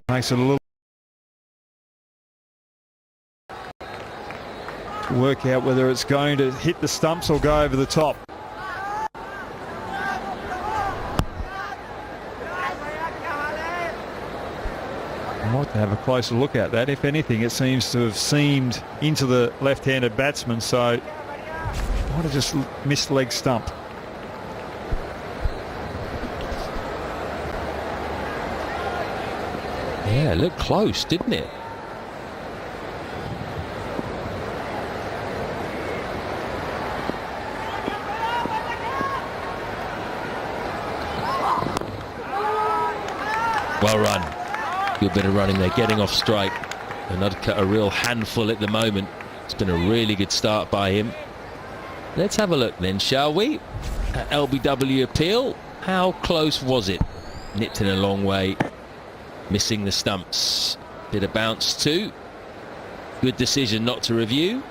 Makes it a little work out whether it's going to hit the stumps or go over the top. I might have a closer look at that. If anything, it seems to have seamed into the left-handed batsman, so might have just missed leg stump. Yeah, it looked close, didn't it? Well run. Good bit of running there, getting off strike. Another cut, a real handful at the moment. It's been a really good start by him. Let's have a look then, shall we? At LBW appeal. How close was it? Nipped in a long way. Missing the stumps. Bit of bounce too. Good decision not to review.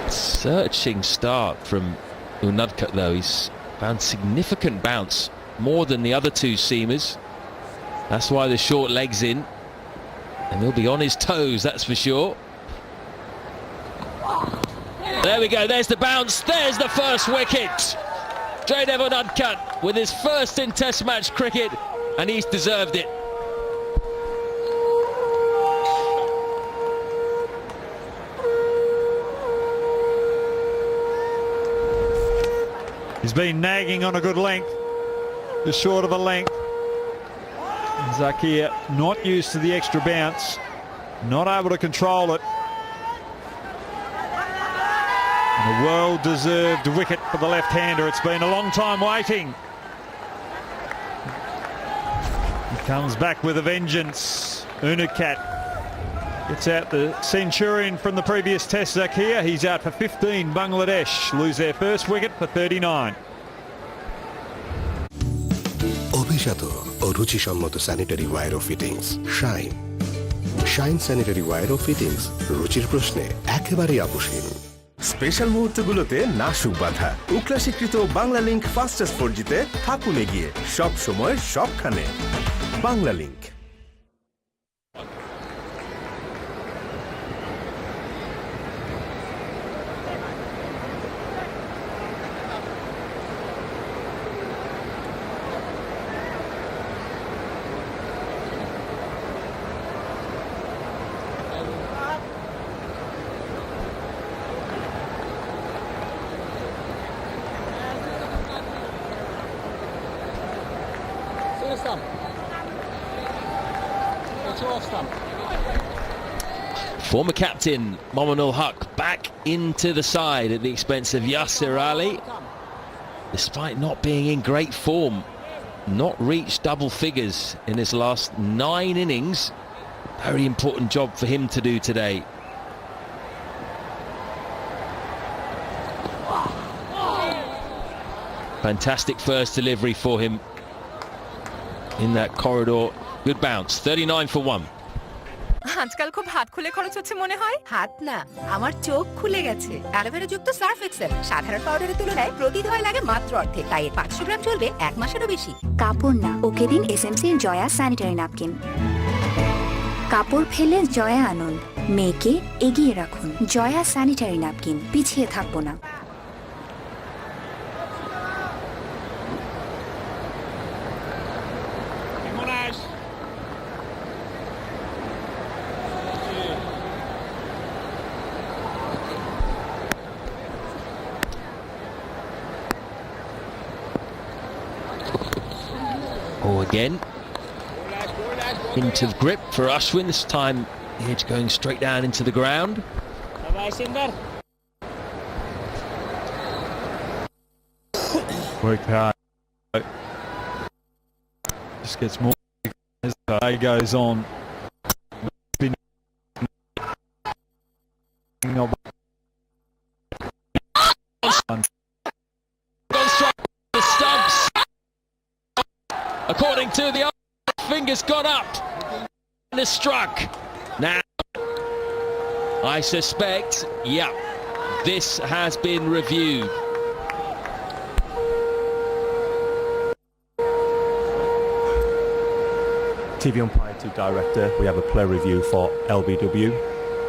Searching start from Unadkat though. He's found significant bounce, more than the other two seamers. That's why the short leg's in, and he'll be on his toes, that's for sure. There we go, there's the bounce, there's the first wicket. Jaydev Unadkat with his first in Test match cricket, and he's deserved it. He's been nagging on a good length, just short of a length. Zakir not used to the extra bounce, not able to control it. And a well-deserved wicket for the left-hander. It's been a long time waiting. He comes back with a vengeance. Unadkat gets out the centurion from the previous test, Zakir. He's out for 15. Bangladesh lose their first wicket for 39. অভিজাত ও রুচিসম্মত sanitary ware ও fittings shine sanitary ware ও fittings রুচির প্রশ্নে একেবারেই আপোষহীন। Special মুহূর্তগুলোতে নাসুক বাধা উকলা স্বীকৃত বাংলা লিংক ফাস্টেস্ট 4Gতে থাকুন এগিয়ে সব সময় সবখানে। Bangla link. Former captain Mominul Huq back into the side at the expense of Yasir Ali. Despite not being in great form, not reached double figures in his last 9 innings. Very important job for him to do today. Fantastic first delivery for him in that corridor. Good bounce, 39 for 1. আজকাল খুব হাত খুলে খরচ হচ্ছে মনে হয়। হাত না, আমার চোখ খুলে গেছে। অ্যালোভেরা যুক্ত সার্ফ এক্সেল সাধারণ পাউডারের তুলনায় প্রতি ধোয়ায় লাগে মাত্র অর্ধেক, তাই 500 গ্রাম চলবে 1 মাসেরও বেশি। কাপড় না, ওকে দিন এসএমসির জয়া স্যানিটারি ন্যাপকিন। কাপড় ফেলে জয়া আনুন, মেয়েকে এগিয়ে রাখুন। জয়া স্যানিটারি ন্যাপকিন, পিছিয়ে থাকবো না। Oh, again into the grip for Ashwin. This time the edge going straight down into the ground. Worked hard. Just gets more as the day goes on. The stumps. According to the fingers got up and is struck. Now I suspect, yeah, this has been reviewed. TV umpire to director, we have a play review for LBW.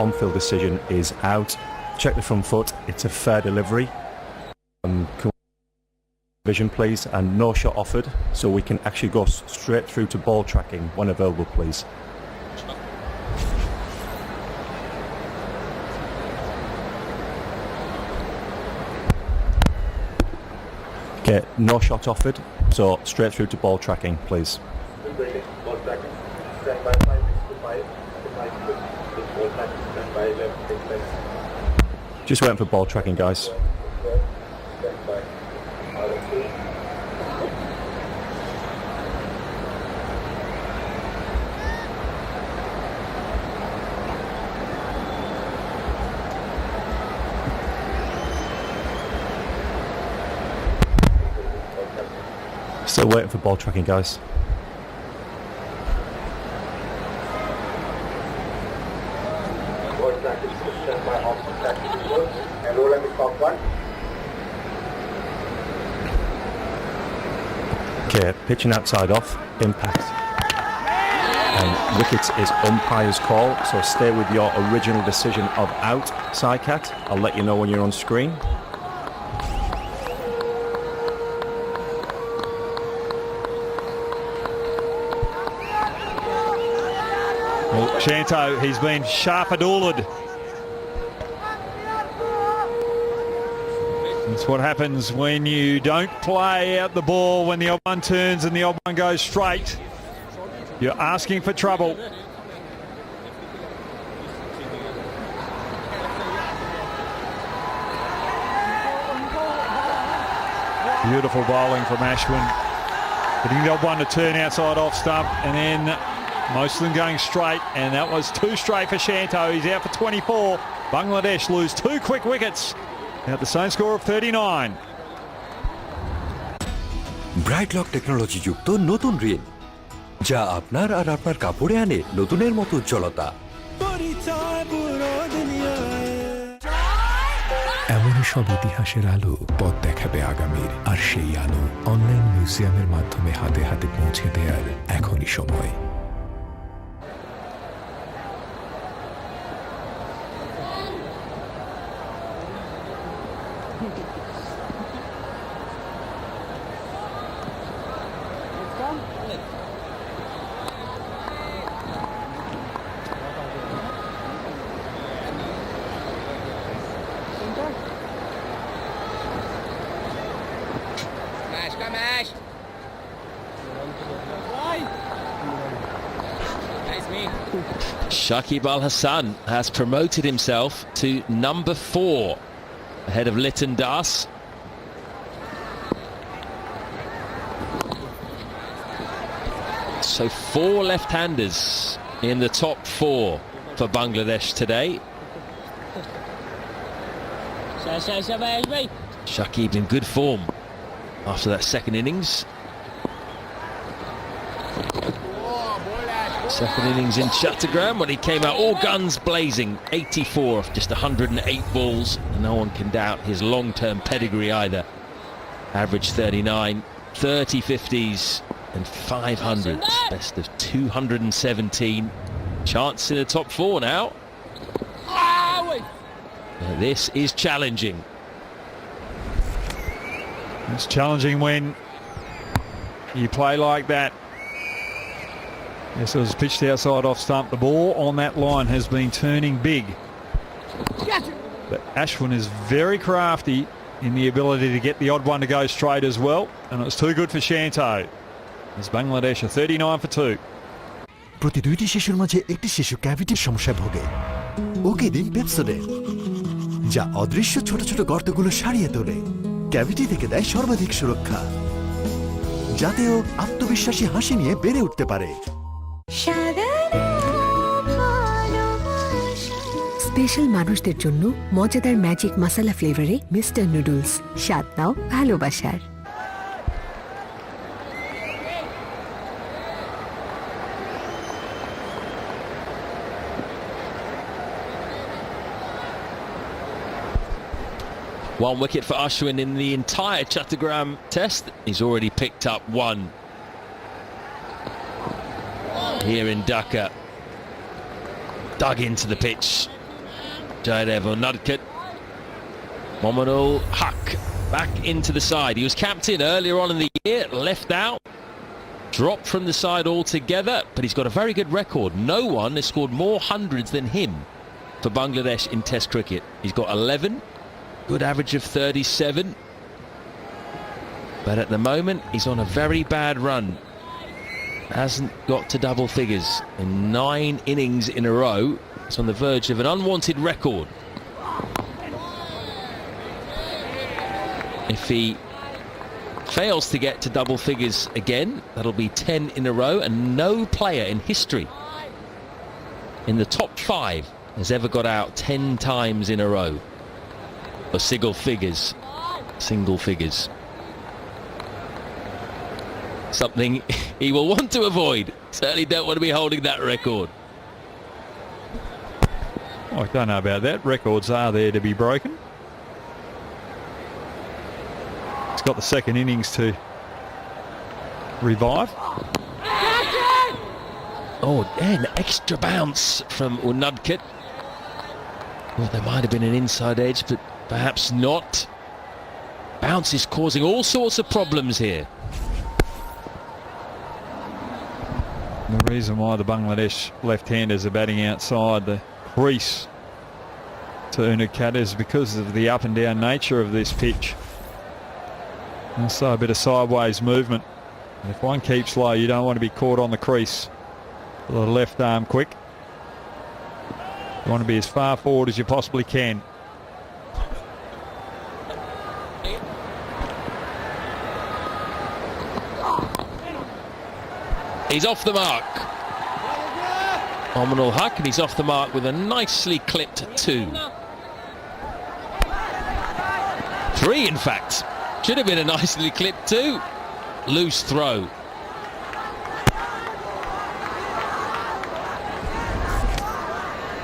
On-field decision is out. Check the front foot, it's a fair delivery. Vision please, and no shot offered, so we can actually go straight through to ball tracking when available please. Okay, no shot offered, so straight through to ball tracking please. Just waiting for ball tracking, guys. Still waiting for ball tracking, guys. Okay, pitching outside off, impact. And wickets is umpire's call, so stay with your original decision of out, Psycat. I'll let you know when you're on screen. Well, Shanto, he's been sharp-a-dooled. That's what happens when you don't play out the ball when the odd one turns and the odd one goes straight. You're asking for trouble. Beautiful bowling from Ashwin. Getting the odd one to turn outside off stump, and then most of them going straight, and that was too straight for Shanto. He's out for 24. Bangladesh lose 2 quick wickets at the same score of 39. Bright lock technology যুক্ত নতুন রিন, যা আপনার আর আপনার কাপড়ে আনে নতুনের মতো উজ্জ্বলতা। এমনই সব ইতিহাসের আলো পথ দেখাবে আগামীর, আর সেই আলো অনলাইন মিউজিয়ামের মাধ্যমে হাতে হাতে পৌঁছে দেওয়ার এখনই সময়। Shakib Al Hassan has promoted himself to number 4 ahead of Liton Das. So 4 left-handers in the top 4 for Bangladesh today. Shakib in good form after that second innings. Second innings in Chattogram when he came out all guns blazing, 84 off just 108 balls. No one can doubt his long-term pedigree either. Average 39, 30 50s and 500s, best of 217. Chance in the top 4 now. This is challenging. It's challenging when you play like that. Yes, it was pitched outside off stump. The ball on that line has been turning big. But Ashwin is very crafty in the ability to get the odd one to go straight as well. And it was too good for Shanto. As Bangladesh are 39 for 2. প্রতি 2টি শিশুর মাঝে একটি শিশু ক্যাভিটির সমস্যায় ভোগে। ওকে দিন Pepsodent, যা অদৃশ্য ছোট ছোট গর্তগুলো সারিয়ে তোলে, ক্যাভিটি থেকে দেয় সর্বাধিক সুরক্ষা, যাতে ও আত্মবিশ্বাসী হাসি নিয়ে বেড়ে উঠতে পারে। স্পেশাল মানুষদের জন্য মজাদার ম্যাজিক মশলা ফ্লেভারে মিস্টার নুডলস, স্বাদ নাও ভালোবাসার। 1 wicket for Ashwin in the entire Chattogram test. He's already picked up 1 here in Dhaka. Dug into the pitch. Jayadev Unadkat. Mominul Haq back into the side. He was captain earlier on in the year, left out, dropped from the side altogether, but he's got a very good record. No one has scored more hundreds than him for Bangladesh in Test cricket. He's got 11, good average of 37, but at the moment he's on a very bad run. Hasn't got to double figures in 9 innings in a row. It's on the verge of an unwanted record. If he fails to get to double figures again, that'll be 10 in a row, and no player in history in the top 5 has ever got out 10 times in a row for single figures. Something he will want to avoid. Certainly don't want to be holding that record. I don't know about that. Records are there to be broken. He's got the second innings to revive. Oh, and extra bounce from Unadkat. Well, there might have been an inside edge, but perhaps not. Bounce is causing all sorts of problems here. The reason why the Bangladesh left-handers are batting outside the crease to Unadkat is because of the up and down nature of this pitch. Also a bit of sideways movement. And if one keeps low, you don't want to be caught on the crease. The left arm quick. You want to be as far forward as you possibly can. He's off the mark. Mominul Haq, and he's off the mark with a nicely clipped 2. 3, in fact. Should have been a nicely clipped 2. Loose throw.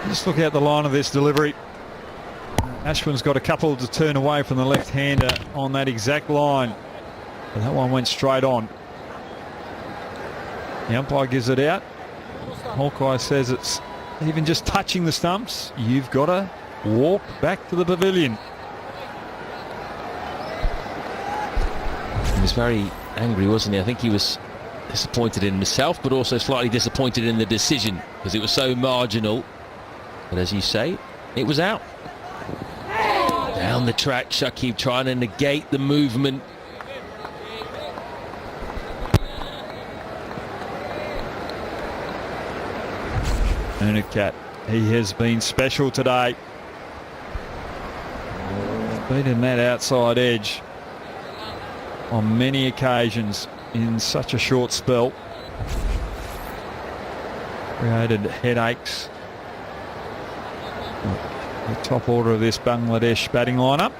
Just look out the line of this delivery. Ashwin's got a couple to turn away from the left-hander on that exact line. But that one went straight on. The umpire gives it out. Hawkeye says it's even just touching the stumps. You've got to walk back to the pavilion. He was very angry, wasn't he? I think he was disappointed in himself, but also slightly disappointed in the decision because it was so marginal. But as you say, it was out. Down the track, Shakib trying to negate the movement. Unadkat, he has been special today. Beaten that outside edge on many occasions in such a short spell. Created headaches. The top order of this Bangladesh batting lineup.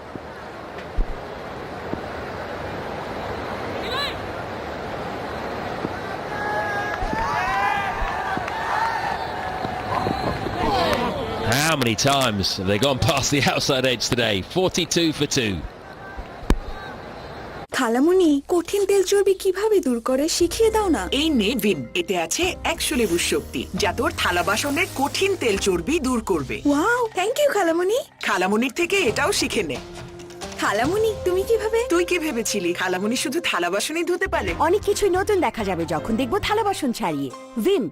How many times have they gone past the outside edge today? 42 for 2. খালামুনি কঠিন তেল চর্বি কিভাবে দূর করে শিখিয়ে দাও না। এই নে ভিম, এতে আছে 100 লেবুর শক্তি, যা তোর থালা বাসনের কঠিন তেল চর্বি দূর করবে। ওয়াও, থ্যাংক ইউ খালামুনি। খালামুনির থেকে এটাও শিখে নে। খালামুনি, তুমি কিভাবে? তুই কি ভেবেছিলি খালামুনি শুধু থালা বাসনই ধুতে পারে? অনেক কিছুই নতুন দেখা যাবে যখন দেখবো থালা বাসন ছাড়িয়ে। ভিম।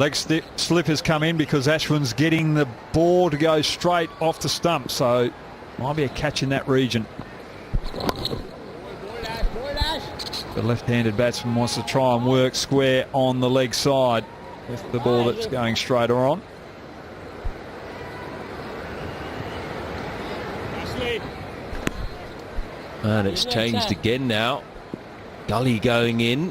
Leg slip has come in because Ashwin's getting the ball to go straight off the stump, so might be a catch in that region. The left-handed batsman wants to try and work square on the leg side with the ball that's going straighter on. And it's changed again now. Gully going in.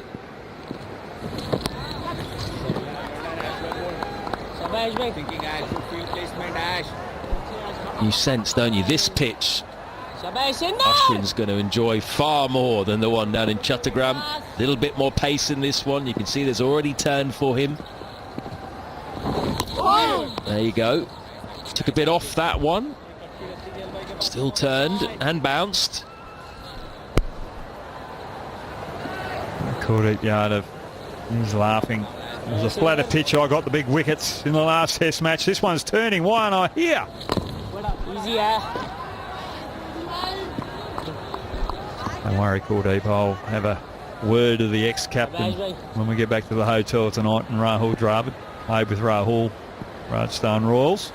You sense, don't you, this pitch Ashwin's going to enjoy far more than the one down in Chattogram. A little bit more pace in this one. You can see there's already turned for him. There you go. Took a bit off that one. Still turned and bounced. Kuldeep Yadav, he's laughing. It was a flatter pitch. I got the big wickets in the last test match. This one's turning. Why aren't I here? Don't worry, Kuldeep. I'll have a word of the ex-captain when we get back to the hotel tonight and Rahul Dravid. Played with Rahul, Rajasthan Royals.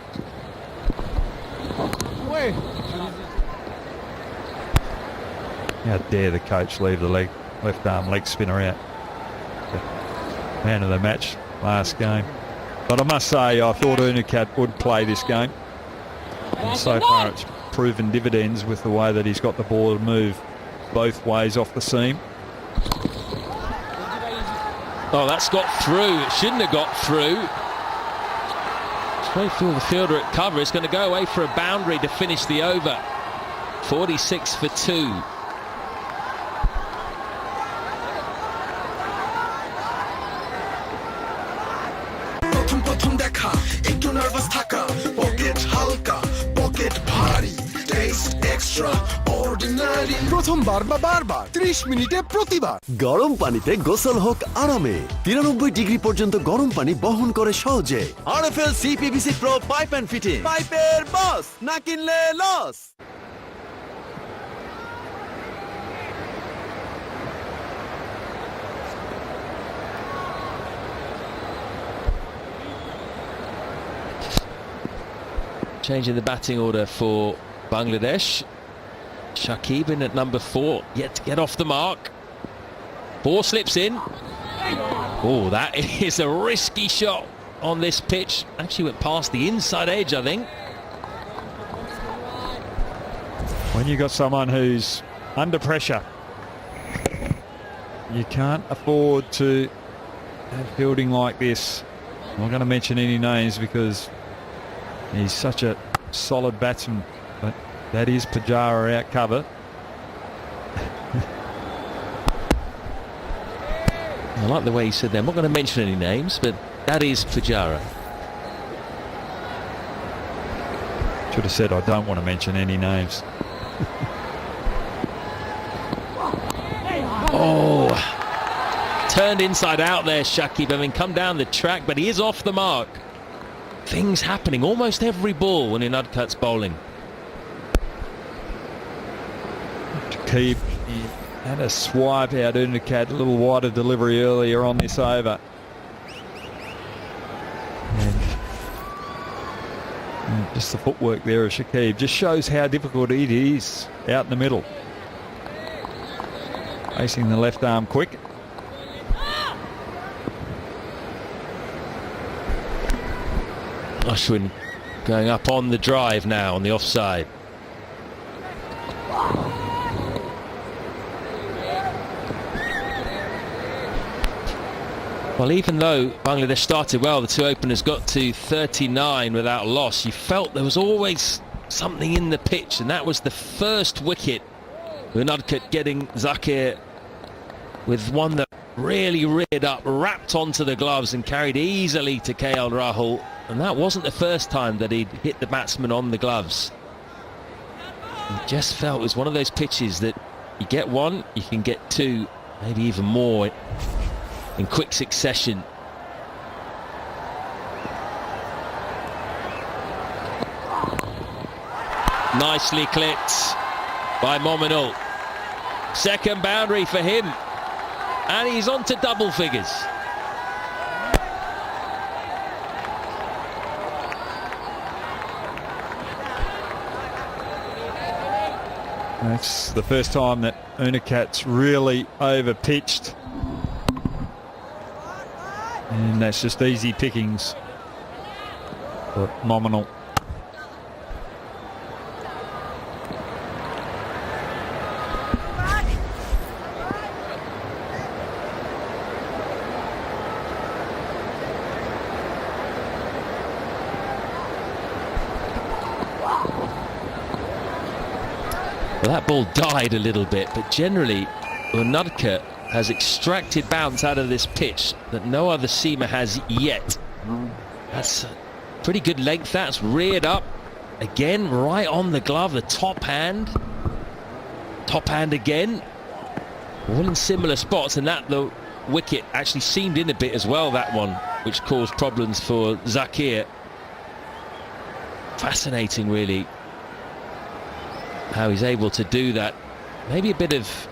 How dare the coach leave the left arm leg spinner out. The man of the match last game. But I must say, I thought Unukat would play this game. And so far it's proven dividends with the way that he's got the ball to move both ways off the seam. Oh, that's got through. It shouldn't have got through. Straight through the fielder at cover. It's going to go away for a boundary to finish the over. 46 for 2. প্রথমবার বা বারবার 30 মিনিটে প্রতিবার গরম পানিতে গোসল হোক আরামে 93 ডিগ্রি পর্যন্ত গরম পানি বহন করে সহজে RFL CPVC pro pipe and fitting পাইপের বস না কিনলে loss Changing the batting order for Bangladesh. Shakib in at number 4, yet to get off the mark. Ball slips in. Oh, that is a risky shot on this pitch. Actually went past the inside edge, I think. When you've got someone who's under pressure, you can't afford to have fielding like this. I'm not going to mention any names because he's such a solid batsman, but that is Pujara out cover. I like the way he said that. I'm not going to mention any names, but that is Pujara. Should have said I don't want to mention any names. Oh, turned inside out there, Shakib. I mean, come down the track, but he is off the mark. Things happening almost every ball when Unadkat's bowling. Keep had a swipe out Unukat, a little wider delivery earlier on this over. And just the footwork there of Shakib just shows how difficult it is out in the middle. Facing the left arm quick. Ashwin going up on the drive now on the offside. Well, even though Bangladesh started well, the two openers got to 39 without a loss, you felt there was always something in the pitch, and that was the first wicket. Unadkat getting Zakir with one that really reared up, wrapped onto the gloves and carried easily to KL Rahul. And that wasn't the first time that he'd hit the batsman on the gloves. You just felt it was one of those pitches that you get one, you can get two, maybe even more in quick succession. Nicely clipped by Mominul. Second boundary for him. And he's on to double figures. That's the first time that Unukat's really over-pitched. And that's just easy pickings for Mominul. Well, that ball died a little bit, but generally Unadka has extracted bounce out of this pitch that no other seamer has yet. That's a pretty good length. That's reared up again, right on the glove, the top hand again, all in similar spots, and that the wicket actually seamed in a bit as well, that one, which caused problems for Zakir. Fascinating, really, how he's able to do that. Maybe a bit of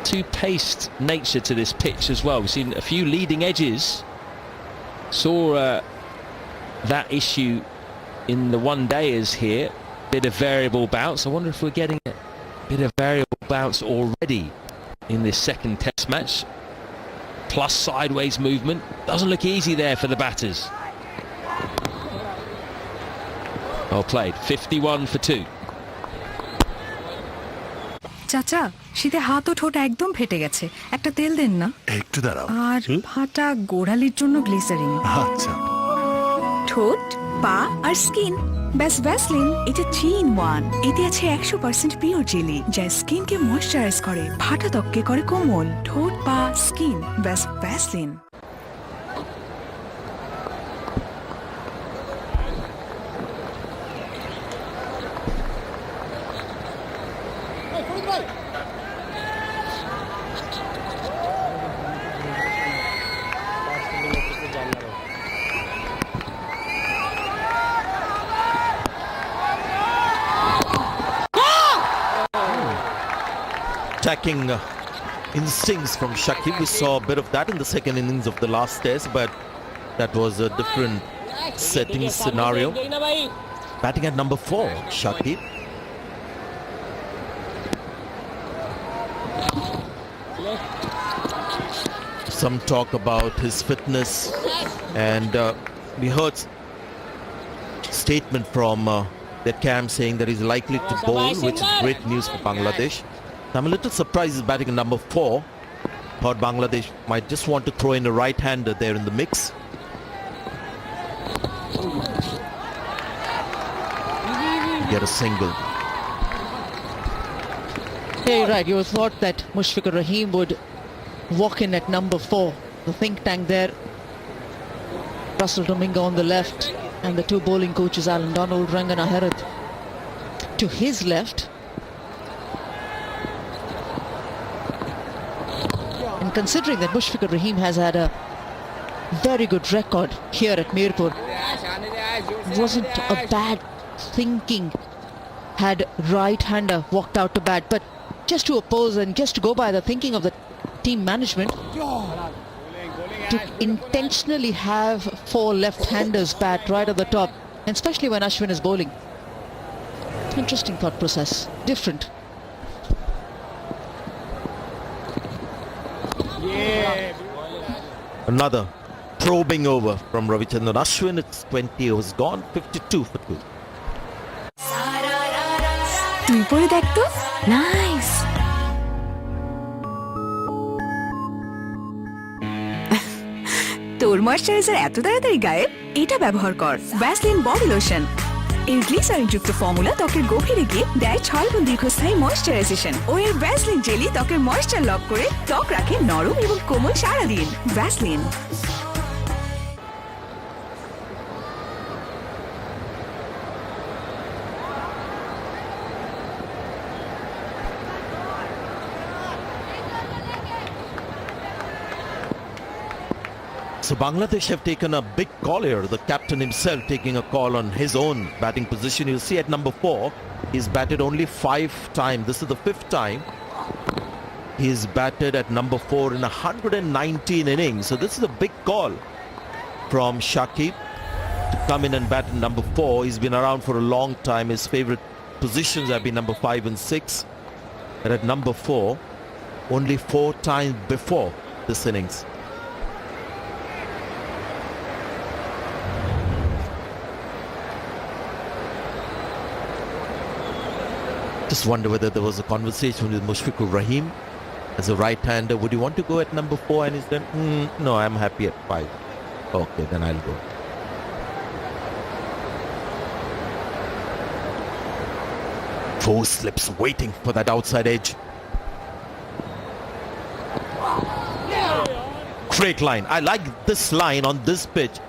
two-paced nature to this pitch as well. We've seen a few leading edges. Saw that issue in the one-dayers here. Bit of variable bounce. I wonder if we're getting a bit of variable bounce already in this second test match. Plus sideways movement. Doesn't look easy there for the batters. Well played. 51 for 2. চাচা, শীতে হাত ও ঠোঁট একদম ফেটে গেছে, একটা তেল দেন না। একটু দাঁড়াও। আর ফাটা গোড়ালির জন্য গ্লিসারিন। আচ্ছা। ঠোঁট, পা আর স্কিন, ব্যাস ভ্যাসলিন। এটা 3 in 1। এতে আছে 100% পিওর জেলি, যা স্কিনকে ময়শ্চারাইজ করে, ফাটা ত্বককে করে কোমল। ঠোঁট, পা, স্কিন, ব্যাস Vaseline. Attacking instincts from Shakib. We saw a bit of that in the second innings of the last test, but that was a different setting scenario. Batting at number 4, Shakib. Some talk about his fitness, and we heard statement from their camp saying that he's likely to bowl, which is great news for Bangladesh. I'm a little surprised he's batting at number 4. Thought Bangladesh might just want to throw in a right-hander there in the mix. Get a single. Yeah, you're right. You thought that Mushfiqur Rahim would walk in at number 4. The think tank there. Russell Domingo on the left, and the 2 bowling coaches, Alan Donald, Rangana Herath. To his left, and considering that Mushfiqur Rahim has had a very good record here at Mirpur, wasn't a bad thinking had right-hander walked out to bat, but just to oppose and just to go by the thinking of the team management, to intentionally have 4 left-handers bat right at the top, and especially when Ashwin is bowling. Interesting thought process, different. Another probing over from Ravichandran Ashwin. It's 20 overs gone, 52 for 2. তুই পরে দেখ তো। Nice. তোর moisturiser এত তাড়াতাড়ি গায়েব? এটা ব্যবহার কর, ভ্যাসলিন বডি লোশন। এর গ্লিসারিন যুক্ত ফর্মুলা ত্বকের গভীরে গিয়ে দেয় 6 গুণ দীর্ঘস্থায়ী ময়শ্চারাইজেশন, ও এর ভ্যাসলিন জেলি ত্বকের ময়শ্চার লক করে ত্বক রাখে নরম এবং কোমল সারাদিন। Vaseline. So Bangladesh have taken a big call here. The captain himself taking a call on his own batting position. You'll see at number 4, he's batted only 5 times. This is the 5th time he's batted at number 4 in 119 innings. So this is a big call from Shakib to come in and bat at number 4. He's been around for a long time. His favorite positions have been number 5 and 6. But at number 4, only 4 times before this innings. Just wonder whether there was a conversation with Mushfiqur Rahim as a right-hander. Would you want to go at number 4? And he said, no, I'm happy at 5. Okay, then I'll go. toe slips, waiting for that outside edge. Great line. I like this line on this pitch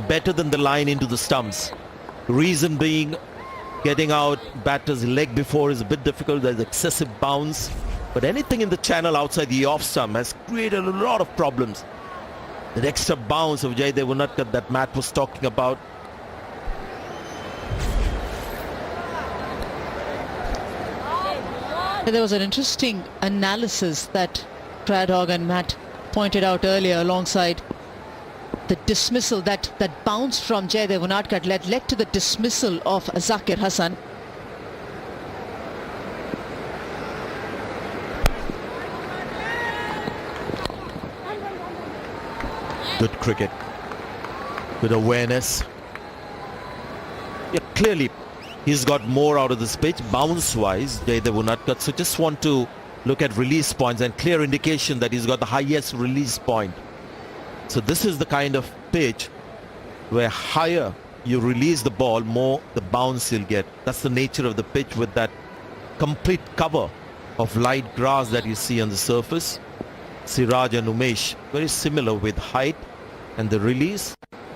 better than the line into the stumps. Reason being, getting out batter's leg before is a bit difficult. There's excessive bounce. But anything in the channel outside the off stump has created a lot of problems. That extra bounce of Jaydev Unadkat that Matt was talking about. There was an interesting analysis that Tradog and Matt pointed out earlier alongside the dismissal that bounce from Jaydev Unadkat led to the dismissal of Zakir Hassan. Good cricket. Good awareness. Yeah, clearly he's got more out of this pitch bounce-wise, Jaydev Unadkat. So just want to look at release points and clear indication that he's got the highest release point. So this is the kind of pitch where higher you release the ball, more the bounce you'll get. That's the nature of the pitch with that complete cover of light grass that you see on the surface. Siraj and Umesh, very similar with height and the release.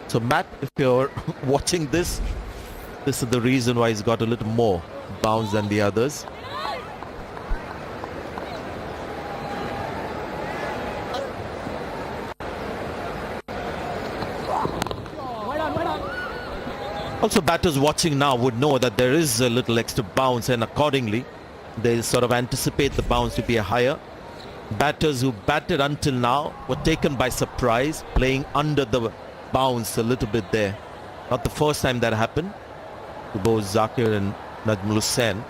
So Matt, if you're watching this is the reason why he's got a little more bounce than the others. Also, batters watching now would know that there is a little extra bounce, and accordingly they sort of anticipate the bounce to be a higher. Batters who batted until now were taken by surprise, playing under the bounce a little bit there. Not the first time that happened to both Zakir and Najmul Hussain.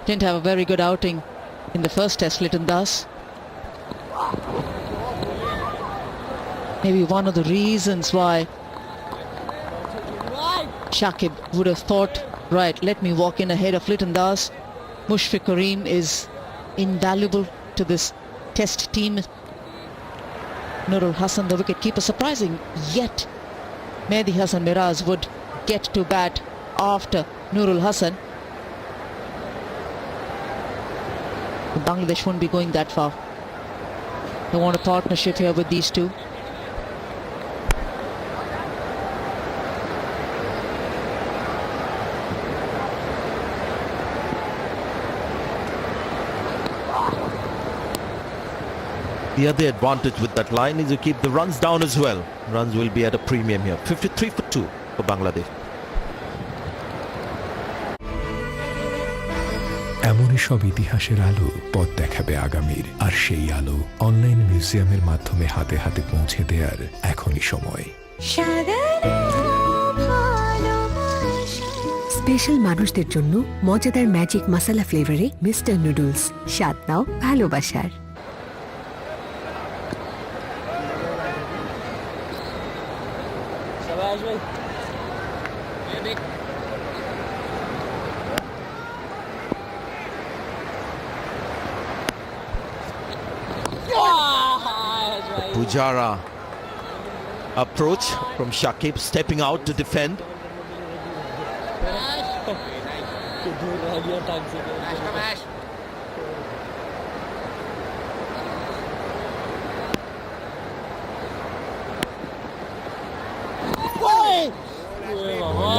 Didn't have a very good outing in the first test, Liton Das. Maybe one of the reasons why Shakib would have thought, right, let me walk in ahead of Liton Das. Mushfiq Kareem is invaluable to this test team. Nurul Hassan, the wicketkeeper, surprising, yet Mehdi Hassan Miraz would get to bat after Nurul Hassan. Bangladesh won't be going that far. They want a partnership here with these two. The other advantage with that line is you keep the runs down as well. Runs will be at a premium here. 53 for 2 for Bangladesh. এমনই সব ইতিহাসের আলো পথ দেখাবে আগামীর, আর সেই আলো online মিউজিয়ামের মাধ্যমে হাতে হাতে পৌঁছে দেওয়ার এখনই সময়। স্পেশাল মানুষদের জন্য মজাদার ম্যাজিক মাসালা ফ্লেভারে মিস্টার নুডলস, স্বাদ নাও ভালোবাসার। Pujara approach from Shakib, stepping out to defend.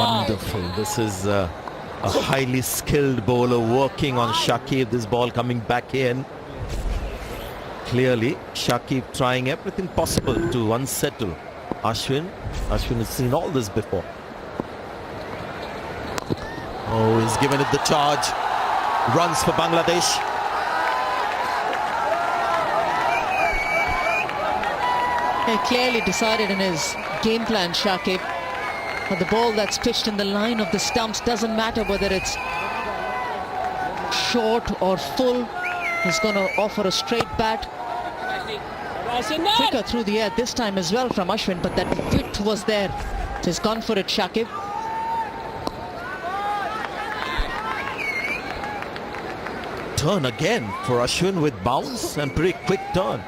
Wonderful. This is a highly skilled bowler working on Shakib. This ball coming back in. Clearly, Shakib trying everything possible to unsettle Ashwin. Ashwin has seen all this before. Oh, he's given it the charge. Runs for Bangladesh. He clearly decided in his game plan, Shakib, that the ball that's pitched in the line of the stumps doesn't matter whether it's short or full. He's going to offer a straight bat. Quicker through the air this time as well from Ashwin, but that width was there. He's gone for it, Shakib. turn again for Ashwin with bounce and pretty quick turn.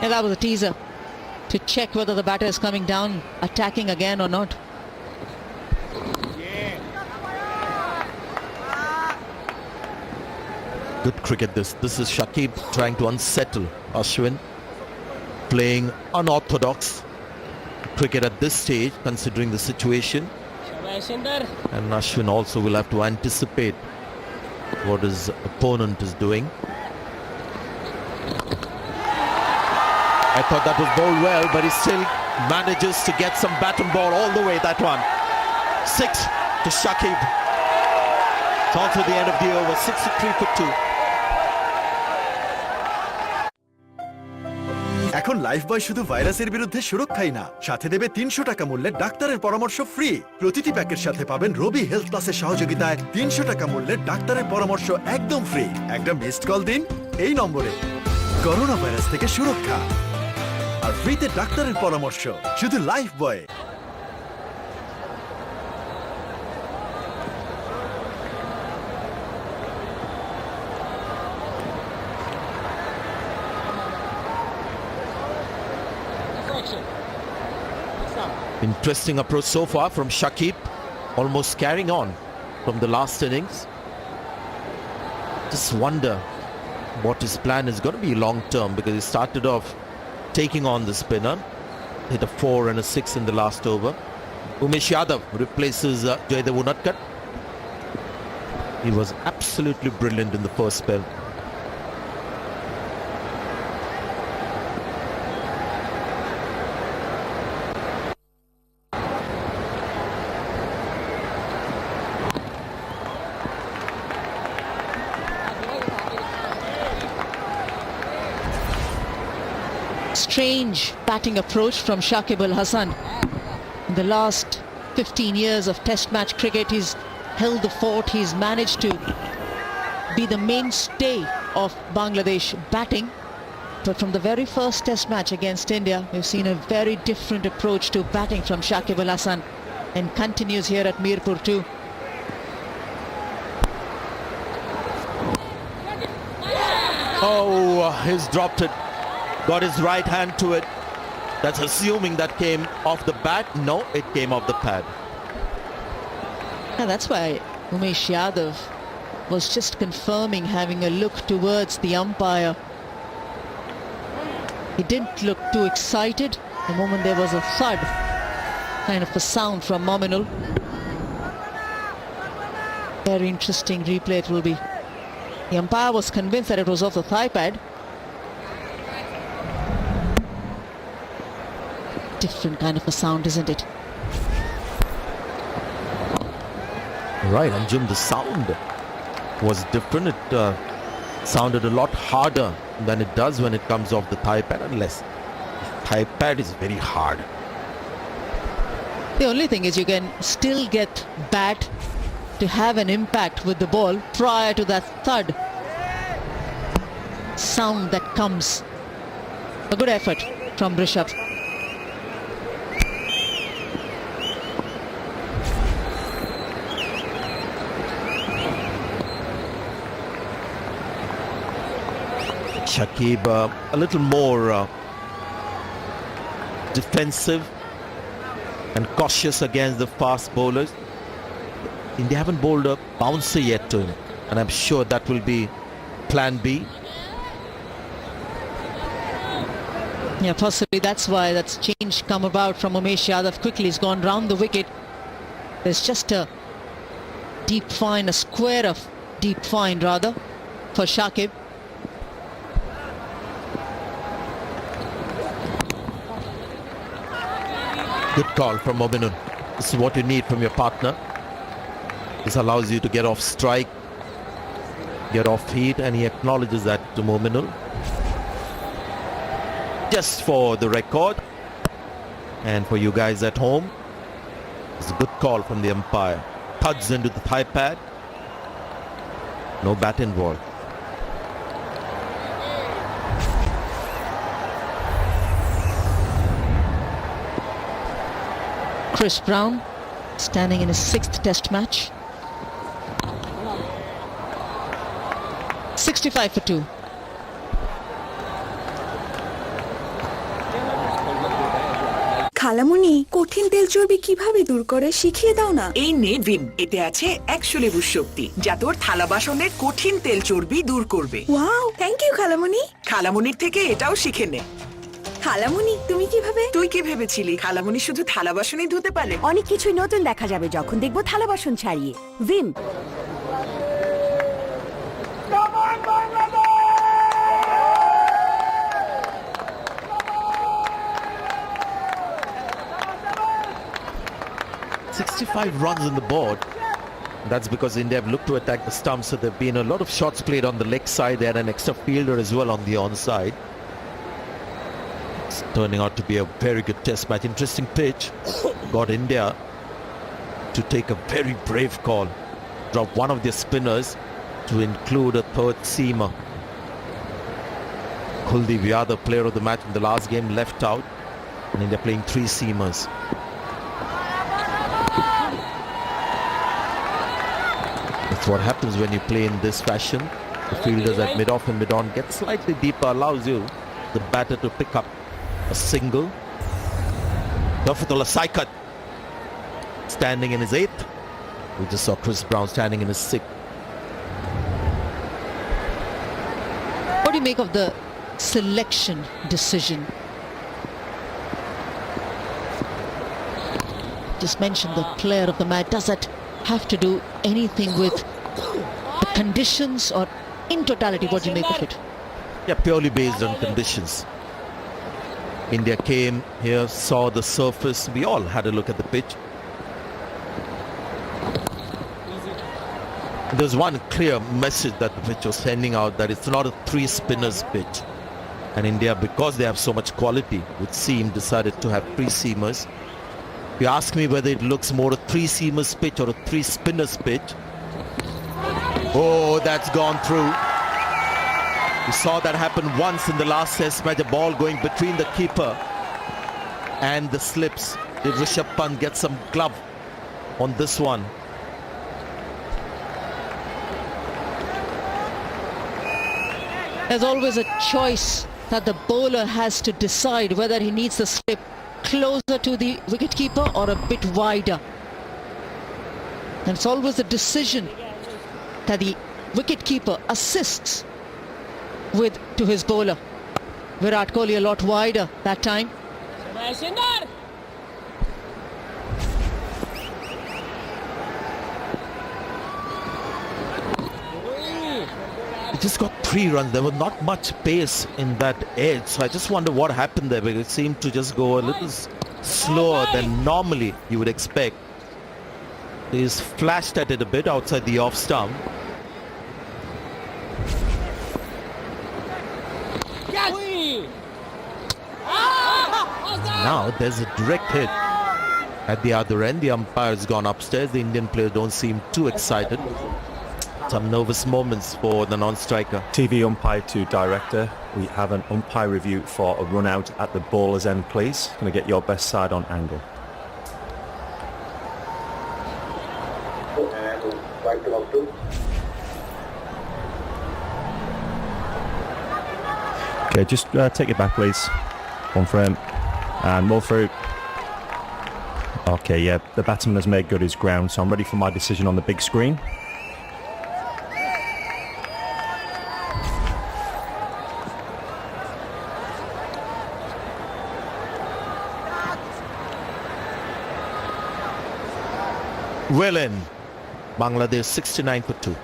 And that was a teaser to check whether the batter is coming down, attacking again or not. Good cricket this. This is Shakib trying to unsettle Ashwin. Playing unorthodox cricket at this stage, considering the situation. And Ashwin also will have to anticipate what his opponent is doing. I thought that was bowled well, but he still manages to get some bat and ball all the way, that one. 6 to Shakib. It's also the end of the over, 63 for 2. এখন Lifebuoy শুধু ভাইরাসের বিরুদ্ধে সুরক্ষাই না, সাথে দেবে 300 টাকা মূল্যের ডাক্তারের পরামর্শ ফ্রি। প্রতিটি প্যাকের সাথে পাবেন রবি হেলথ প্লাসের সহযোগিতায় 300 টাকা মূল্যের ডাক্তারের পরামর্শ একদম ফ্রি। একটা মিসড কল দিন এই নম্বরে। করোনা ভাইরাস থেকে সুরক্ষা আর ফ্রিতে ডাক্তারের পরামর্শ শুধু Lifebuoy. Interesting approach so far from Shakib, almost carrying on from the last innings. Just wonder what his plan is going to be long term, because he started off taking on the spinner, hit a 4 and a 6 in the last over. Umesh Yadav replaces Jaydev Unadkat. He was absolutely brilliant in the first spell. Strange batting approach from Shakib Al Hasan. In the last 15 years of test match cricket, he's held the fort. He's managed to be the mainstay of Bangladesh batting. But from the very first test match against India, we've seen a very different approach to batting from Shakib Al Hasan, and continues here at Mirpur too. Oh, he's dropped it. Got his right hand to it. That's assuming that came off the bat. No, it came off the pad. And that's why Umesh Yadav was just confirming, having a look towards the umpire. He didn't look too excited. The moment there was a thud, kind of a sound from Mominul. Very interesting replay it will be. The umpire was convinced that it was off the thigh pad. Different kind of a sound, isn't it? Right, Anjum, the sound was different. It sounded a lot harder than it does when it comes off the thigh pad, unless the thigh pad is very hard. The only thing is you can still get bat to have an impact with the ball prior to that thud sound that comes. A good effort from Rishabh. Shakib a little more defensive and cautious against the fast bowlers. They haven't bowled a bouncer yet to him, and I'm sure that will be plan B. Yeah, possibly that's why that's change come about from Umesh Yadav. Quickly he's gone round the wicket. There's just a deep fine, a square of deep fine rather for Shakib. Good call from Mominul. This is what you need from your partner. This allows you to get off strike, get off heat, and he acknowledges that to Mominul. Just for the record, and for you guys at home, it's a good call from the umpire. Thuds into the thigh pad. No bat involved. Chris Brown standing in his 6th test match. 65 for 2. খালামুনি কঠিন তেল চর্বি কিভাবে দূর করে শিখিয়ে দাও না। এই নে ভিম, এতে আছে 100 লেবুর শক্তি, যা তোর থালা বাসনের কঠিন তেল চর্বি দূর করবে। ওয়াও, থ্যাংক ইউ খালামুনি। খালামুনির থেকে এটাও শিখে নে। খালামুনি তুমি কিভাবে? তুই কি ভেবেছিলি খালামুনি শুধু থালা বাসনই ধুতে পারে? অনেক কিছুই নতুন দেখা যাবে যখন দেখবো থালা বাসন ছাড়িয়ে। ভিম। Runs on the board. That's because India have looked to attack the stumps, so there have been a lot of shots played on the leg side. They had an extra fielder as well on the onside. It's turning out to be a very good test match. Interesting pitch. Got India to take a very brave call. Drop one of their spinners to include a third seamer. Kuldeep Yadav, player of the match in the last game, left out. And India playing 3 seamers. That's what happens when you play in this fashion. The fielders at mid-off and mid-on get slightly deeper, allows you, the batter, to pick up a single. Dafitullah Saikat standing in his 8th. We just saw Chris Brown standing in his 6th. What do you make of the selection decision? Just mentioned the player of the match. Does that have to do anything with the conditions, or in totality, what do you make of it? Yeah, purely based on conditions. India came here, saw the surface. We all had a look at the pitch. There's one clear message that the pitch was sending out, that it's not a 3 spinners pitch. And India, because they have so much quality, would seem decided to have 3 seamers. If you ask me whether it looks more a 3 seamers pitch or a 3 spinners pitch, oh, that's gone through. We saw that happen once in the last test match, a ball going between the keeper and the slips. Did Rishabh Pant get some glove on this one? There's always a choice that the bowler has to decide whether he needs the slip closer to the wicketkeeper or a bit wider. And it's always a decision that the wicketkeeper assists with to his bowler. Virat Kohli a lot wider that time. Just got 3 runs. There was not much pace in that edge, so I just wonder what happened there, because it seemed to just go a little slower than normally you would expect. He's flashed at it a bit outside the off stump. Now there's a direct hit at the other end. The umpire's gone upstairs. The Indian players don't seem too excited. Some nervous moments for the non-striker. TV umpire to director. We have an umpire review for a run out at the bowler's end, please. Going to get your best side on angle. Okay, just take it back, please. One frame. And roll through. Okay, yeah, the batsman has made good his ground, so I'm ready for my decision on the big screen. Well in. Bangladesh 69 for 2.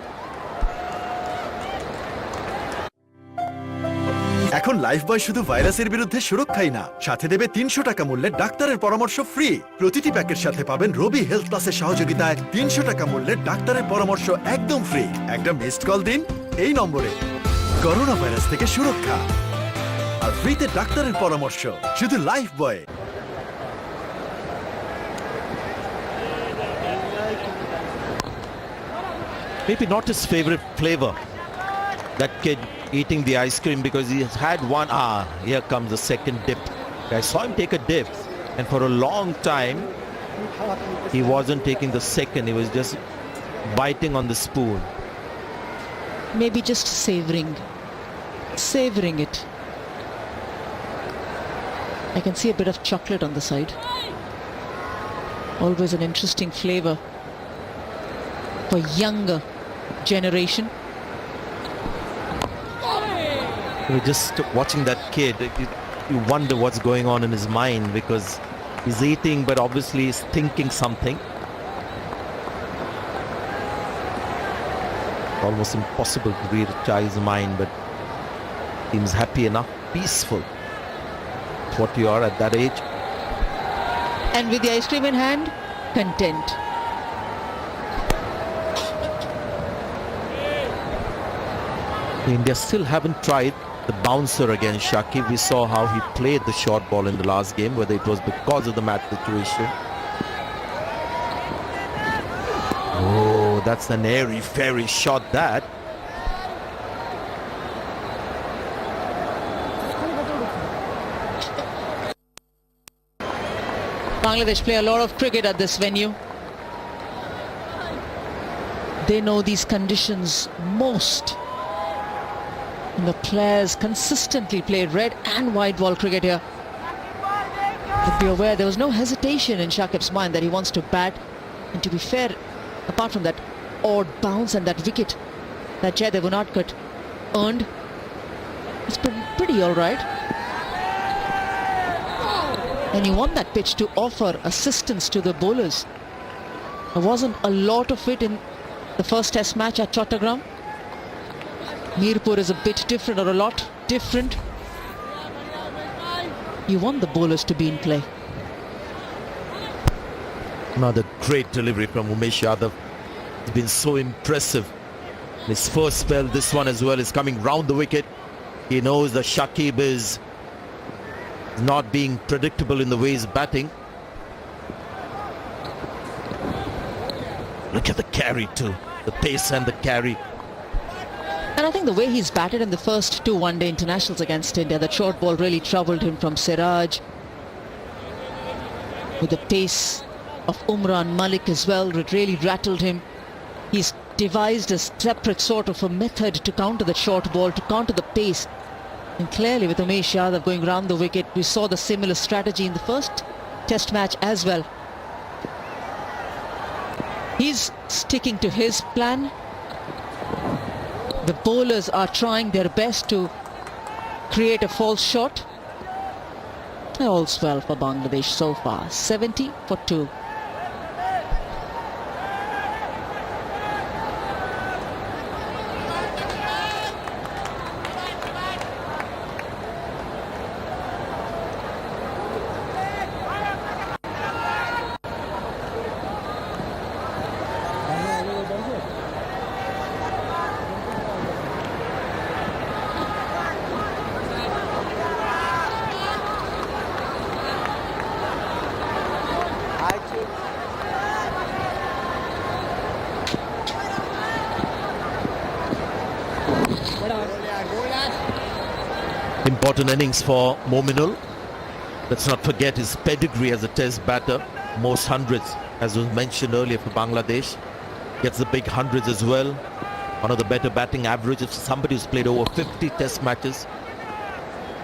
এখন Lifebuoy শুধু ভাইরাসের বিরুদ্ধে সুরক্ষাই না, সাথে দেবে 300 টাকা মূল্যের ডাক্তারের পরামর্শ ফ্রি। প্রতিটি প্যাকের সাথে পাবেন রবি হেলথ প্লাসের সহযোগিতায় 300 টাকা মূল্যের ডাক্তারের পরামর্শ একদম ফ্রি। একটা মিসড কল দিন এই নম্বরে, করোনা ভাইরাস থেকে সুরক্ষা আর ফ্রিতে ডাক্তারের পরামর্শ শুধু Lifebuoy. Maybe not his favorite flavor, that kid eating the ice cream, because he has had one. Here comes the second dip. I saw him take a dip, and for a long time he wasn't taking the second, he was just biting on the spoon. maybe just savoring it. I can see a bit of chocolate on the side. Always an interesting flavor for younger generation. Just watching that kid, you wonder what's going on in his mind, because he's eating but obviously he's thinking something. Almost impossible to read a child's mind, but seems happy enough, peaceful. What you are at that age. And with the ice cream in hand, content. India still haven't tried the bouncer against Shakib. We saw how he played the short ball in the last game, whether it was because of the match situation. Oh, that's an airy-fairy shot, that. Bangladesh play a lot of cricket at this venue. They know these conditions most. And the players consistently play red and white ball cricket here. But be aware, there was no hesitation in Shakib's mind that he wants to bat. And to be fair, apart from that odd bounce and that wicket that Jaydev Unadkat earned, it's pretty all right. And he won that pitch to offer assistance to the bowlers. There wasn't a lot of it in the first test match at Chattogram. Mirpur is a bit different, or a lot different. You want the bowlers to be in play. Another great delivery from Umesh Yadav. It's been so impressive. His first spell, this one as well, is coming round the wicket. He knows that Shakib is not being predictable in the way he's batting. Look at the carry too. The pace and the carry. And I think the way he's batted in the first two one-day internationals against India, that short ball really troubled him from Siraj. With the pace of Umran Malik as well, it really rattled him. He's devised a separate sort of a method to counter the short ball, to counter the pace. And clearly with Umesh Yadav going round the wicket, we saw the similar strategy in the first test match as well. He's sticking to his plan. The bowlers are trying their best to create a false shot. All's well for Bangladesh so far. 70 for 2. Important innings for Mominul. Let's not forget his pedigree as a test batter. Most hundreds, as was mentioned earlier, for Bangladesh. Gets the big hundreds as well. One of the better batting averages for somebody who's played over 50 test matches.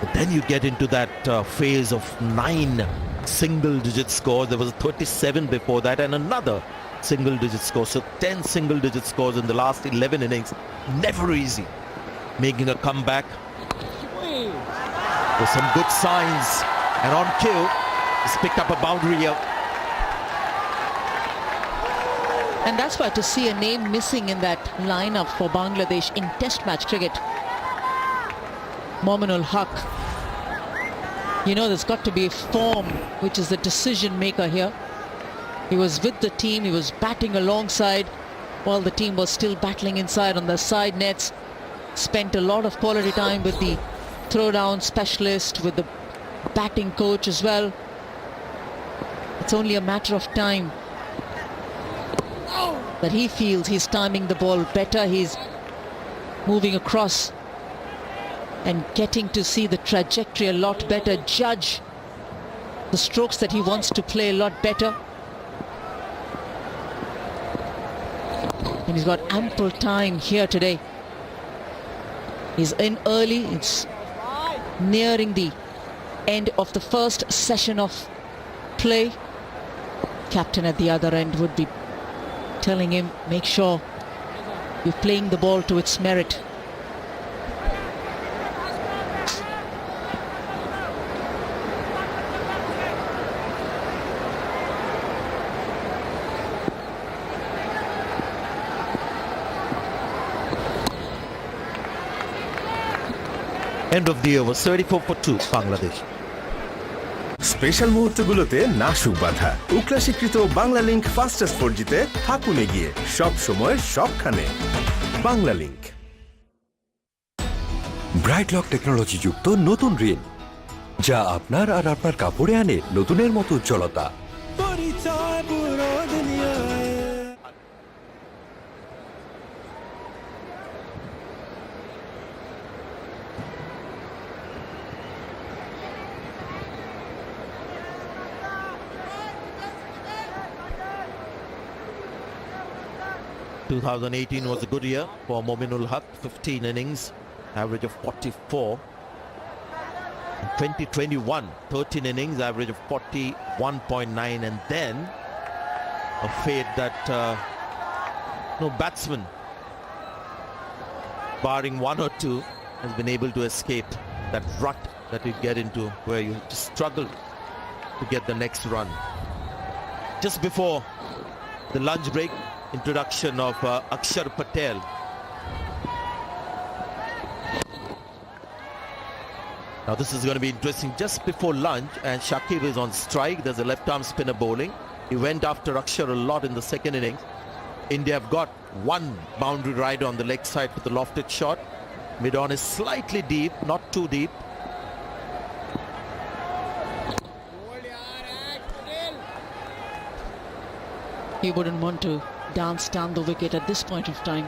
But then you get into that phase of 9 single-digit scores. There was 37 before that and another single-digit score. So 10 single-digit scores in the last 11 innings. Never easy. Making a comeback. There's some good signs, and on cue, he's picked up a boundary here. And that's why to see a name missing in that lineup for Bangladesh in test match cricket, Mominul Haq. You know, there's got to be a form which is the decision maker here. He was with the team, he was batting alongside while the team was still battling inside on the side nets. Spent a lot of quality time with the throwdown specialist, with the batting coach as well. It's only a matter of time that he feels he's timing the ball better. He's moving across and getting to see the trajectory a lot better, judge the strokes that he wants to play a lot better. And he's got ample time here today He's in early. It's nearing the end of the first session of play. Captain at the other end would be telling him, make sure you're playing the ball to its merit. End of the over, 34 for 2, Bangladesh. Special মুহূর্তগুলোতে নাশুক বাধা উকলা স্বীকৃত Bangla link fastest 4Gতে থাকুন এগিয়ে সব সময় সবখানে Bangla link. Bright lock technology যুক্ত নতুন রিন যা আপনার আর আপনার কাপড়ে আনে নতুনের মতো উজ্জ্বলতা। 2018 was a good year for Mominul Haq, 15 innings, average of 44. In 2021, 13 innings, average of 41.9, and then a fate that no batsman, barring one or two, has been able to escape that rut that you get into where you struggle to get the next run. Just before the lunch break, introduction of Akshar Patel. Now this is going to be interesting. Just before lunch, and Shakib is on strike. There's a left-arm spinner bowling. He went after Akshar a lot in the second innings. India have got one boundary rider on the leg side with the lofted shot. Mid-on is slightly deep, not too deep. He wouldn't want to dance down the wicket at this point of time.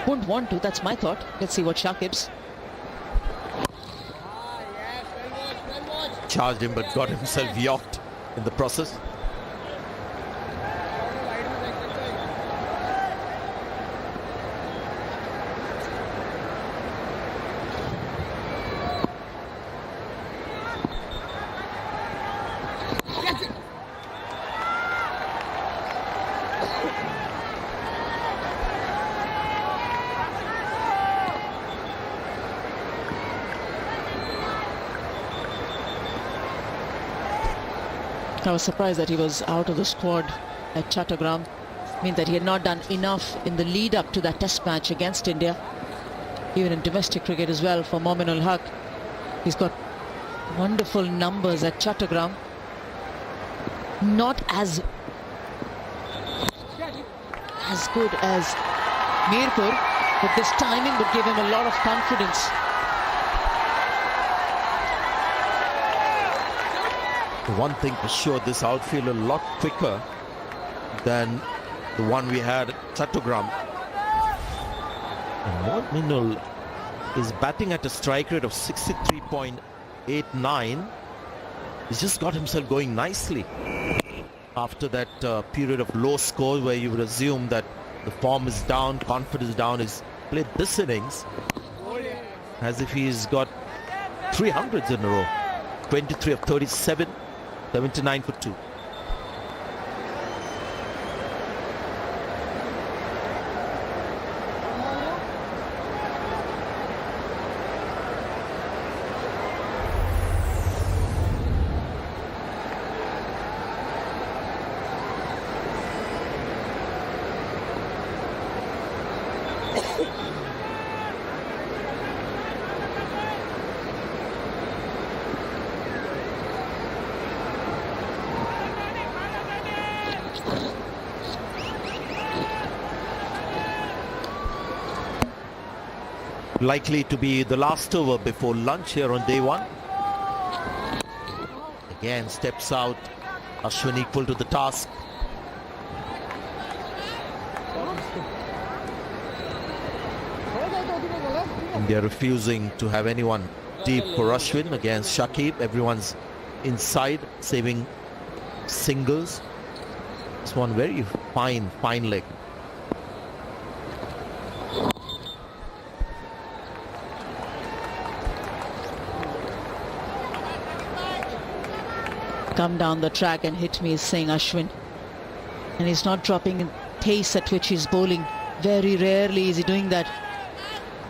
Wouldn't want to, that's my thought. Let's see what Shakib's. Charged him but got himself yorked in the process. I was surprised that he was out of the squad at Chattogram. Means that he had not done enough in the lead up to that test match against India. Even in domestic cricket as well for Mominul Haq. He's got wonderful numbers at Chattogram. Not as good as Mirpur, but this timing would give him a lot of confidence. One thing for sure, this outfield a lot quicker than the one we had at Chattogram. And Mominul is batting at a strike rate of 63.89. He's just got himself going nicely after that period of low score where you would assume that the form is down, confidence down. He's played this innings as if he's got 300s in a row. 23 of 37. 79 for 2. Likely to be the last over before lunch here on day one. Again steps out. Ashwin equal to the task. India refusing to have anyone deep for Ashwin against Shakib. Everyone's inside, saving singles. This one very fine leg. come down the track and hit me, is saying Ashwin. And he's not dropping in pace at which he's bowling. Very rarely is he doing that.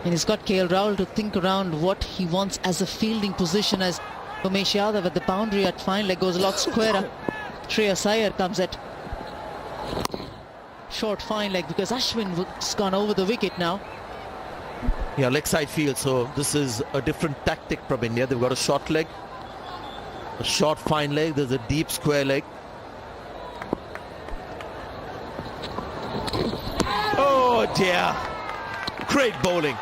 And he's got KL Rahul to think around what he wants as a fielding position, as Umesh Yadav at the boundary at fine leg goes a lot squarer. Shreyas Iyer comes at short fine leg because Ashwin's gone over the wicket now. Yeah, leg side field, so this is a different tactic from India. They've got a short leg, a short fine leg, there's a deep square leg. Oh dear, great bowling.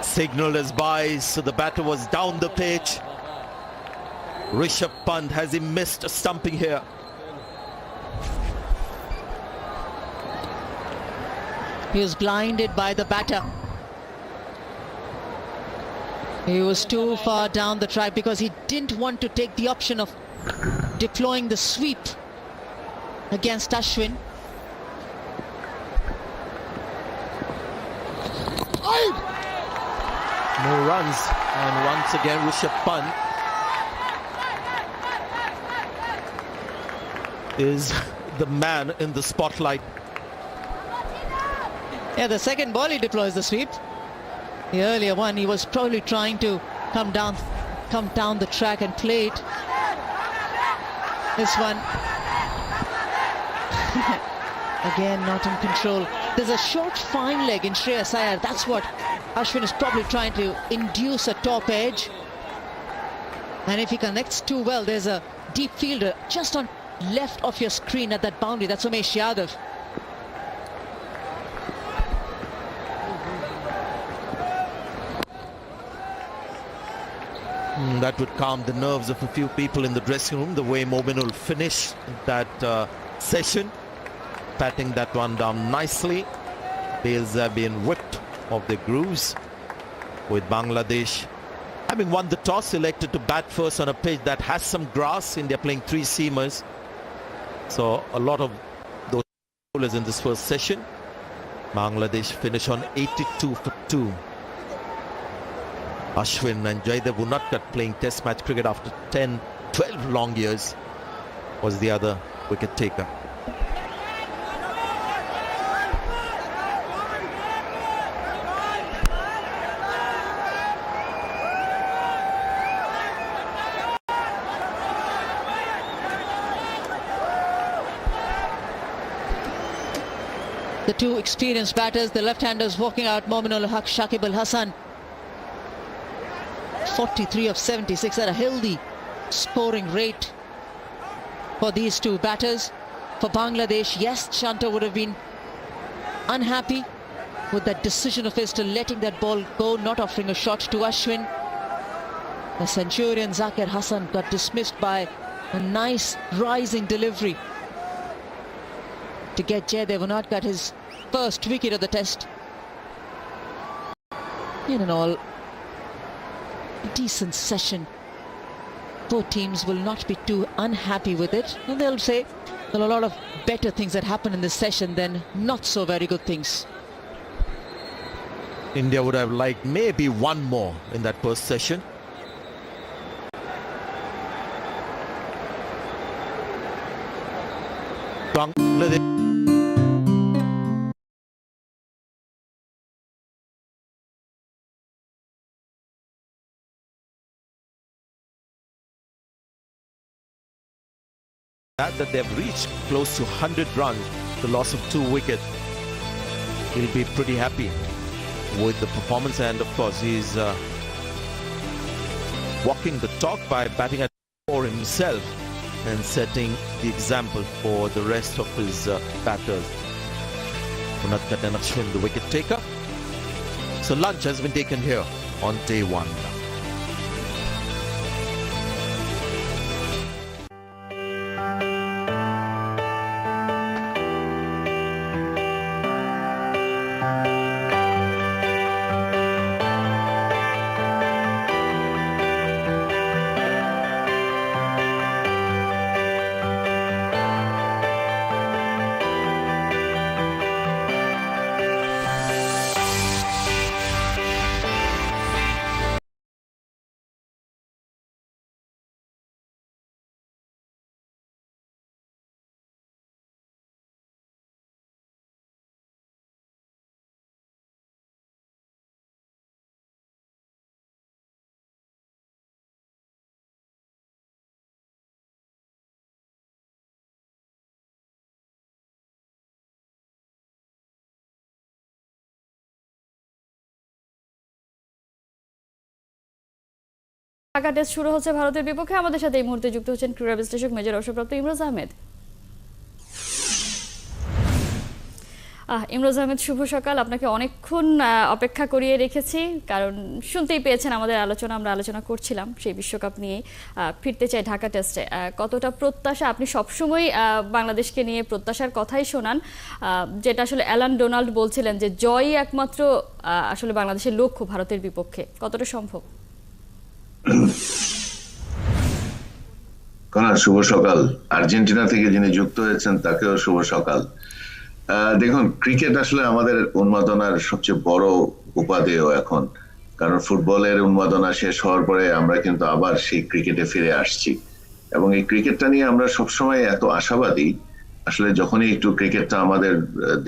Signaled as byes, so the batter was down the pitch. Rishabh Pant, has he missed a stumping here? He was blinded by the batter. He was too far down the track because he didn't want to take the option of deploying the sweep against Ashwin. No runs, and once again Rishabh Pant is the man in the spotlight. Yeah, the second ball he deploys the sweep. The earlier one he was probably trying to come down the track and play it. This one again not in control. There's a short fine leg in Shreyas Iyer. That's what Ashwin is probably trying to induce a top edge. And if he connects too well, there's a deep fielder just on left of your screen at that boundary. That's Umesh Yadav. That would calm the nerves of a few people in the dressing room, the way Mominul finished that session, patting that one down nicely. Bales have been whipped of their grooves, with Bangladesh having won the toss, elected to bat first on a pitch that has some grass. India playing three seamers, so a lot of those bowlers in this first session. Bangladesh finish on 82 for 2. Ashwin and Jaydev Unadkat playing test match cricket after 10-12 long years was the other wicket taker. The two experienced batters, the left-handers walking out, Mominul Haq, Shakib Al Hasan. 43 of 76 at a healthy scoring rate for these two batters. For Bangladesh, yes, Shanta would have been unhappy with that decision of his to letting that ball go, not offering a shot to Ashwin. The centurion Zakir Hassan got dismissed by a nice rising delivery to get Jaydev Unadkat his first wicket of the test. In all, a decent session. Both teams will not be too unhappy with it, and they'll say there are a lot of better things that happen in this session than not so very good things. India would have liked maybe one more in that first session. Bangladesh that they've reached close to 100 runs, the loss of 2 wickets. He'll be pretty happy with the performance, and of course he's walking the talk by batting at 4 himself and setting the example for the rest of his batters. Unadkat and Ashwin, the wicket taker. So lunch has been taken here on day 1. Dhaka test শুরু হচ্ছে ভারতের বিপক্ষে। আমাদের সাথে এই মুহূর্তে যুক্ত হচ্ছেন ক্রীড়া বিশ্লেষক মেজর অবসরপ্রাপ্ত ইমরোজ আহমেদ। ইমরোজ আহমেদ, শুভ সকাল। আপনাকে অনেকক্ষণ অপেক্ষা করিয়ে রেখেছি, কারণ শুনতেই পেয়েছেন আমাদের আমরা আলোচনা করছিলাম সেই বিশ্বকাপ নিয়ে। ফিরতে চাই ঢাকা টেস্টে, কতটা প্রত্যাশা? আপনি সবসময় বাংলাদেশকে নিয়ে প্রত্যাশার কথাই শোনান, যেটা আসলে অ্যালান ডোনাল্ড বলছিলেন যে জয়ই একমাত্র আসলে বাংলাদেশের লক্ষ্য ভারতের বিপক্ষে। কতটা সম্ভব? শুভ সকাল। আর্জেন্টিনা থেকে যিনি যুক্ত হয়েছেন তাকেও শুভ সকাল। দেখুন, ক্রিকেট আসলে আমাদের উন্মাদনার সবচেয়ে বড় উপাদেয় এখন, কারণ ফুটবলের উন্মাদনা শেষ হওয়ার পরে আমরা কিন্তু আবার সেই ক্রিকেটে ফিরে আসছি, এবং এই ক্রিকেটটা নিয়ে আমরা সবসময় এত আশাবাদী। আসলে যখনই একটু ক্রিকেটটা আমাদের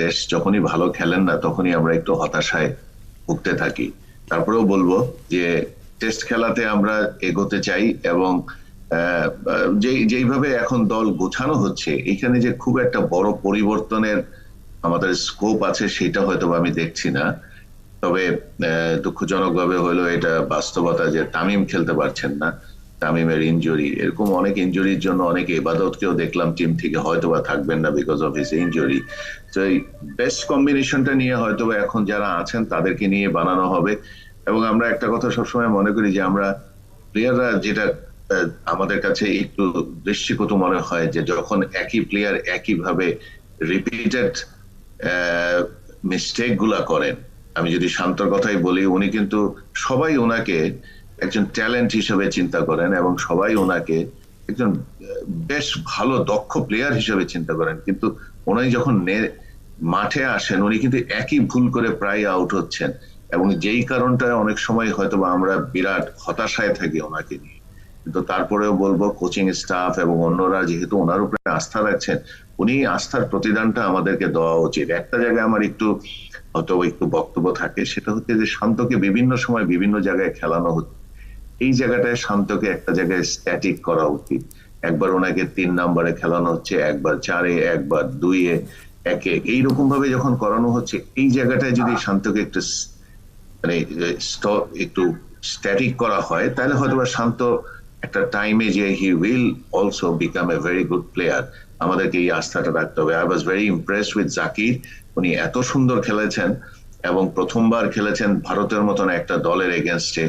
দেশ যখনই ভালো খেলেন না, তখনই আমরা একটু হতাশায় ভুগতে থাকি। তারপরেও বলবো যে টেস্ট খেলাতে আমরা এগোতে চাই, এবং যেইভাবে এখন দল গোছানো হচ্ছে, এখানে যে খুব একটা বড় পরিবর্তনের আমাদের স্কোপ আছে সেটা হয়তো আমি দেখছি না। তবে দুঃখজনকভাবে হলো এটা বাস্তবতা যে তামিম খেলতে পারছেন না, তামিমের ইনজুরি। এরকম অনেক ইনজুরির জন্য অনেকে ইবাদতকেও দেখলাম টিম থেকে হয়তোবা থাকবেন না বিকজ অফ হিজ ইনজুরি। তো এই বেস্ট কম্বিনেশনটা নিয়ে হয়তোবা এখন যারা আছেন তাদেরকে নিয়ে বানানো হবে। এবং আমরা একটা কথা সবসময় মনে করি যে আমরা প্লেয়াররা, যেটা আমাদের কাছে একটু দৃষ্টিকটু মনে হয়, যে যখন একই প্লেয়ার একইভাবে রিপিটেড মিস্টেক গুলা করেন। আমি যদি শান্তর কথাই বলি, উনি কিন্তু সবাই ওনাকে একজন ট্যালেন্ট হিসেবে চিন্তা করেন, এবং সবাই ওনাকে একজন বেশ ভালো দক্ষ প্লেয়ার হিসেবে চিন্তা করেন, কিন্তু উনি যখন মাঠে আসেন উনি কিন্তু একই ভুল করে প্রায় আউট হচ্ছেন, এবং যেই কারণটা অনেক সময় হয়তো আমরা বিরাট হতাশায় থাকি ওনাকে নিয়ে। কিন্তু তারপরেও বলবো কোচিং স্টাফ এবং অন্যরা যেহেতু ওনার উপরে আস্থা রাখছেন, উনি আস্থার প্রতিদানটা আমাদেরকে দেওয়া উচিত। একটা জায়গায় আমার একটু বক্তব্য থাকে, সেটা হচ্ছে যে শান্তকে বিভিন্ন সময় বিভিন্ন জায়গায় খেলানো হচ্ছে। এই জায়গাটায় শান্তকে একটা জায়গায় স্ট্যাটিক করা উচিত। একবার ওনাকে 3 নম্বরে খেলানো হচ্ছে, একবার 4-এ, একবার 2-এ, 1-এ, এইরকম ভাবে যখন করানো হচ্ছে, এই জায়গাটায় যদি শান্তকে একটু একটু স্ট্যাটিক করা হয়, তাহলে হয়তো শান্ত একটা টাইমে যে he will also become a very good player. আমাদেরকে এই আস্থাটা রাখতে হবে। I was very impressed with Zakir. উনি এত সুন্দর খেলেছেন, এবং প্রথমবার খেলেছেন ভারতের মতন একটা দলের এগেনস্টে।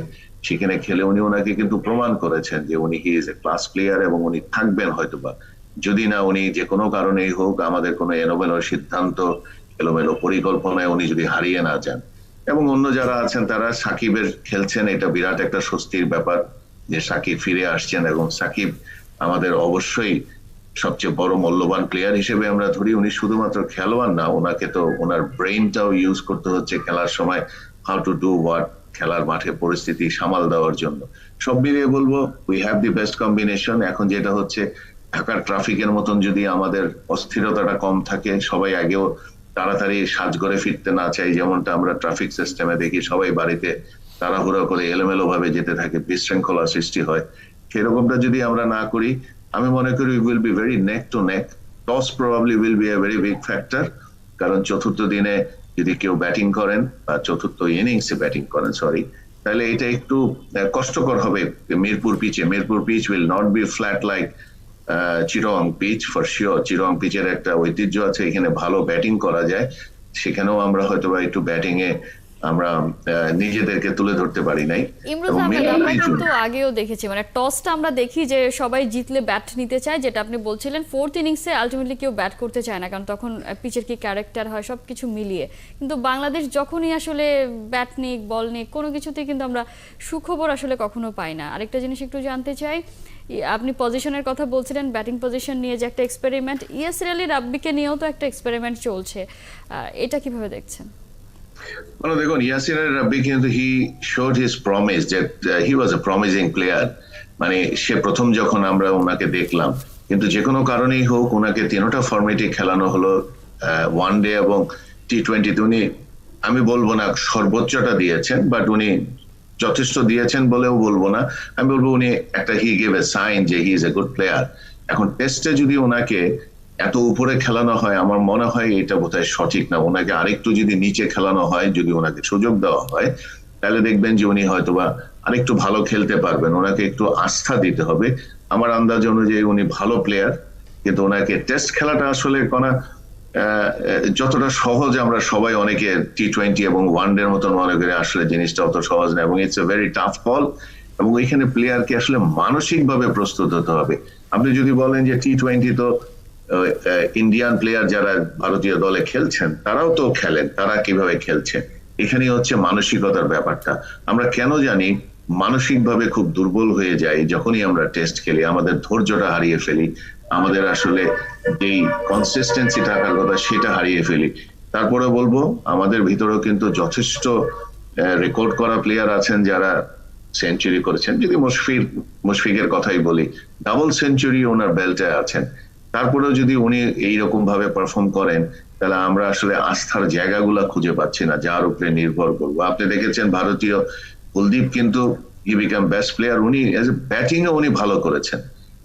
সেখানে খেলে উনি ওনাকে কিন্তু প্রমাণ করেছেন যে উনি he is a class player, এবং উনি থাকবেন হয়তোবা, যদি না উনি যে কোনো কারণেই হোক, আমাদের কোনো এলোমেলো সিদ্ধান্ত, এলোমেলো পরিকল্পনায় উনি যদি হারিয়ে না যান। এবং অন্য যারা আছেন তারা সাকিবের খেলছেন, এটা বিরাট একটা স্বস্তির ব্যাপার যে সাকিব ফিরে আসছেন, এবং সাকিব আমাদের অবশ্যই সবচেয়ে বড় মূল্যবান প্লেয়ার হিসেবে আমরা ধরি। উনি শুধুমাত্র খেলোয়াড় না, ওনাকে তো ওনার ব্রেইনটাও ইউজ করতে হচ্ছে খেলার সময়, হাউ টু ডু হোয়াট, খেলার মাঠে পরিস্থিতি সামাল দেওয়ার জন্য। সব মিলিয়ে বলবো we have the best combination. এখন যেটা হচ্ছে, ঢাকার ট্রাফিকের মতন যদি আমাদের অস্থিরতাটা কম থাকে, সবাই আগেও তাড়াতাড়ি সাজঘরে ফিরতে না চাই, যেমনটা আমরা ট্রাফিক সিস্টেমে দেখি, সবাই বাড়িতে তাড়াহুড়ো করে এলোমেলো ভাবে যেতে থাকে, বিশৃঙ্খলা সৃষ্টি হয়। সেরকমটা যদি আমরা না করি, আমি মনে করি we will be very neck two neck. Toss probably will B a very big factor, কারণ চতুর্থ দিনে যদি কেউ ব্যাটিং করেন, বা চতুর্থ ইনিংসে ব্যাটিং করেন তাহলে এটা একটু কষ্টকর হবে মিরপুর পিচে। Mirpur pitch will not be flat like Chirong pitch for sure. Chirong পিচের একটা ঐতিহ্য আছে, এখানে ভালো ব্যাটিং করা যায়। সেখানেও আমরা হয়তোবা একটু ব্যাটিং এ আমরা নিজেদেরকে তুলে ধরতে পারি নাই। ইমরোজ আহমেদ, আমরা কিন্তু আগেও দেখেছি, মানে টসটা আমরা দেখি যে সবাই জিতলে ব্যাট নিতে চায়, যেটা আপনি বলছিলেন। 4th ইনিংসে আলটিমেটলি কেউ ব্যাট করতে চায় না, কারণ তখন পিচের কি ক্যারেক্টার হয় সবকিছু মিলিয়ে। কিন্তু বাংলাদেশ যখনই আসলে ব্যাট নিক, বল নিক, কোনো কিছুতে কিন্তু আমরা সুখবর আসলে কখনো পাই না। আরেকটা জিনিস একটু জানতে চাই, আপনি পজিশনের কথা বলছিলেন, ব্যাটিং পজিশন নিয়ে যে একটা এক্সপেরিমেন্ট, ইয়াসির আলী রাব্বিকে নিয়েও তো একটা এক্সপেরিমেন্ট চলছে, এটা কিভাবে দেখছেন? দেখুন, ইয়াসির আলী রাব্বি কিন্তু হি শোড হিজ প্রমিস যে হি ওয়াজ এ প্রমিজিং প্লেয়ার। মানে সে প্রথম যখন আমরা ওনাকে দেখলাম, কিন্তু যে কোনো কারণেই হোক ওনাকে 3টা ফরম্যাটে খেলানো হলো, ওয়ানডে এবং T20। উনি, আমি বলবো না সর্বোচ্চটা দিয়েছেন, বাট উনি যথেষ্ট দিয়েছেন বলেও বলবো না, আমি বলবো উনি একটা হি গেভ এ সাইন যে he is a good player. এখন টেস্টে যদি ওনাকে এত উপরে খেলানো হয়, আমার মনে হয় এটা বোধহয় সঠিক না। ওনাকে আরেকটু যদি নিচে খেলানো হয়, যদি ওনাকে সুযোগ দেওয়া হয়, তাহলে দেখবেন যে উনি হয়তোবা আরেকটু ভালো খেলতে পারবেন। ওনাকে একটু আস্থা দিতে হবে। আমার আন্দাজ অনুযায়ী উনি ভালো প্লেয়ার, কিন্তু ওনাকে টেস্ট খেলাটা আসলে যতটা সহজ আমরা সবাই অনেকে T20 এবং ওয়ানডের মতন মনে করি, আসলে জিনিসটা অত সহজ না, এবং it's a very tough call. এবং ওইখানে প্লেয়ারকে আসলে মানসিকভাবে প্রস্তুত হতে হবে। আপনি যদি বলেন যে T20 তো ইন্ডিয়ান প্লেয়ার যারা ভারতীয় দলে খেলছেন তারাও তো খেলেন, তারা কিভাবে খেলছে, এখানেই হচ্ছে মানসিকতার ব্যাপারটা। আমরা কেন জানি মানসিকভাবে খুব দুর্বল হয়ে যাই যখনই আমরা টেস্ট খেলি, আমাদের ধৈর্যটা হারিয়ে ফেলি, আমাদের আসলে যেই কনসিস্টেন্সি থাকার কথা সেটা হারিয়ে ফেলি। তারপরে বলবো আমাদের ভিতরেও কিন্তু যথেষ্ট রেকর্ড করা প্লেয়ার আছেন যারা সেঞ্চুরি করেছেন। যদি মুশফিকের কথাই বলি, ডাবল সেঞ্চুরি ওনার বেল্টে আছেন। তারপরেও যদি উনি এইরকম ভাবে পারফর্ম করেন, তাহলে আমরা আসলে আস্থার জায়গাগুলো খুঁজে পাচ্ছি না যার উপরে নির্ভর করবো। আপনি দেখেছেন ভারতীয় কুলদীপ কিন্তু হি বিকাম বেস্ট প্লেয়ার। উনি এজ এ ব্যাটিং এ উনি ভালো করেছেন।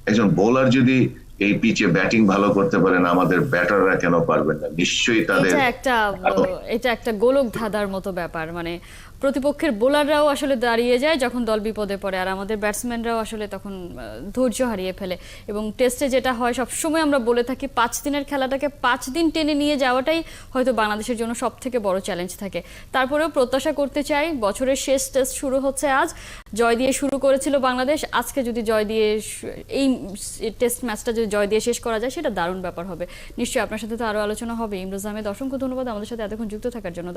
একজন বোলার যদি এই পিচে ব্যাটিং ভালো করতে পারেন, আমাদের ব্যাটাররা কেন পারবেন না? নিশ্চয়ই তাদের এটা একটা গোলক ধাঁধার মতো ব্যাপার। মানে প্রতিপক্ষের বোলাররাও আসলে দাঁড়িয়ে যায় যখন দল বিপদে পড়ে, আর আমাদের ব্যাটসম্যানরাও আসলে তখন ধৈর্য হারিয়ে ফেলে। এবং টেস্টে যেটা হয়, সবসময় আমরা বলে থাকি 5 দিনের খেলাটাকে 5 দিন টেনে নিয়ে যাওয়াটাই হয়তো বাংলাদেশের জন্য সব থেকে বড় চ্যালেঞ্জ থাকে। তারপরেও প্রত্যাশা করতে চাই, বছরের শেষ টেস্ট শুরু হচ্ছে আজ। জয় দিয়ে শুরু করেছিল বাংলাদেশ, আজকে যদি জয় দিয়ে এই টেস্ট ম্যাচটা যদি জয় দিয়ে শেষ করা যায় সেটা দারুণ ব্যাপার হবে। নিশ্চয়ই আপনার সাথে তো আরও আলোচনা হবে। ইমরোজ আহমেদ, অসংখ্য ধন্যবাদ আমাদের সাথে এতক্ষণ যুক্ত থাকার জন্য।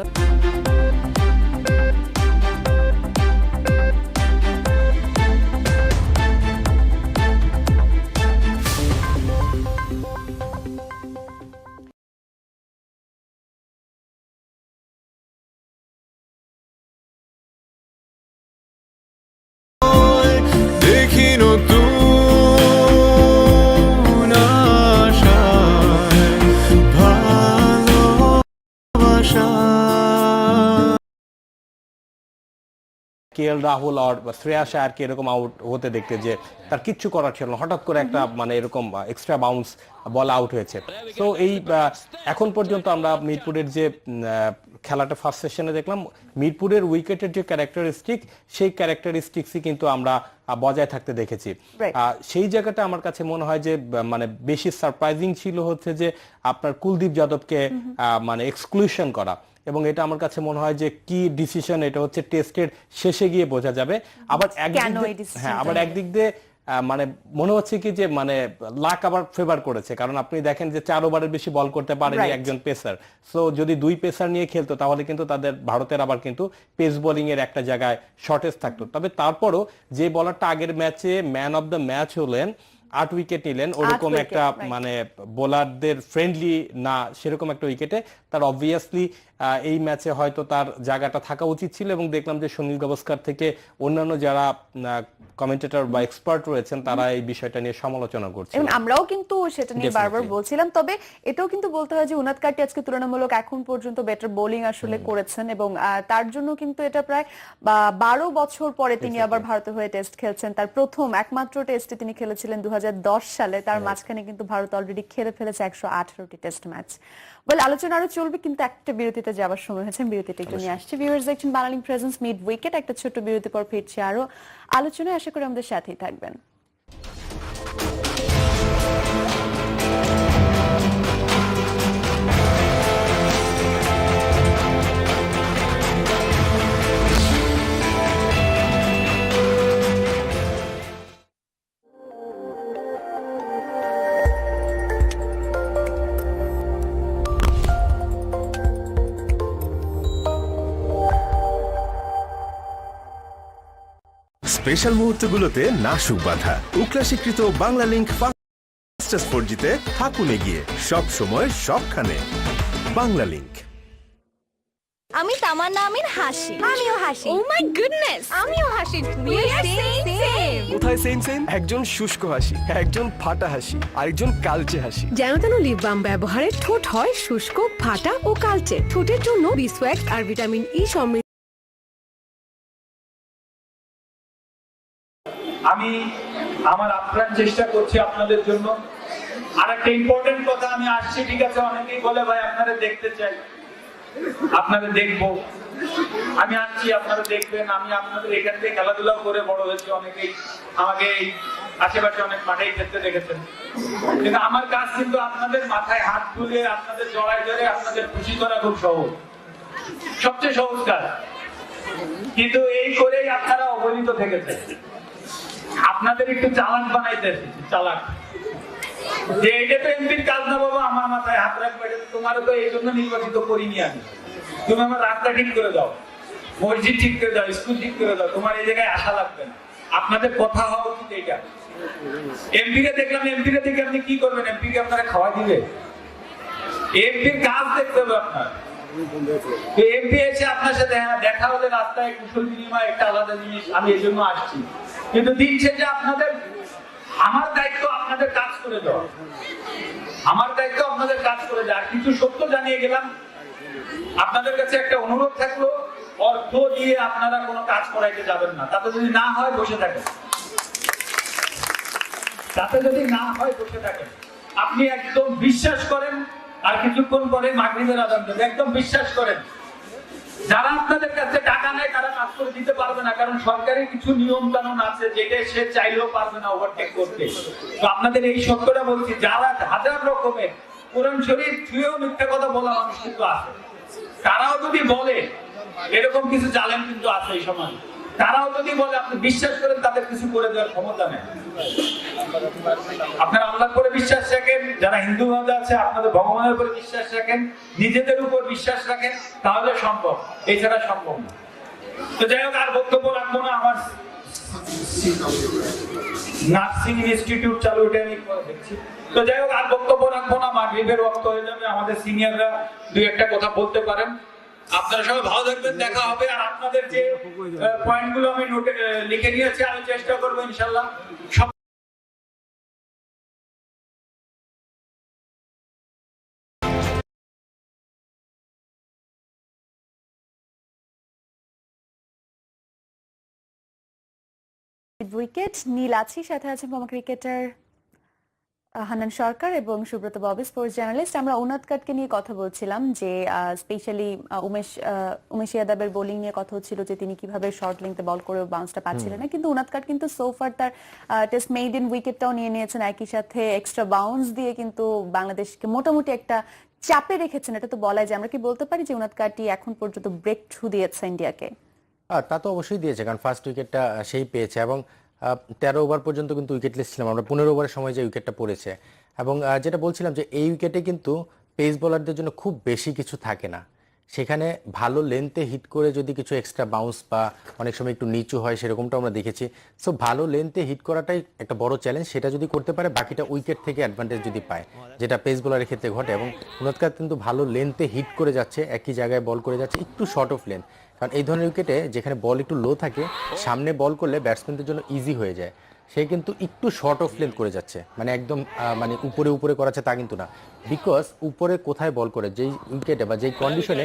KL রাহুল আর শ্রেয়াস আয়ারকে এরকম আউট হতে দেখতে, যে তার কিচ্ছু করার ছিল না, হঠাৎ করে একটা মানে এরকম এক্সট্রা বাউন্স বল আউট হয়েছে। তো এই এখন পর্যন্ত আমরা মিরপুরের যে খেলাটা ফার্স্ট সেশনে দেখলাম, মিরপুরের উইকেটের যে ক্যারেক্টারিস্টিক, সেই ক্যারেক্টারিস্টিক্সই কিন্তু আমরা বজায় থাকতে দেখেছি। সেই জায়গাটা আমার কাছে মনে হয় যে মানে বেশি সারপ্রাইজিং ছিল হচ্ছে যে আপনার কুলদীপ যাদবকে মানে এক্সক্লুশন করা, এবং এটা আমার কাছে মনে হয় যে কি ডিসিশন, এটা হচ্ছে টেস্টের শেষে গিয়ে বোঝা যাবে। আবার একদিক দিয়ে মানে মনে হচ্ছে কি যে মানে লাক আবার ফেভার করেছে, কারণ আপনি দেখেন যে 4 ওভারের বেশি বল করতে পারেনি একজন পেসার। সো যদি 2 পেসার নিয়ে খেলতো তাহলে কিন্তু তাদের ভারতের আবার কিন্তু পেস বোলিং এর একটা জায়গায় শর্টেজ থাকতো। তবে তারপরও যে বলারটা আগের ম্যাচে ম্যান অফ দ্য ম্যাচ হলেন, 8 উইকেট নিলেন, ওরকম একটা মানে বোলারদের ফ্রেন্ডলি না সেরকম একটা উইকেটে, তার অবভিয়াসলি এই ম্যাচে হয়তো তার জায়গাটা থাকা উচিত ছিল। এবং দেখলাম যে সুনীল গাভাস্কার থেকে অন্যান্য যারা কমেন্টেটর বা এক্সপার্ট রয়েছেন তারা এই বিষয়টা নিয়ে সমালোচনা করছেন, এবং আমরাও কিন্তু সেটা নিয়ে বারবার বলছিলাম। তবে এটাও কিন্তু বলতে হয় যে উনাদ কাটি আজকে তুলনামূলক এখন পর্যন্ত বেটার বোলিং আসলে করেছেন, এবং তার জন্য কিন্তু এটা প্রায় 12 বছর পরে তিনি আবার ভারতের হয়ে টেস্ট খেলছেন। তার প্রথম একমাত্র টেস্টে তিনি খেলেছিলেন 2010 সালে। তার মাঝখানে কিন্তু ভারত অলরেডি খেলে ফেলেছে 118টি টেস্ট ম্যাচ। বলে আলোচনা আরো চলবে, কিন্তু একটা বিরতিতে যাওয়ার সময় হয়েছে। বিরতিটা একটু নিয়ে আসছে। ভিউয়ার্স দেখছেন বাংলালিংক প্রেজেন্স মিড উইকেট। একটা ছোট্ট বিরতি পর ফিরছি আরো আলোচনায়। আশা করি আমাদের সাথেই থাকবেন। স্পেশাল মুহূর্তগুলোতে নাশুক বাধা। উকলা স্বীকৃত বাংলা লিংক ফাস্টেস্ট 4Gতে থাকুন এগিয়ে, সব সময় সবখানে। বাংলা লিংক। আমি তামান্না আমিন হাসি। আমিও হাসি। ও মাই গুডনেস, আমিও হাসি। We are same. কোথায় সেম সেম? একজন শুষ্ক হাসি, একজন ফাটা হাসি, আরেকজন কালচে হাসি। যেন তেন লিপ বাম ব্যবহারে ঠোঁট হয় শুষ্ক, ফাটা ও কালচে। ঠোঁটের জন্য বিসওয়াক্স আর ভিটামিন ই সমৃদ্ধ। আমি আমার আপ্রাণ চেষ্টা করছি আপনাদের জন্য। আর একটা ইম্পর্টেন্ট কথা, আমি আসছি ঠিক আছে, অনেকেই বলে ভাই আপনারা দেখতে চাই, আপনাদের দেখবো, আমি আসছি, আপনারা দেখবেন। আমি আপনাদের এখান থেকে খেলাধুলা করে বড় হয়েছি, অনেকেই আমাকে এই আশেপাশে অনেক মাঠেই খেলতে দেখেছেন, কিন্তু আমার কাজ কিন্তু আপনাদের মাথায় হাত তুলে আপনাদের জড়াই ধরে আপনাদের খুশি করা খুব সহজ, সবচেয়ে সহজ কাজ। কিন্তু এই করেই আপনারা অবহেলিত থেকেছেন। আপনাদের একটু চালাক বানাইতে এসেছি, চালাক, যে এটা তো এমপির কাজ না বাবা, আমার মাথায় হাত রাখবে, তোমারও তো এই জন্য নির্বাচিত করিনি আমি। তুমি আমার রাস্তা ঠিক করে দাও, মসজিদ ঠিক করে দাও, স্কুল ঠিক করে দাও, তোমার এই জায়গায় আসা লাগবে না। আপনাদের কথা হওয়া উচিত এইটা। এমপিকে দেখলাম, এমপিকে দেখে আপনি কি করবেন? এমপিকে আপনারা খাওয়া দিবে? এমপির কাজ দেখতে হবে আপনার। এমপি এসে আপনার সাথে দেখা হলে রাস্তায় কুশল বিনিময় একটা আলাদা জিনিস, আমি এই জন্য আসছি। কিন্তু দিন শেষে আপনাদের, আমার দায়িত্ব আপনাদের কাজ করে দেওয়া, আমার দায়িত্ব আপনাদের কাজ করে দেওয়া। কিছু সত্য জানিয়ে গেলাম, আপনাদের কাছে একটা অনুরোধ থাকলো, অর্থ দিয়ে আপনারা কোনো কাজ করাইতে যাবেন না। তাতে যদি না হয় বসে থাকেন, তাতে যদি না হয় বসে থাকেন। আপনি একদম বিশ্বাস করেন, আর কিছুক্ষণ পরে মাগরিবের আযান দেবে, একদম বিশ্বাস করেন যারা আপনাদের কাছে টাকা নেয় তারা কাজ করে দিতে পারবে না, কারণ সরকারি কিছু নিয়ম কানুন আছে যেটা সে চাইলেও পারবে না ওভারটেক করতে। তো আপনাদের এই সত্যটা বলছি, যারা হাজার রকমের কোরআন শরীফ ছুঁয়েও মিথ্যা কথা বলা মানুষ কিন্তু আছে, তারাও যদি বলে, এরকম কিছু জালেম কিন্তু আছে এই সমাজে, তারাও যদি বলে আপনি বিশ্বাস করেন, তাদের কিছু করে দেওয়ার ক্ষমতা নেই। আপনারা আল্লাহর উপরে বিশ্বাস রাখেন, যারা হিন্দু মতে আছে আপনাদের ভগবানের উপরে বিশ্বাস রাখেন, নিজেদের উপর বিশ্বাস রাখেন, তাহলে সম্ভব, এছাড়া সম্ভব না। তো যাই হোক, আর বক্তব্য রাখবো না। আমার নার্সিং ইনস্টিটিউট চালু, এটা আমি দেখছি। তো যাই হোক, আর বক্তব্য রাখবো না, মাগরিবের ওয়াক্ত হয়ে যাবে। আমাদের সিনিয়ররা দুই একটা কথা বলতে পারেন। আপনারা সবাই ভালো থাকবেন, দেখা হবে। আর আপনাদের যে পয়েন্টগুলো আমি নোটে লিখে নিয়েছি, আমি চেষ্টা করবো ইনশাল্লাহ সব উইকেট। নীল আছি, সাথে আছেন ফর্মার ক্রিকেটার হান্নান সরকার এবং সুব্রত ববি, স্পোর্টস জার্নালিস্ট। আমরা উনাদ কাটকে নিয়ে কথা বলছিলাম, যে স্পেশালি উমেশ ইয়াদবের বোলিং নিয়ে কথা হচ্ছিল, যে তিনি কিভাবে শর্ট লেন্থে বল করে বাউন্সটা পাচ্ছিলেন না। কিন্তু উনাদ কাট কিন্তু সোফার তার টেস্ট মেইডেন উইকেটটাও নিয়ে নিয়েছেন, একই সাথে এক্সট্রা বাউন্স দিয়ে কিন্তু বাংলাদেশকে মোটামুটি একটা চাপে রেখেছেন। এটা তো বলাই যায়। আমরা কি বলতে পারি যে উনাদ কাটই এখন পর্যন্ত ব্রেক থ্রু দিয়েছে ইন্ডিয়াকে? তা তো অবশ্যই দিয়েছে, কারণ ফার্স্ট উইকেটটা সেই পেয়েছে, এবং 13 ওভার পর্যন্ত কিন্তু উইকেটলেস ছিলাম আমরা, 15 ওভারের সময় যে উইকেটটা পড়েছে। এবং যেটা বলছিলাম, যে এই উইকেটে কিন্তু পেস বোলারদের জন্য খুব বেশি কিছু থাকে না, সেখানে ভালো লেন্থে হিট করে যদি কিছু এক্সট্রা বাউন্স বা অনেক সময় একটু নিচু হয়, সেরকমটা আমরা দেখেছি। সো ভালো লেন্থে হিট করাটাই একটা বড় চ্যালেঞ্জ, সেটা যদি করতে পারে, বাকিটা উইকেট থেকে অ্যাডভান্টেজ যদি পায়, যেটা পেস বোলারের ক্ষেত্রে ঘটে। এবং উনাদ কাট কিন্তু ভালো লেন্থে হিট করে যাচ্ছে, একই জায়গায় বল করে যাচ্ছে, একটু শর্ট অফ লেন্থ, কারণ এই ধরনের উইকেটে যেখানে বল একটু লো থাকে, সামনে বল করলে ব্যাটসম্যানদের জন্য ইজি হয়ে যায়। সে কিন্তু একটু শর্ট অফ লেন্থ করে যাচ্ছে, মানে একদম মানে উপরে উপরে করাচ্ছে তা কিন্তু না, বিকজ উপরে কোথায় বল করে, যেই উইকেটে বা যেই কন্ডিশনে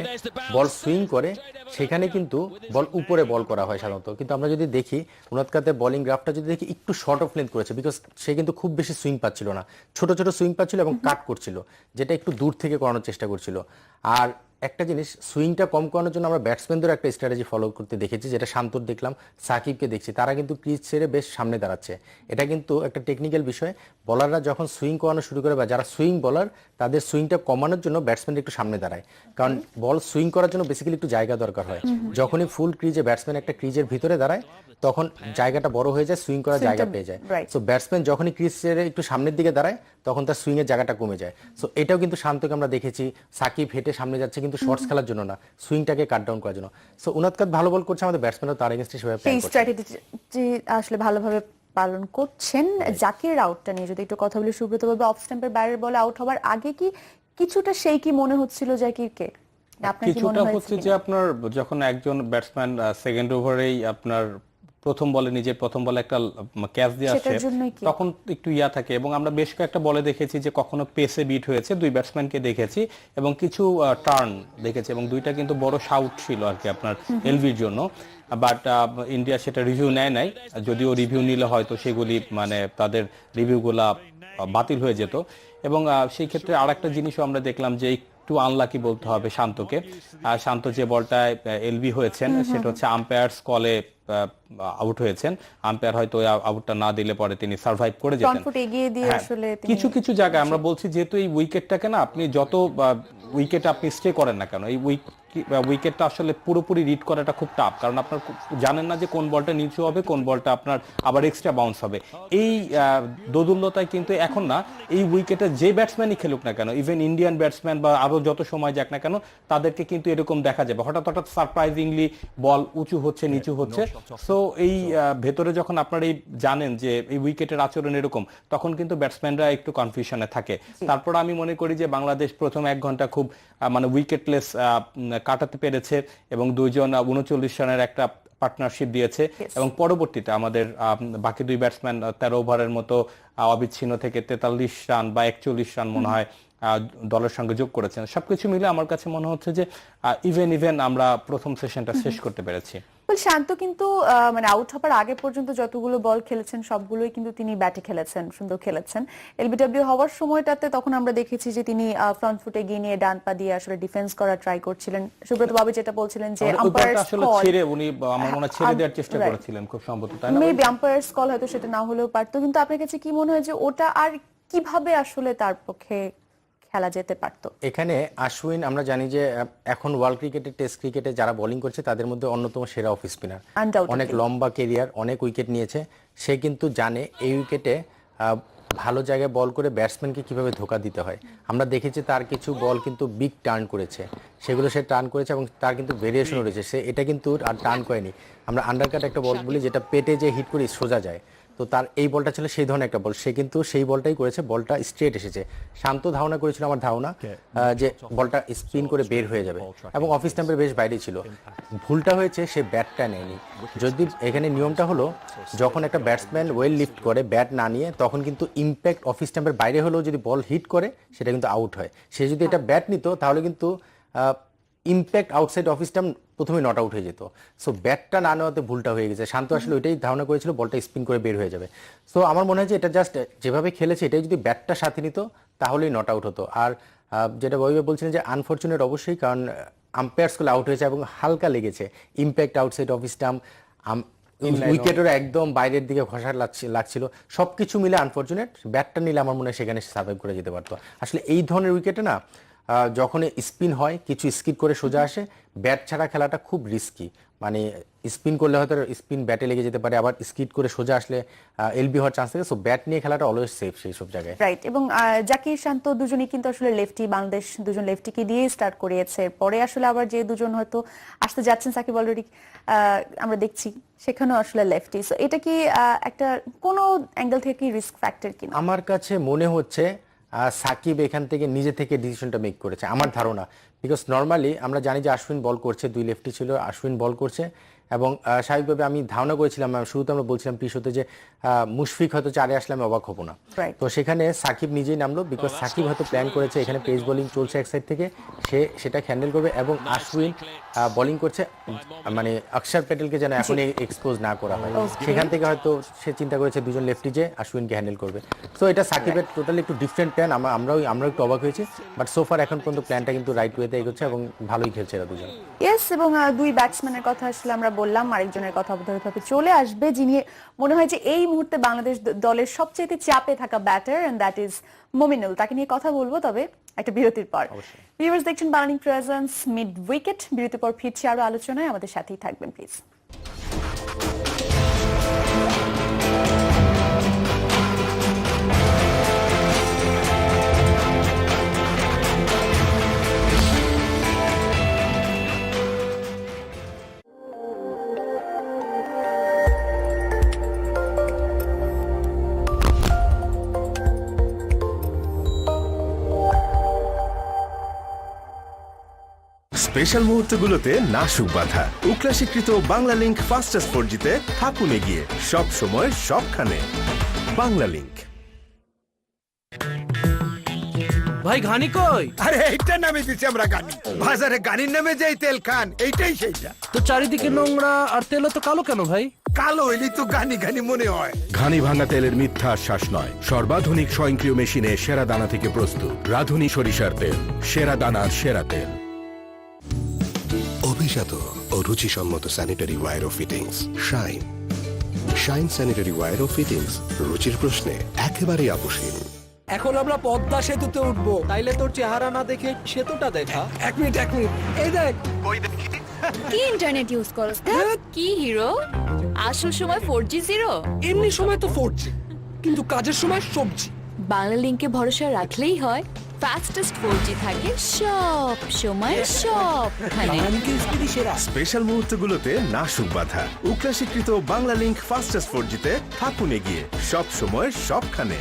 বল সুইং করে, সেখানে কিন্তু বল উপরে বল করা হয় সাধারণত। কিন্তু আমরা যদি দেখি উনাদ কাটের বোলিং গ্রাফটা যদি দেখি, একটু শর্ট অফ লেন্থ করেছে, বিকজ সে কিন্তু খুব বেশি সুইং পাচ্ছিল না, ছোট ছোট সুইং পাচ্ছিল এবং কাট করছিল, যেটা একটু দূর থেকে করানোর চেষ্টা করছিল। আর একটা জিনিস, সুইংটা কম করানোর জন্য আমরা ব্যাটসম্যানদের একটা স্ট্র্যাটেজি ফলো করতে দেখেছি, যেটা শান্তর দেখলাম, সাকিবকে দেখছি, তারা কিন্তু ক্রিজ ছেড়ে বেশ সামনে দাঁড়াচ্ছে। এটা কিন্তু একটা টেকনিক্যাল বিষয়। বলাররা যখন সুইং করানো শুরু করে, বা যারা সুইং বলার, তাদের সুইংটা কমানোর জন্য ব্যাটসম্যান একটু সামনে দাঁড়ায়, কারণ বল সুইং করার জন্য বেসিক্যালি একটু জায়গা দরকার হয়। যখনই ফুল ক্রিজে ব্যাটসম্যান একটা ক্রিজের ভিতরে দাঁড়ায়, তখন জায়গাটা বড় হয়ে যায়, সুইং করার জায়গা পেয়ে যায়। সো ব্যাটসম্যান যখনই ক্রিজ ছেড়ে একটু সামনের দিকে দাঁড়ায়, তখন তার সুইং এর জায়গাটা কমে যায়। সো এটাও কিন্তু শান্তকে আমরা দেখেছি, সাকিব হেঁটে সামনে যাচ্ছে কিন্তু শর্টস খেলার জন্য না, সুইংটাকে কাট ডাউন করার জন্য। সো উনাদ কাট ভালো বল করছে, আমাদের ব্যাটসম্যানও তার এগেইনস্টে সেভাবে প্ল্যান করছে, স্ট্র্যাটেজি আসলে ভালোভাবে পালন করছেন। জাকির আউটটা নিয়ে যদি একটু কথা বলি, সুব্রত বাবু, অফ স্ট্যাম্পের বাইরের বলে আউট হওয়ার আগে কি কিছুটা সেই কি মনে হচ্ছিল জাকিরকে? কিছুটা হচ্ছে যে আপনার যখন একজন ব্যাটসম্যান সেকেন্ড ওভারেই আপনার প্রথম বলে নিজের প্রথম বলে একটা ক্যাচ দিয়ে আসে, তখন একটু ইয়া থাকে। এবং আমরা বেশ কয়েকটা বলে দেখেছি যে কখনো পেসে বিট হয়েছে, দুই ব্যাটসম্যানকে দেখেছি, এবং কিছু টার্ন দেখেছি, এবং দুইটা কিন্তু বড় শাউট ছিল আর কি আপনার এলভির জন্য। বাট ইন্ডিয়া সেটা রিভিউ নেয় নাই, যদিও রিভিউ নিলে হয়তো সেগুলি মানে তাদের রিভিউগুলা বাতিল হয়ে যেত। এবং সেই ক্ষেত্রে আর একটা জিনিসও আমরা দেখলাম, যে একটু আনলাকি বলতে হবে শান্তকে। শান্ত যে বলটায় এলবি হয়েছেন সেটা হচ্ছে আম্পায়ার্স কলে আউট হয়েছেন। আম্পায়ার হয়তো আউটটা না দিলে পরে তিনি সার্ভাইভ করে যেতেন। কিছু কিছু জায়গায় আমরা বলছি যেহেতু এই উইকেটটাকে না আপনি যত উইকেট আপনি স্টে করেন না কেন, এই উইকেটটা আসলে পুরোপুরি রিড করাটা খুব টাফ, কারণ আপনার জানেন না যে কোন বলটা নিচু হবে, কোন বলটা আপনার আবার এক্সট্রা বাউন্স হবে। এই দোদুল্যতায় কিন্তু এখন না এই উইকেটে যে ব্যাটসম্যানই খেলুক না কেন, ইভেন ইন্ডিয়ান ব্যাটসম্যান বা আরো যত সময় যাক না কেন, তাদেরকে কিন্তু এরকম দেখা যাবে হঠাৎ হঠাৎ সারপ্রাইজিংলি বল উঁচু হচ্ছে নিচু হচ্ছে। সো এই ভেতরে যখন আপনারা এই জানেন যে এই উইকেটের আচরণ এরকম, তখন কিন্তু ব্যাটসম্যানরা একটু কনফিউশনে থাকে। তারপর আমি মনে করি যে বাংলাদেশ প্রথম 1 ঘন্টা খুব মানে উইকেটলেস কাটাতে পেরেছে এবং দুইজন 39 রানের একটা পার্টনারশিপ দিয়েছে এবং পরবর্তীতে আমাদের বাকি 2 ব্যাটসম্যান 13 ওভারের মতো অবিচ্ছিন্ন থেকে 43 রান বা 41 রান মনে হয় দলের সঙ্গে যোগ করেছেন। সবকিছু মিলে আমার কাছে মনে হচ্ছে যে ইভেন আমরা প্রথম সেশনটা শেষ করতে পেরেছি। শান্ত কিন্তু মানে আউট হবার আগে পর্যন্ত যতগুলো বল খেলেছেন সবগুলোই কিন্তু তিনি ব্যাটে খেলেছেন, সুন্দর খেলেছেন। এলবিডব্লিউ হওয়ার সময়টাতে তখন আমরা দেখেছি যে তিনি ফ্রন্ট ফুটে গিয়ে নিয়ে ডান পা দিয়ে আসলে ডিফেন্স করার ট্রাই করছিলেন। সুব্রত বাবু যেটা বলছিলেন যে আম্পায়ার্স আসলে ছেড়ে উনি আমার মনে হয় ছেড়ে দেওয়ার চেষ্টা করেছিলেন খুব সম্ভবত, তাই না? মেবি আম্পায়ার্স কল হয়তো সেটা না হলেও পারতো, কিন্তু আপনার কাছে কি মনে হয় যে ওটা আর কিভাবে আসলে তার পক্ষে খেলা যেতে পারতো? এখানে আশ্বিন আমরা জানি যে এখন ওয়ার্ল্ড ক্রিকেটে টেস্ট ক্রিকেটে যারা বোলিং করছে তাদের মধ্যে অন্যতম সেরা অফ স্পিনার, অনেক লম্বা কেরিয়ার, অনেক উইকেট নিয়েছে। সে কিন্তু জানে এই উইকেটে ভালো জায়গায় বল করে ব্যাটসম্যানকে কিভাবে ধোকা দিতে হয়। আমরা দেখেছি তার কিছু বল কিন্তু বিগ টার্ন করেছে, সেগুলো সে টার্ন করেছে এবং তার কিন্তু ভেরিয়েশনও রয়েছে। সে এটা কিন্তু আর টার্ন করেনি, আমরা আন্ডারকাট একটা বল বলি যেটা পেটে যে হিট করে সোজা যায়, তো তার এই বলটা ছিল সেই ধরনের একটা বল, সে কিন্তু সেই বলটাই করেছে, বলটা স্ট্রেট এসেছে। শান্ত ধারণা করেছিল আমার ধারণা যে বলটা স্পিন করে বের হয়ে যাবে এবং অফ স্ট্যাম্পের বেশ বাইরে ছিল। ভুলটা হয়েছে সে ব্যাটটা নেয়নি। যদি এখানে নিয়মটা হলো যখন একটা ব্যাটসম্যান ওয়েল লিফট করে ব্যাট না নিয়ে, তখন কিন্তু ইম্প্যাক্ট অফ স্ট্যাম্পের বাইরে হলেও যদি বল হিট করে সেটা কিন্তু আউট হয়। সে যদি এটা ব্যাট নিত তাহলে কিন্তু ইম্প্যাক্ট আউটসাইড অফ স্টাম্প প্রথমে নট আউট হয়ে যেত। সো ব্যাটটা না নেওয়াতে ভুলটা হয়ে গেছে। শান্ত আসলে ওইটাই ধারণা করেছিল বলটা স্পিন করে বের হয়ে যাবে। সো আমার মনে হয় যে এটা জাস্ট যেভাবে খেলেছে এটাই যদি ব্যাটটা সাথে নিত তাহলেই নট আউট হতো। আর যেটা বইবে বলছিলেন যে আনফরচুনেট অবশ্যই, কারণ আম্পায়ার্স গুলো আউট হয়েছে এবং হালকা লেগেছে, ইম্প্যাক্ট আউটসাইড অফ স্টাম্প, উইকেটের একদম বাইরের দিকে ঘষা লাগছিল, সবকিছু মিলে আনফরচুনেট। ব্যাটটা নিলে আমার মনে হয় সেখানে সার্ভাইভ করে যেতে পারতো। আসলে এই ধরনের উইকেটে না যখন স্পিন হয় কিছু স্কিড করে সোজা আসে, ব্যাট ছাড়া খেলাটা খুব রিস্কি। মানে স্পিন করলে হয়তো স্পিন ব্যাটে লেগে যেতে পারে, আবার স্কিড করে সোজা আসলে এলবি হওয়ার চান্স থাকে। সো ব্যাট নিয়ে খেলাটা অলওয়েজ সেফ সেই সব জায়গায়। রাইট। এবং জাকির শান্ত দুজনেই কিন্তু আসলে লেফটি, বাংলাদেশ দুজন লেফটিকে দিয়ে স্টার্ট করিয়েছে। পরে আসলে আবার যে দুজন হয়তো আসতে যাচ্ছেন সাকিব অলরেডি আমরা দেখছি সেখানেও আসলে লেফটি। সো এটা কি একটা কোনো অ্যাঙ্গেল থেকে কি রিস্ক ফ্যাক্টর কিনা? আমার কাছে মনে হচ্ছে সাকিব এখান থেকে নিজে থেকে ডিসিশনটা মেক করেছে আমার ধারণা। বিকজ নর্মালি আমরা জানি যে আশ্বিন বল করছে, 2 লেফটি ছিল, আশ্বিন বল করছে এবং স্বাভাবিকভাবে আমি ধারণা করেছিলাম, শুরুতে আমরা বলছিলাম পিছতে যে মুশফিক হয়তো 4-এ আসলে আমি অবাক হবো না। তো সেখানে সাকিব নিজেই নামলো, বিকজ সাকিব হয়তো প্ল্যান করেছে এখানে পেস বোলিং চলছে এক সাইড থেকে, সে সেটা হ্যান্ডেল করবে এবং আশ্বিন বোলিং করছে, মানে অক্ষর প্যাটেলকে যেন এখনই এক্সপোজ না করা হয়, সেখান থেকে হয়তো সে চিন্তা করেছে দুজন লেফটি যে আশ্বিনকে হ্যান্ডেল করবে। সো এটা সাকিবের টোটালি একটু ডিফারেন্ট প্ল্যান, আমরাও একটু অবাক হয়েছি, বাট সোফার এখন পর্যন্ত প্ল্যানটা কিন্তু রাইট ওয়েতে এগোচ্ছে এবং ভালোই খেলছে এরা দুজন। ইয়েস। এবং 2 ব্যাটসম্যানের কথা আসলে আমরা বললাম, আরেকজনের কথা অবধারিতভাবে চলে আসবে যিনি মনে হয় যে এই মুহূর্তে বাংলাদেশ দলের সবচেয়ে চাপে থাকা batter, and that is Mominul. তাকে নিয়ে কথা বলবো, তবে একটা বিরতির পর। ভিউয়ার্স দেখছেন বাংলালিংক প্রেজেন্স মিড উইকেট। বিরতির পর ফিরছি আরো আলোচনায়, আমাদের সাথেই থাকবেন প্লিজ। স্পেশাল মুহূর্তগুলোতে নাশুক বাধা। উকলা স্বীকৃত বাংলা লিংক ফাস্টেস্ট 4Gতে থাকুন এগিয়ে সব সময় সবখানে। বাংলা লিংক। ভাই গানি কই? আরে এইটা নামে দিছি আমরা গানি। বাজারে গানির নামে যেই তেল খান এইটাই সেইটা। তো চারিদিকে নোংরা আর তেল তো কালো কেন ভাই? কালো হইলে তো গানি গানি মনে হয়। ঘানি ভাঙা তেলের মিথ্যা আশ্বাস নয়, সর্বাধুনিক স্বয়ংক্রিয় মেশিনে সেরা দানা থেকে প্রস্তুত রাঁধুনি সরিষার তেল, সেরা দানার সেরা তেল। অভিজাত ও রুচিসম্মত স্যানিটারি ওয়্যার ও fittings Shine. Shine sanitary ware ও ফিটিংস, রুচির প্রশ্নে একেবারেই আপোষহীন। এখন আমরা পদ্মা সেতুতে উঠবো, তাইলে তোর চেহারা না দেখে সেতুটা দেখা। এক মিনিট এই দেখ। কি ইন্টারনেট ইউজ করছ? কি হিরো? আসল সময় 4G 0, এমনি সময় তো 4G, কিন্তু কাজের সময় সবজি। বাংলা লিংকে ভরসা রাখলেই হয়। ফাস্টেস্ট 4G থাকে সব সময় সবখানে। স্পেশাল মুহূর্তগুলোতে নাশুক বাধা, উকলা স্বীকৃত বাংলা লিংক ফাস্টেস্ট 4Gতে থাকুন এগিয়ে সব সময় সবখানে।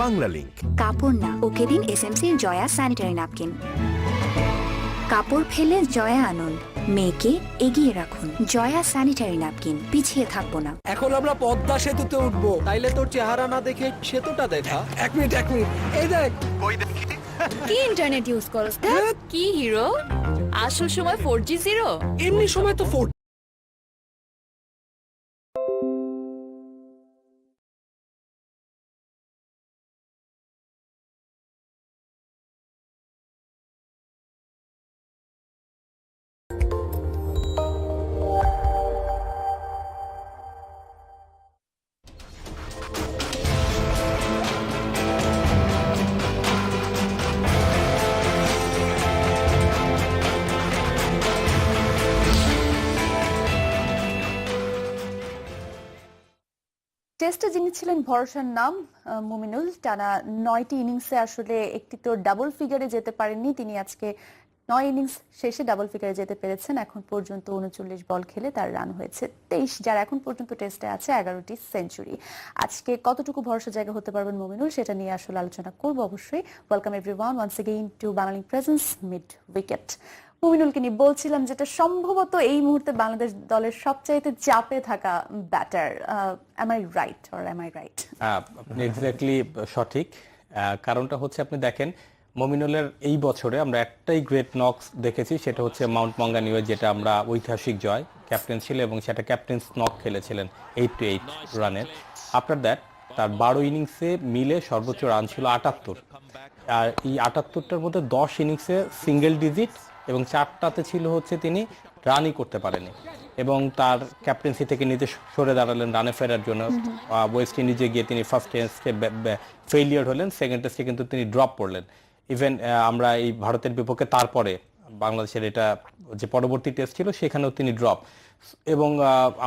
বাংলা লিংক। কাপড় না, ওকে দিন এসএমসি জয়া স্যানিটারি ন্যাপকিন। কাপড় ফেলে জয়া আনুন, মেয়েকে এগিয়ে রাখুন। জয়া স্যানিটারি ন্যাপকিন, পিছিয়ে থাকবো না। এখন আমরা পদ্মা সেতুতে উঠবো, তাইলে তোর চেহারা না দেখে সেতুটা দেখা। এক মিনিট এই দেখ। কি ইন্টারনেট ইউজ করছ? কি হিরো? আসল সময় 4G 0, এমনি সময় তো 4G। টেস্টে যিনি ছিলেন ভরসার নাম মুমিনুল, টানা 9টি ইনিংসে আসলে একটি তো ডাবল ফিগারে যেতে পারেননি তিনি। আজকে 9 ইনিংস শেষে ডাবল ফিগারে যেতে পেরেছেন। এখন পর্যন্ত 39 বল খেলে তার রান হয়েছে 23, যার এখন পর্যন্ত টেস্টে আছে 11টি সেঞ্চুরি। আজকে কতটুকু ভরসা জায়গা হতে পারবেন মুমিনুল, সেটা নিয়ে আসলে আলোচনা করব অবশ্যই। Welcome everyone once again to Banglalink presents mid wicket. মুমিনুলকে নিয়ে বলছিলাম যেটা সম্ভবত এই মুহূর্তে বাংলাদেশ দলের সবচাইতে চাপে থাকা batter. am I right or am I right? আপনি এক্স্যাক্টলি সঠিক। কারণটা হচ্ছে আপনি দেখেন মুমিনুলের এই বছরে আমরা একটাই গ্রেট নকস দেখেছি, সেটা হচ্ছে মাউন্ট মঙ্গানিয়ে, যেটা আমরা ঐতিহাসিক জয়, ক্যাপ্টেন ছিল এবং সেটা ক্যাপ্টেন্স নক খেলেছিলেন 8 রানের। আফটার দ্যাট তার 12 ইনিংসে মিলে সর্বোচ্চ রান ছিল 78, আর এই 78টার মধ্যে 10 ইনিংসে সিঙ্গেল ডিজিট এবং 4টাতে ছিল হচ্ছে তিনি রানই করতে পারেনি, এবং তার ক্যাপ্টেন্সি থেকে নিজে সরে দাঁড়ালেন রানে ফেরার জন্য। ওয়েস্ট ইন্ডিজে গিয়ে তিনি ফার্স্ট টেস্টে ফেইলিয়ার হলেন, সেকেন্ড টেস্টে কিন্তু তিনি ড্রপ করলেন। ইভেন আমরা এই ভারতের বিপক্ষে তারপরে বাংলাদেশের এটা যে পরবর্তী টেস্ট ছিল সেখানেও তিনি ড্রপ, এবং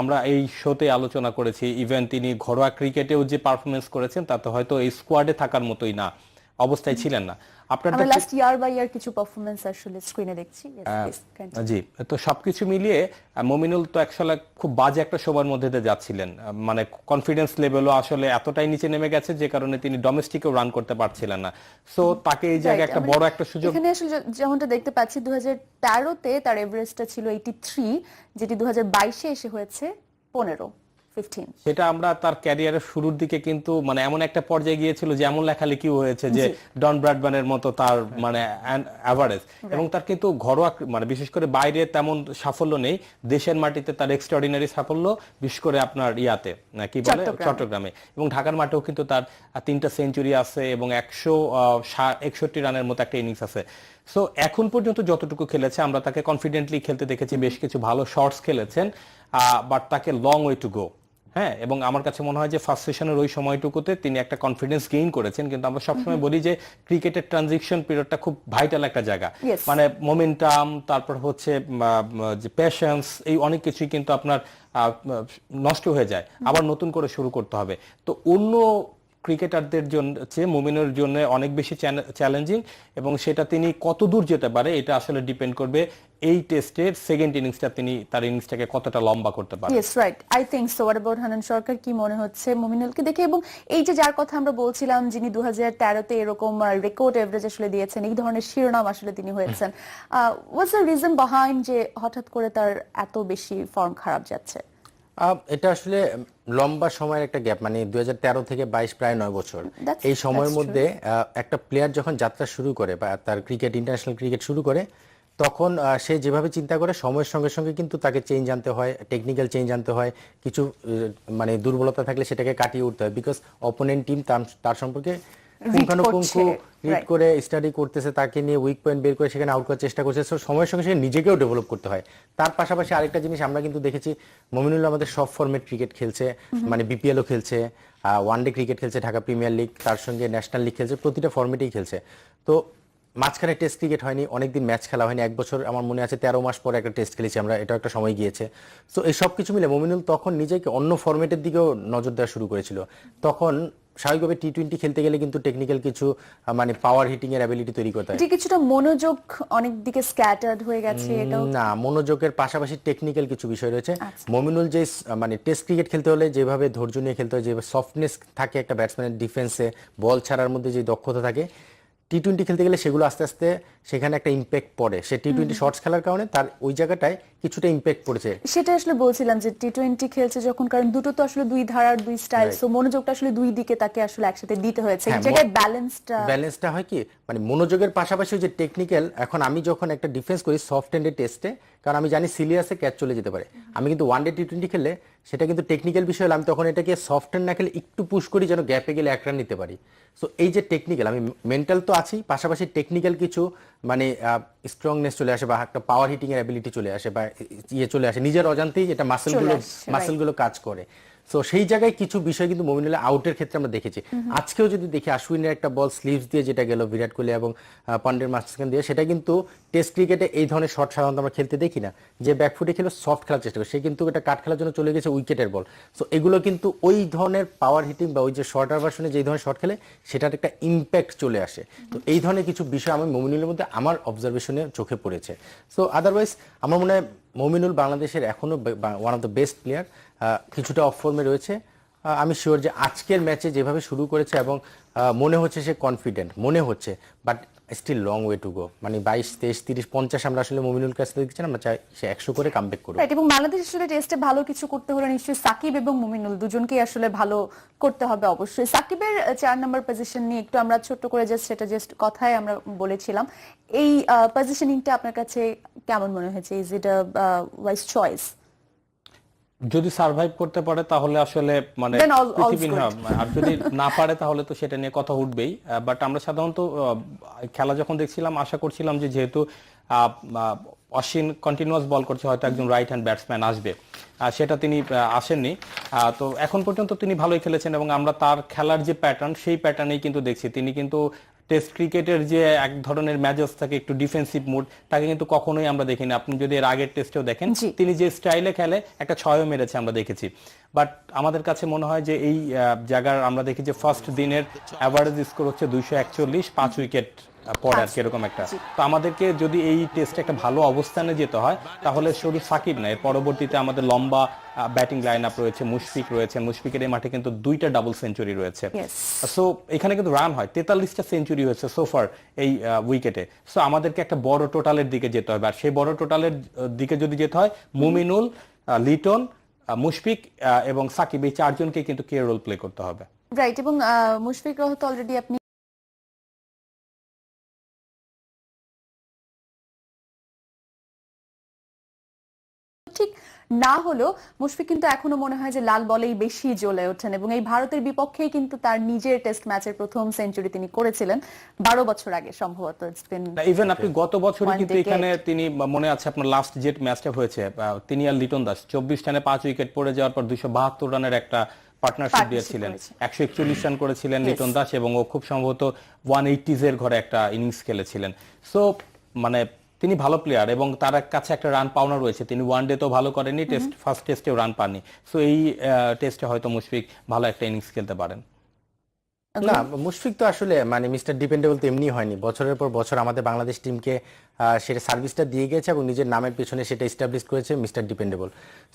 আমরা এই শোতে আলোচনা করেছি ইভেন তিনি ঘরোয়া ক্রিকেটেও যে পারফরমেন্স করেছেন তাতে হয়তো এই স্কোয়াডে থাকার মতোই না, অবস্থায় ছিলেন না। আমরা লাস্ট ইয়ার বাই ইয়ার কিছু পারফরম্যান্স আসলে স্ক্রিনে দেখছি। জি, তো সবকিছু মিলিয়ে মুমিনুল তো আসলে খুব বাজে একটা সময়ের মধ্যে দিয়ে যাচ্ছিলেন, মানে কনফিডেন্স লেভেলও আসলে এতটাই নিচে নেমে গেছে যে কারণে তিনি ডোমেস্টিকেও রান করতে পারছিলেন না। সো তাকে এই জায়গায় একটা বড় একটা সুযোগ। এখানে আসলে যেমনটা দেখতে পাচ্ছি 2013-তে তার এভারেজটা ছিল 83, যেটি 2022-এ এসে হয়েছে 15। সেটা আমরা তার ক্যারিয়ারের শুরুর দিকে কিন্তু মানে এমন একটা পর্যায়ে গিয়েছিল যে এমন লেখালেখি হয়েছে যে ডন ব্র্যাডম্যানের মতো তার মানে অ্যাভারেজ, এবং তার কিন্তু ঘরোয়া মানে বিশেষ করে বাইরে তেমন সাফল্য নেই, দেশের মাটিতে তার এক্সট্রাঅর্ডিনারি সাফল্য, বিশেষ করে আপনার ইয়াতে কি বলে চট্টগ্রামে, এবং ঢাকার মাঠেও কিন্তু তার 3টা সেঞ্চুরি আছে এবং 161 রানের মতো একটা ইনিংস আছে। সো এখন পর্যন্ত যতটুকু খেলেছে আমরা তাকে কনফিডেন্টলি খেলতে দেখেছি, বেশ কিছু ভালো শটস খেলেছেন, বাট তাকে লং ওয়ে টু গো। হ্যাঁ, এবং আমার কাছে মনে হয় যে ফার্স্ট সেশনের ওই সময়টুকুতে তিনি একটা কনফিডেন্স গেইন করেছেন, কিন্তু আমরা সবসময় বলি যে ক্রিকেটের ট্রানজিশন পিরিয়ডটা খুব ভাইটাল একটা জায়গা, মানে মোমেন্টাম, তারপর হচ্ছে যে প্যাশন্স, এই অনেক কিছুই কিন্তু আপনার নষ্ট হয়ে যায়, আবার নতুন করে শুরু করতে হবে। তো অন্য ক্রিকেটারদের জন্য মুমিনুলের জন্য অনেক বেশি চ্যালেঞ্জিং, এবং সেটা তিনি কত দূর যেতে পারে এটা আসলে ডিপেন্ড করবে এই টেস্টের সেকেন্ড ইনিংসটা তিনি তার ইনিংসটাকে কতটা লম্বা করতে পারেন। Yes, right, I think so. What about Hanan Sarkar, কি মনে হচ্ছে মুমিনুলকে দেখে? এবং এই যে যার কথা আমরা বলছিলাম যিনি 2013-তে এরকম রেকর্ড এভারেজ আসলে দিয়েছেন, এই ধরনের শিরোনাম আসলে তিনি হয়েছেন, হোয়াটস দ্য রিজন বিহাইন্ড যে হঠাৎ করে তার এত বেশি ফর্ম খারাপ যাচ্ছে? এটা আসলে লম্বা সময়ের একটা গ্যাপ, মানে 2013 থেকে 22 প্রায় 9 বছর। এই সময়ের মধ্যে একটা প্লেয়ার যখন যাত্রা শুরু করে বা তার ক্রিকেট ইন্টারন্যাশনাল ক্রিকেট শুরু করে, তখন সে যেভাবে চিন্তা করে সময়ের সঙ্গে সঙ্গে কিন্তু তাকে চেঞ্জ আনতে হয়, টেকনিক্যাল চেঞ্জ আনতে হয়, কিছু মানে দুর্বলতা থাকলে সেটাকে কাটিয়ে উঠতে হয়, বিকজ অপোনেন্ট টিম তার সম্পর্কে পুঙ্খানুপুঙ্খু রিড করে স্টাডি করতেছে, তাকে নিয়ে উইক পয়েন্ট বের করে সেখানে আউট করার চেষ্টা করছে। সো সময়ের সঙ্গে সঙ্গে নিজেকেও ডেভেলপ করতে হয়। তার পাশাপাশি আরেকটা জিনিস আমরা কিন্তু দেখেছি, মমিনুল আমাদের সব ফরম্যাট ক্রিকেট খেলছে, মানে বিপিএলও খেলছে, ওয়ানডে ক্রিকেট খেলছে, ঢাকা প্রিমিয়ার লিগ, তার সঙ্গে ন্যাশনাল লিগ খেলছে, প্রতিটা ফরম্যাটেই খেলছে। তো মাঝখানে টেস্ট ক্রিকেট হয়নি, অনেকদিন ম্যাচ খেলা হয়নি, 1 বছর আমার মনে আছে 13 মাস পরে একটা টেস্ট খেলেছি আমরা, এটা একটা সময় গিয়েছে। সো এই সব কিছু মিলে মমিনুল তখন নিজেকে অন্য ফরম্যাটের দিকেও নজর দেওয়া শুরু করেছিল। তখন স্বাভাবিকভাবে টি-20 খেলতে গেলে কিন্তু টেকনিক্যাল কিছু মানে পাওয়ার হিটিং এর অ্যাবিলিটি তৈরি করতে হয়। এটি কিছুটা মনোযোগ অনেক দিকে স্ক্যাটার্ড হয়ে গেছে, এটাও না, মনোযোগের পাশাপাশি টেকনিক্যাল কিছু বিষয় রয়েছে। মমিনুল যে মানে টেস্ট ক্রিকেট খেলতে হলে যেভাবে ধৈর্য নিয়ে খেলতে হয়, যেভাবে সফটনেস থাকে একটা ব্যাটসম্যানের ডিফেন্সে, বল ছাড়ার মধ্যে যে দক্ষতা থাকে, টি-20 খেলতে গেলে সেগুলো আস্তে আস্তে সেখানে একটা ইম্প্যাক্ট পড়ে। সে টি-20 শর্টস খেলার কারণে তার ওই জায়গাটায় কিছুটা ইম্প্যাক্ট পড়েছে। সেটা আসলে বলছিলাম যে টি-20 খেলছে যখন, কারণ দুটো তো আসলে দুই ধারার দুই স্টাইল, সো মনোযোগটা আসলে দুই দিকে তাকে আসলে একসাথে দিতে হয়েছে। এই জায়গায় ব্যালেন্সটা হয় কি, মানে মনোযোগের পাশাপাশি যে টেকনিক্যাল, এখন আমি যখন একটা ডিফেন্স করি সফট হ্যান্ডের টেস্টে, কারণ আমি জানি সিলিয়াসে ক্যাচ চলে যেতে পারে, আমি কিন্তু ওয়ানডে টি-20 খেললে সেটা কিন্তু টেকনিক্যাল বিষয় হলে আমি তখন এটাকে সফট হ্যান্ড না খেলে একটু পুশ করি যেন গ্যাপে গেলে 1 রান নিতে পারি। সো এই যে টেকনিক্যাল, আমি মেন্টাল তো আছি, পাশাপাশি টেকনিক্যাল কিছু মানে স্ট্রংনেস চলে আসে, বা একটা পাওয়ার হিটিং এর অ্যাবিলিটি চলে আসে, বা চলে আসে নিজের অজান্তেই, এটা মাসেলগুলো কাজ করে। সো সেই জায়গায় কিছু বিষয় কিন্তু মমিনুলের আউটের ক্ষেত্রে আমরা দেখেছি। আজকেও যদি দেখি আশ্বিনের একটা বল স্লিভস দিয়ে যেটা গেল বিরাট কোহলি এবং পান্ডের মাঝখান দিয়ে, সেটা কিন্তু টেস্ট ক্রিকেটে এই ধরনের শট সাধারণত আমরা খেলতে দেখি না। যে ব্যাকফুটে খেলে সফট খেলার চেষ্টা করে, সে কিন্তু এটা কাট খেলার জন্য চলে গেছে উইকেটের বল। সো এগুলো কিন্তু ওই ধরনের পাওয়ার হিটিং বা ওই যে শর্টার ভার্সনে যেই ধরনের শট খেলে সেটার একটা ইম্প্যাক্ট চলে আসে। তো এই ধরনের কিছু বিষয় আমি মমিনুলের মধ্যে আমার অবজারভেশনে চোখে পড়েছে। সো আদারওয়াইজ আমার মনে হয় মমিনুল বাংলাদেশের এখনো one of the best player. কিছুটা অফ ফর্মে রয়েছে, আমি শিওর যে আজকের ম্যাচে যেভাবে শুরু করেছে এবং মনে হচ্ছে সে কনফিডেন্ট মনে হচ্ছে, but still long way to go. মানে 22, 23, 30, 50 আমরা আসলে মমিনুল কাছে দেখছি, আমরা চাই সে 100 করে কামব্যাক করবে। এবং বাংলাদেশ আসলে টেস্টে ভালো কিছু করতে হলে নিশ্চয়ই সাকিব এবং মমিনুল দুজনকেই আসলে ভালো করতে হবে। অবশ্যই সাকিবের 4 নম্বর পজিশন নিয়ে একটু আমরা ছোট্ট করে জাস্ট কথায় আমরা বলেছিলাম, এই পজিশনিংটা আপনার কাছে কেমন মনে হয়েছে? Is it a wise choice? যদি সার্ভাইভ করতে পারে তাহলে আসলে মানে পৃথিবী, আর যদি না পারে তাহলে তো সেটা নিয়ে কথা উঠবেই। বাট আমরা সাধারণত খেলা যখন দেখছিলাম আশা করছিলাম যে যেহেতু অশ্বিন কন্টিনিউয়াস বল করছে, হয়তো একজন রাইট হ্যান্ড ব্যাটসম্যান আসবে, সেটা তিনি আসেননি। তো এখন পর্যন্ত তিনি ভালোই খেলেছেন এবং আমরা তার খেলার যে প্যাটার্ন সেই প্যাটার্নেই কিন্তু দেখছি। তিনি কিন্তু টেস্ট ক্রিকেটের যে এক ধরনের ম্যাচেস থাকে একটু ডিফেন্সিভ মুড, তাকে কিন্তু কখনোই আমরা দেখিনি। আপনি যদি এর আগের টেস্টেও দেখেন তিনি যে স্টাইলে খেলে একটা 6ও মেরেছে আমরা দেখেছি। বাট আমাদের কাছে মনে হয় যে এই জায়গার আমরা দেখি যে ফার্স্ট দিনের অ্যাভারেজ স্কোর হচ্ছে 241, 5 উইকেট পড়ে আর এরকম একটা। তো আমাদেরকে যদি এই টেস্টে একটা ভালো অবস্থানে যেতে হয় তাহলে শুধু সাকিব না, এর পরবর্তীতে আমাদের লম্বা ব্যাটিং লাইন আপ রয়েছে, মুশফিক রয়েছে, মুশফিকের এই মাঠে কিন্তু 2টা ডাবল সেঞ্চুরি রয়েছে। সো এখানে কিন্তু রান হয়, 43টা সেঞ্চুরি হয়েছে সোফার এই উইকেটে। সো আমাদেরকে একটা বড় টোটালের দিকে যেতে হবে, আর সেই বড় টোটালের দিকে যদি যেতে হয় মুমিনুল, লিটন, মুশফিক এবং সাকিব এই 4 জনকে কিন্তু কে রোল প্লে করতে হবে। রাইট, এবং মুশফিক রহত অলরেডি আপনি ঠিক না হলেও মুশফিক কিন্তু এখনো মনে হয় যে লাল বলেই বেশি জ্বলে ওঠেন, এবং এই ভারতের বিপক্ষেই কিন্তু তার নিজের টেস্ট ম্যাচের প্রথম সেঞ্চুরি তিনি করেছিলেন 12 বছর আগে সম্ভবত। ইভেন আপনি গত বছরই কিন্তু এখানে তিনি মনে আছে আপনার লাস্ট যে ম্যাচটা হয়েছে, তিনি আর লিটন দাস 24 রানে 5 উইকেট পড়ে যাওয়ার পর 272 রানের একটা পার্টনারশিপ দিয়েছিলেন, 141 রান করেছিলেন লিটন দাস এবং ও খুব সম্ভবত 180s এর ঘরে একটা ইনিংস খেলেছিলেন। সো মানে তিনি ভালো প্লেয়ার এবং তার কাছে একটা রান পাওনা রয়েছে। তিনি ওয়ানডে তো ভালো করেনি, ফার্স্ট টেস্টেও রান পাননি। সো এই টেস্টে হয়তো মুশফিক ভালো একটা ইনিংস খেলতে পারেন। না, মুশফিক তো আসলে মানে মিস্টার ডিপেন্ডেবল তো এমনি হয়নি, বছরের পর বছর আমাদের বাংলাদেশ টিমকে সেটা সার্ভিসটা দিয়ে গেছে এবং নিজের নামের পেছনে সেটা এস্টাবলিশ করেছে মিস্টার ডিপেন্ডেবল।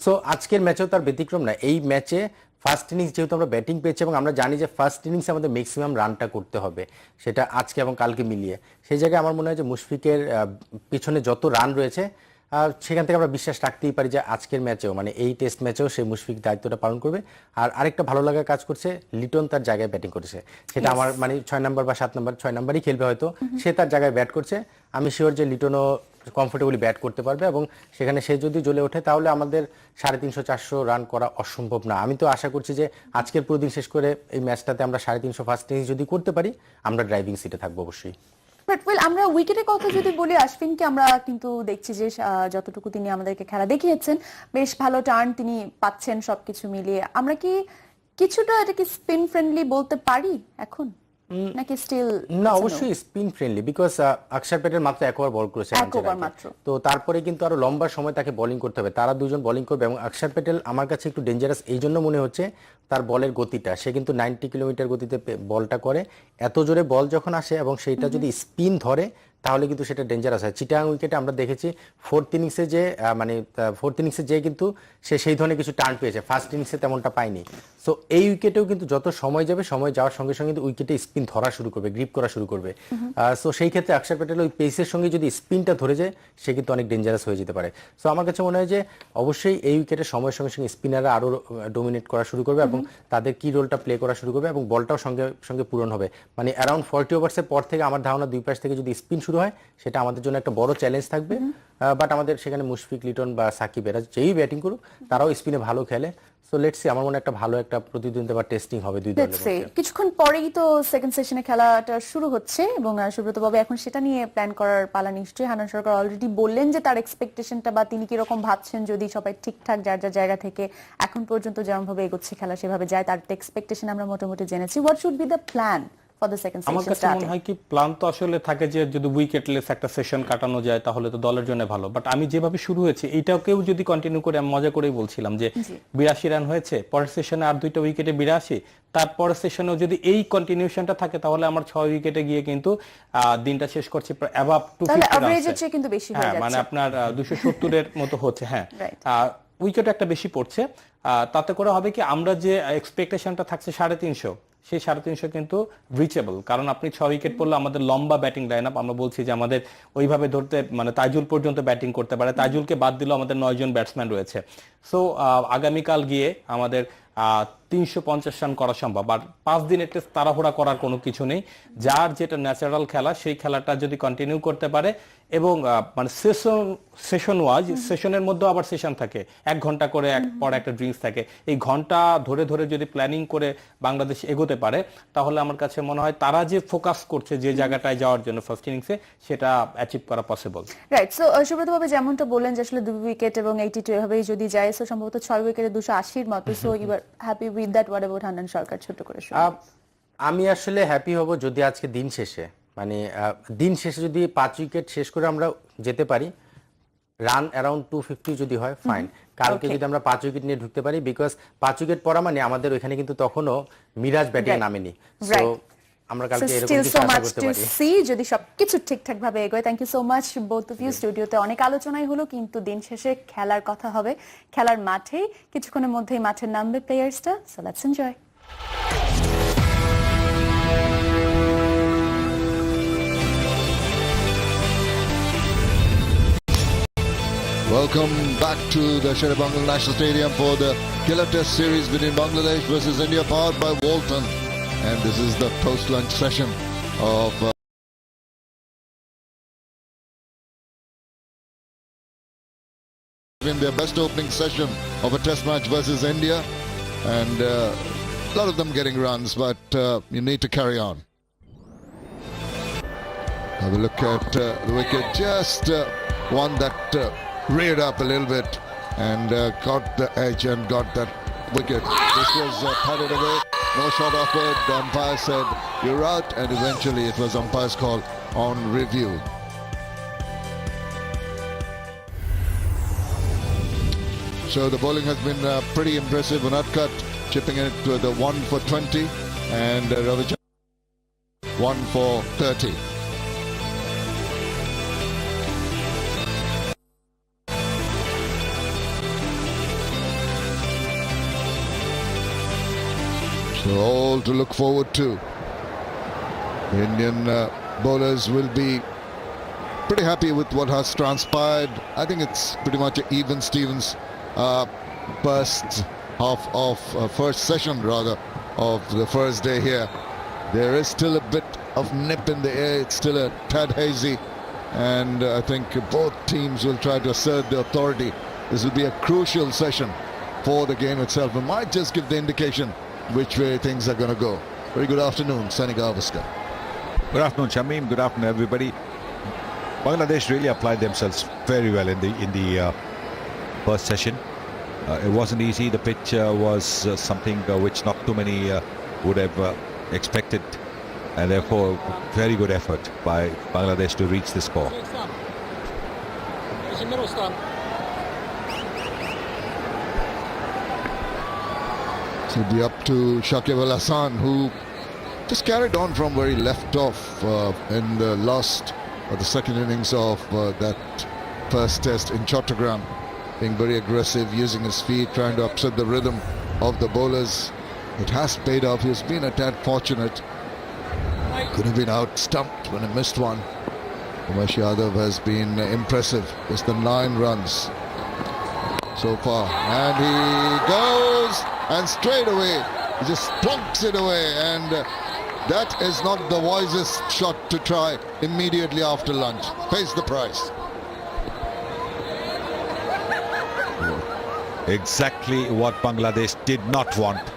সো আজকের ম্যাচেও তার ব্যতিক্রম না। এই ম্যাচে ফার্স্ট ইনিংস যেহেতু আমরা ব্যাটিং পেয়েছি এবং আমরা জানি যে ফার্স্ট ইনিংসে আমাদের ম্যাক্সিমাম রানটা করতে হবে, সেটা আজকে এবং কালকে মিলিয়ে, সেই জায়গায় আমার মনে হয় যে মুশফিকের পিছনে যত রান রয়েছে সেখান থেকে আমরা বিশ্বাস রাখতেই পারি যে আজকের ম্যাচেও মানে এই টেস্ট ম্যাচেও সে মুশফিক দায়িত্বটা পালন করবে। আর আরেকটা ভালো লাগার কাজ করছে, লিটন তার জায়গায় ব্যাটিং করেছে, সেটা আমার মানে 6 নম্বর বা 7 নম্বর, 6 নম্বরই খেলবে হয়তো, সে তার জায়গায় ব্যাট করছে। আমি শিওর যে লিটনও কমফোর্টেবলি ব্যাট করতে পারবে এবং সেখানে সে যদি জ্বলে ওঠে তাহলে আমাদের 350-400 রান করা অসম্ভব না। আমি তো আশা করছি যে আজকের পুরো দিন শেষ করে এই ম্যাচটাতে আমরা 350 ফার্স্ট ইনিংস যদি করতে পারি আমরা ড্রাইভিং সিটে থাকবো অবশ্যই। আমরা উইকেটের কথা যদি বলি, আশফিনকে আমরা কিন্তু দেখছি যে যতটুকু তিনি আমাদেরকে খেলা দেখিয়েছেন বেশ ভালো টার্ন তিনি পাচ্ছেন সবকিছু মিলিয়ে। আমরা কি কিছুটা এটা কি স্পিন ফ্রেন্ডলি বলতে পারি এখন নাকি স্টিল? না, অবশ্যই স্পিন ফ্রেন্ডলি, বিকজ অক্ষর প্যাটেল মাত্র এক ওভার বল করেছে, তো তারপরে কিন্তু আরো লম্বা সময় তাকে বোলিং করতে হবে, তারা দুজন বোলিং করবে এবং অক্ষর প্যাটেল আমার কাছে একটু ডেঞ্জারাস এই জন্য মনে হচ্ছে তার বলের গতিটা, সে কিন্তু 90 কিলোমিটার গতিতে বলটা করে, এত জোরে বল যখন আসে এবং সেইটা যদি স্পিন ধরে তাহলে কিন্তু সেটা ডেঞ্জারাস হয়। চিটাগাং উইকেটে আমরা দেখেছি ফোর্থ ইনিংসে যে কিন্তু সে সেই ধরনের কিছু টার্ন পেয়েছে, ফার্স্ট ইনিংসে তেমনটা পায়নি। সো এই উইকেটেও কিন্তু যত সময় যাবে, সময় যাওয়ার সঙ্গে সঙ্গে কিন্তু উইকেটে স্পিন ধরা শুরু করবে, গ্রিপ করা শুরু করবে। সো সেই ক্ষেত্রে অক্ষর প্যাটেল ওই পেসের সঙ্গে যদি স্পিনটা ধরে যায় সে কিন্তু অনেক ডেঞ্জারাস হয়ে যেতে পারে। সো আমার কাছে মনে হয় যে অবশ্যই এই উইকেটে সময়ের সঙ্গে সঙ্গে স্পিনাররা আরও ডোমিনেট করা শুরু করবে এবং তাদের কি রোলটা প্লে করা শুরু করবে এবং বলটাও সঙ্গে সঙ্গে পূরণ হবে। মানে অ্যারাউন্ড 40 ওভার্সের পর থেকে আমার ধারণা দুই পাশ থেকে যদি স্পিন শুরু হয় সেটা আমাদের জন্য একটা বড় চ্যালেঞ্জ থাকবে। বাট আমাদের সেখানে মুশফিক, লিটন বা সাকিব এরা যেই ব্যাটিং করুক তারাও স্পিনে ভালো খেলে। সো লেটস সি, আমার মনে একটা ভালো একটা প্রতিদ্বন্দ্বিতা বা টেস্টিং হবে দুই দলের মধ্যে। কিছুক্ষণ পরেই তো সেকেন্ড সেশনে খেলাটা শুরু হচ্ছে এবং সুব্রত বাবু এখন সেটা নিয়ে প্ল্যান করার পালা নিশ্চয়ই। হান্নান সরকার অলরেডি বললেন যে তার এক্সপেকটেশনটা বা তিনি কি রকম ভাবছেন যদি সবাই ঠিকঠাক যার যার জায়গা থেকে এখন পর্যন্ত যেমন ভাবে এগোচ্ছে খেলা সেভাবে যায়, তার এক্সপেকটেশন আমরা মোটামুটি জেনেছি। What should be the plan? আমার কাছে মনে হয় কি প্ল্যান তো আসলে থাকে যে যদি উইকেটলেস একটা সেশন কাটানো যায় তাহলে তো দলের জন্য ভালো, বাট আমি যেভাবে শুরু হয়েছে এইটাকেও যদি কন্টিনিউ করে, আমি মজা করেই বলছিলাম যে 82 রান হয়েছে, পরের সেশনে আর 2টা উইকেটে 82, তারপরের সেশনেও যদি এই কন্টিনিউশনটা থাকে তাহলে আমার 6 উইকেটে গিয়ে কিন্তু দিনটা শেষ করছি অ্যাবাভ 250 হ্যাঁ, মানে আপনার 270 এর মতো হচ্ছে। হ্যাঁ, উইকেট একটা বেশি পড়ছে, তাতে করে হবে কি আমরা যে এক্সপেকটেশনটা থাকছে 350, সেই 350 কিন্তু রিচেবল, কারণ আপনি 6 উইকেট পড়লে আমাদের লম্বা ব্যাটিং লাইন আপ, আমরা বলছি যে আমাদের ওইভাবে ধরতে মানে তাইজুল পর্যন্ত ব্যাটিং করতে পারে, তাইজুলকে বাদ দিলেও আমাদের 9 জন ব্যাটসম্যান রয়েছে। সো আগামীকাল গিয়ে আমাদের 350 রান করা সম্ভব, আর 5 দিন একটা তাড়াহুড়া করার কোনো কিছু নেই। যার যেটা ন্যাচারাল খেলা সেই খেলাটা যদি কন্টিনিউ করতে পারে এবং মানে সেশন ওয়াজ, সেশনের মধ্যে আবার সেশন থাকে 1 ঘন্টা করে, পর একটা ড্রিঙ্কস থাকে, এই ঘন্টা ধরে ধরে যদি প্ল্যানিং করে বাংলাদেশ এগোতে পারে তাহলে আমার কাছে মনে হয় তারা যে ফোকাস করছে যে জায়গাটায় যাওয়ার জন্য ফার্স্ট ইনিংসে সেটা অ্যাচিভ করা পসিবল। রাইট। সো সুব্রত ভাবে যেমনটা বললেন যে আসলে 2 উইকেট এবং 82 এভাবেই যদি যায় সো সম্ভবত 6 উইকেটে 280 এর মতো। So you are happy with that? What about Hannan Sarkar? ছোট করে আমি আসলে হ্যাপি হব যদি আজকে দিন শেষে যদি 5 উইকেট শেষ করে আমরা যেতে পারি, রান অ্যারাউন্ড 250 যদি হয় ফাইন। কালকে যদি আমরা 5 উইকেট নিয়ে ঢুকতে পারি, বিকজ 5 উইকেট পড়া মানে আমাদের ওইখানে কিন্তু তখনও মিরাজ ব্যাটিং নামেনি। সো আমরা কালকে এরকম কিছু আশা করতে পারি যদি সবকিছু ঠিকঠাক ভাবে এগোয়। Thank you so much both of you. স্টুডিওতে অনেক আলোচনাই হলো, কিন্তু দিন শেষে খেলার কথা হবে, খেলার মাঠেই কিছুক্ষণের মধ্যেই মাঠে নামবে প্লেয়ার্সটা। So let's enjoy. Welcome back to the Sherbangal National Stadium for the Killer Test Series between Bangladesh versus India, powered by Walton. And this is the post-lunch session of in their best opening session of a test match versus India. And a lot of them getting runs, but you need to carry on. Have a look at the wicket, just one that reared up a little bit and got the edge and got that wicket. This was padded away, no shot offered. The umpire said you're out, and eventually it was umpire's call on review. So the bowling has been pretty impressive. Unatkat chipping it to the 1 for 20 and Ravichandran 1 for 30. So all to look forward to. The Indian bowlers will be pretty happy with what has transpired. I think it's pretty much an even Stevens first half of first session rather of the first day here. There is still a bit of nip in the air. It's still a tad hazy, and I think both teams will try to assert their authority. This will be a crucial session for the game itself. It might just give the indication which way things are going to go. Very good afternoon, Sunny Gavaskar. Good afternoon, Shamim. Good afternoon, everybody. Bangladesh really applied themselves very well in the first session. It wasn't easy. The pitch was something which not too many would have expected, and therefore very good effort by Bangladesh to reach the score. So it'll be up to Shakib Al Hasan, who just carried on from where he left off in the last or the second innings of that first test in Chattogram, being very aggressive, using his feet, trying to upset the rhythm of the bowlers. It has paid off. He's been a tad fortunate. Could have been out stumped when he missed one. Umesh Yadav has been impressive. Just the 9 runs so far, and he goes, and straight away he just plunks it away, and that is not the wisest shot to try immediately after lunch. Pays the price. Exactly what Bangladesh did not want,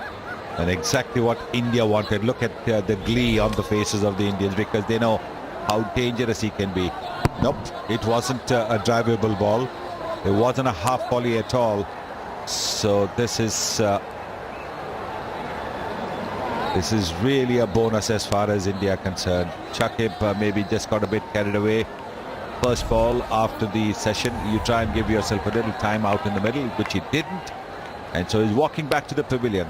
and exactly what India wanted. Look at the glee on the faces of the Indians, because they know how dangerous he can be. Nope, it wasn't a drivable ball. It wasn't a half volley at all. So this is really a bonus as far as India are concerned. Shakib maybe just got a bit carried away. First ball after the session, you try and give yourself a little time out in the middle, which he didn't, and so he's walking back to the pavilion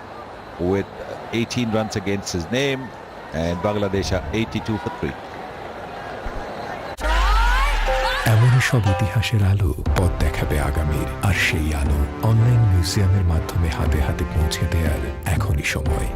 with 18 runs against his name, and Bangladesh are 82 for 3. এমনই সব ইতিহাসের আলো পথ দেখাবে আগামীর, আর সেই আলো online মিউজিয়ামের মাধ্যমে হাতে হাতে পৌঁছে দেওয়ার এখনই সময়।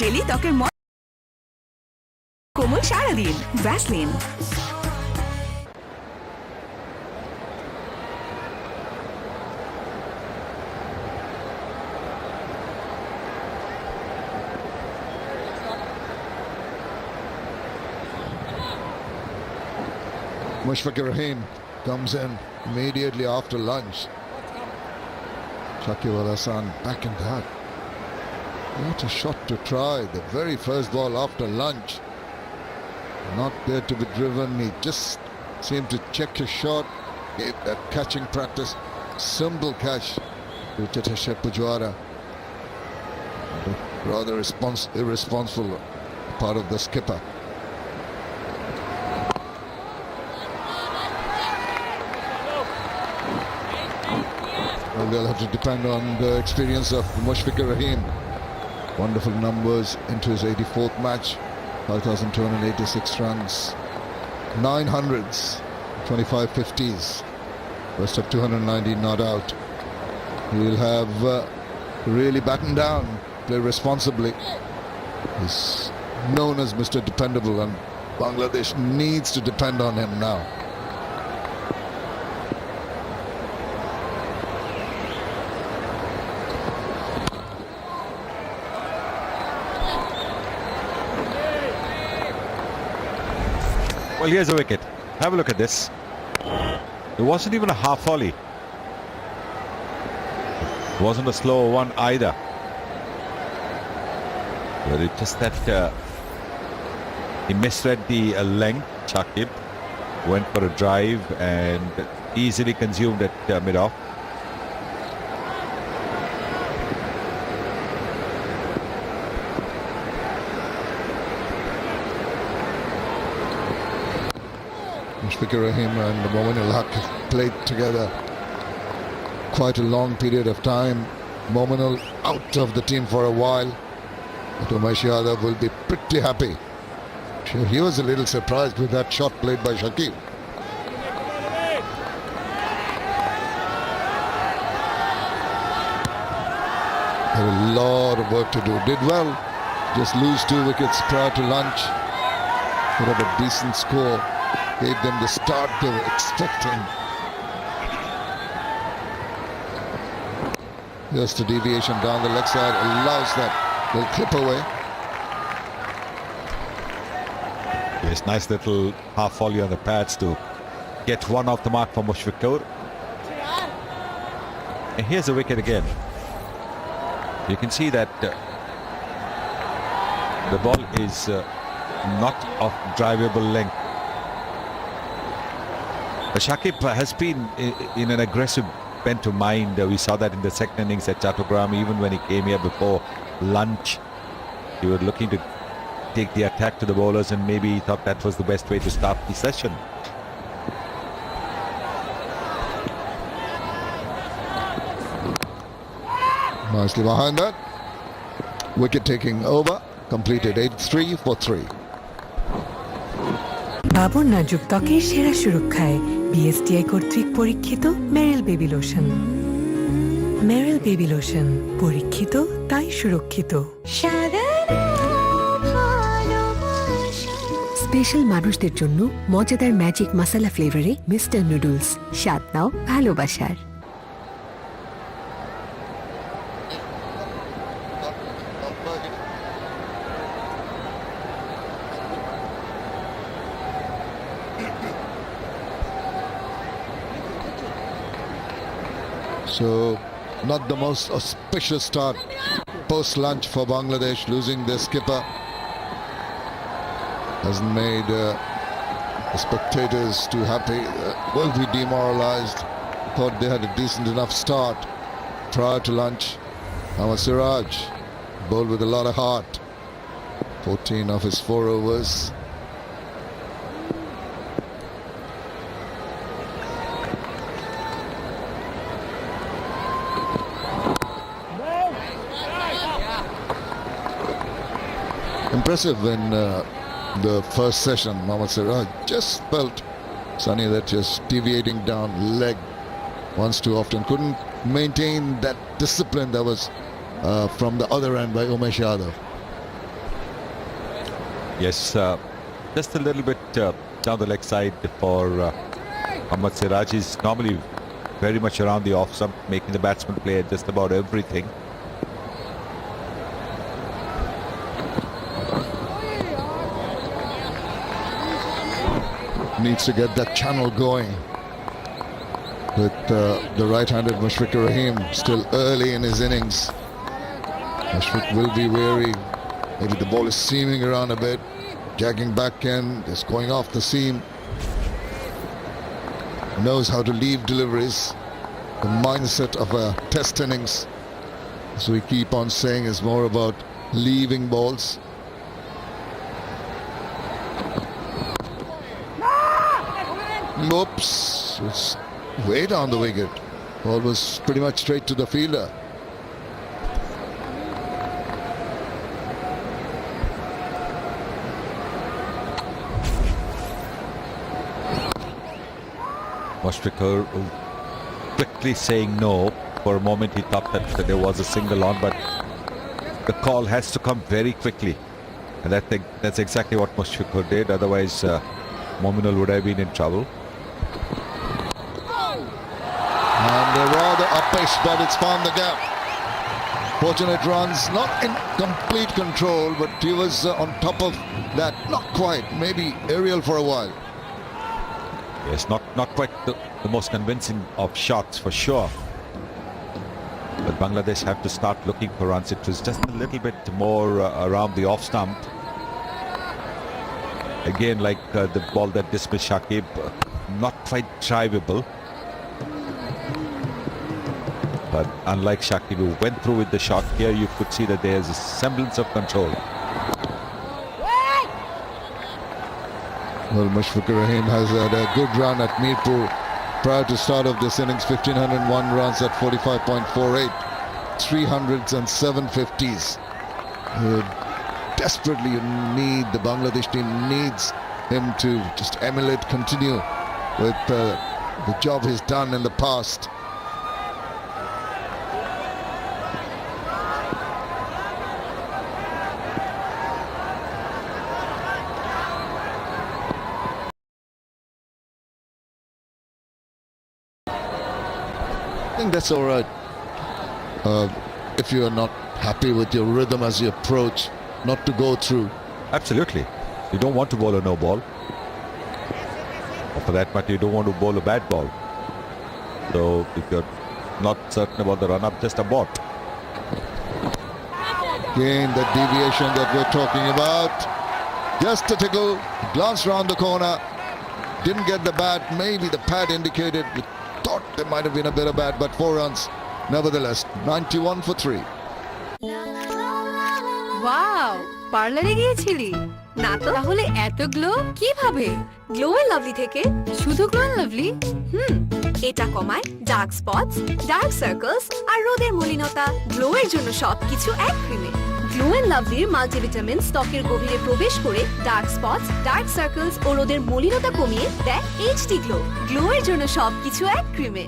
জেলি ত্বকের কোমল সারাদিন Vaseline. Mushfiqur Rahim comes in immediately after lunch. Shakib Al Hasan back in that. What a shot to try. The very first ball after lunch. Not there to be driven. He just seemed to check his shot. Gave that catching practice. Simple catch to Cheteshwar Pujara. Rather irresponsible part of the skipper. Well, they'll have to depend on the experience of Mushfiqur Rahim. Wonderful numbers into his 84th match. 5,286 runs, 9 hundreds, 25 50s, rest of 290 not out. He'll have really battened down, play responsibly. He's known as Mr. Dependable, and Bangladesh needs to depend on him now. Well, here's a wicket. Have a look at this. It wasn't even a half volley. It wasn't a slow one either. But it's just that he misread the length. Shakib went for a drive and easily consumed at mid-off. Mushfiqur Rahim and Momin Ul-Haq have played together quite a long period of time. Momin out of the team for a while, but Umesh Yadav will be pretty happy. Sure, he was a little surprised with that shot played by Shakib. Had a lot of work to do. Did well just lose 2 wickets prior to lunch. Put up a decent score. Gave them the start they were expecting. Just a deviation down the leg side allows that. They'll clip away. Yes, nice little half volley on the pads to get one off the mark for Mushfiq Kaur. And here's a wicket again. You can see that the ball is not of drivable length. Shakib has been in an aggressive bent of mind. We saw that in the second innings at Chattogram. Even when he came here before lunch, he was looking to take the attack to the bowlers, and maybe he thought that was the best way to start the session. Nicely behind that. Wicket taking over. Completed 83 for 3. বাবুর নাজুক ত্বকের সেরা সুরক্ষায় BSTI কর্তৃক পরীক্ষিত মেরিল baby lotion. মেরিল baby lotion, পরীক্ষিত তাই সুরক্ষিত। Special মানুষদের জন্য মজাদার ম্যাজিক মাসালা ফ্লেভারে মিস্টার নুডলস। স্বাদ নাও ভালোবাসার। So, not the most auspicious start post-lunch for Bangladesh. Losing their skipper hasn't made the spectators too happy. Will be demoralized. Thought they had a decent enough start prior to lunch. Ahmad Siraj bowled with a lot of heart. 14 of his 4 overs. Impressive in the first session. Mohammad Siraj just felt Sunny that just deviating down leg once too often. Couldn't maintain that discipline that was from the other end by Umesh Yadav. Yes, just a little bit down the leg side for Mohammad Siraj. He's normally very much around the off stump, making the batsman play at just about everything. Needs to get that channel going with the right-handed Mushfiq Rahim still early in his innings. Mushfiq will be wary. Maybe the ball is seaming around a bit, jagging back in, is going off the seam. Knows how to leave deliveries. The mindset of a test innings, as we keep on saying, is more about leaving balls. Oops, it's way down the wicket. Ball was pretty much straight to the fielder. Mushfiq Kaur quickly saying no. For a moment he thought that there was a single on, but the call has to come very quickly, and that's exactly what Mushfiq Kaur did. Otherwise Mominul would have been in trouble. And a rather up-pace, but it's found the gap. Fortunate runs, not in complete control, but he was on top of that. Not quite, maybe aerial for a while. Yes, not quite the most convincing of shots for sure. But Bangladesh have to start looking for runs. It was just a little bit more around the off stump. Again, like the ball that dismissed Shakib, not quite drivable. But unlike Shakib, who went through with the shot, here you could see that there's a semblance of control. Well, Mushfiq Rahim has had a good run at Mirpur prior to start of this innings. 1,501 runs at 45.48, 300s and 750s. Desperately need, the Bangladesh team needs him to just emulate, continue with the job he's done in the past. think that's all right. If you are not happy with your rhythm as you approach, not to go through. Absolutely. You don't want to bowl a no ball. Or for that matter, you don't want to bowl a bad ball. So if you're not certain about the run-up, just abort. Again, the deviation that we're talking about. Just a tickle, glanced round the corner, didn't get the bat. Maybe the pad indicated, we thought there might have been a bit of bat, but 4 runs. Nevertheless, 91 for 3. Wow পার্লারে গিয়েছিলি না তো তাহলে এত glow কিভাবে glow and lovely থেকে শুধু glow and lovely এটা কমায় ডার্ক স্পটস ডার্ক সার্কেলস আর রোদের মলিনতা গ্লো এর জন্য সবকিছু এক ক্রিমে গ্লো এন্ড লাভলির মাল্টিভিটামিন ত্বকের গভীরে প্রবেশ করে ডার্ক স্পটস ডার্ক সার্কেলস ও রোদের মলিনতা কমিয়ে দেয় এইচডি গ্লো গ্লো এর জন্য সবকিছু এক ক্রিমে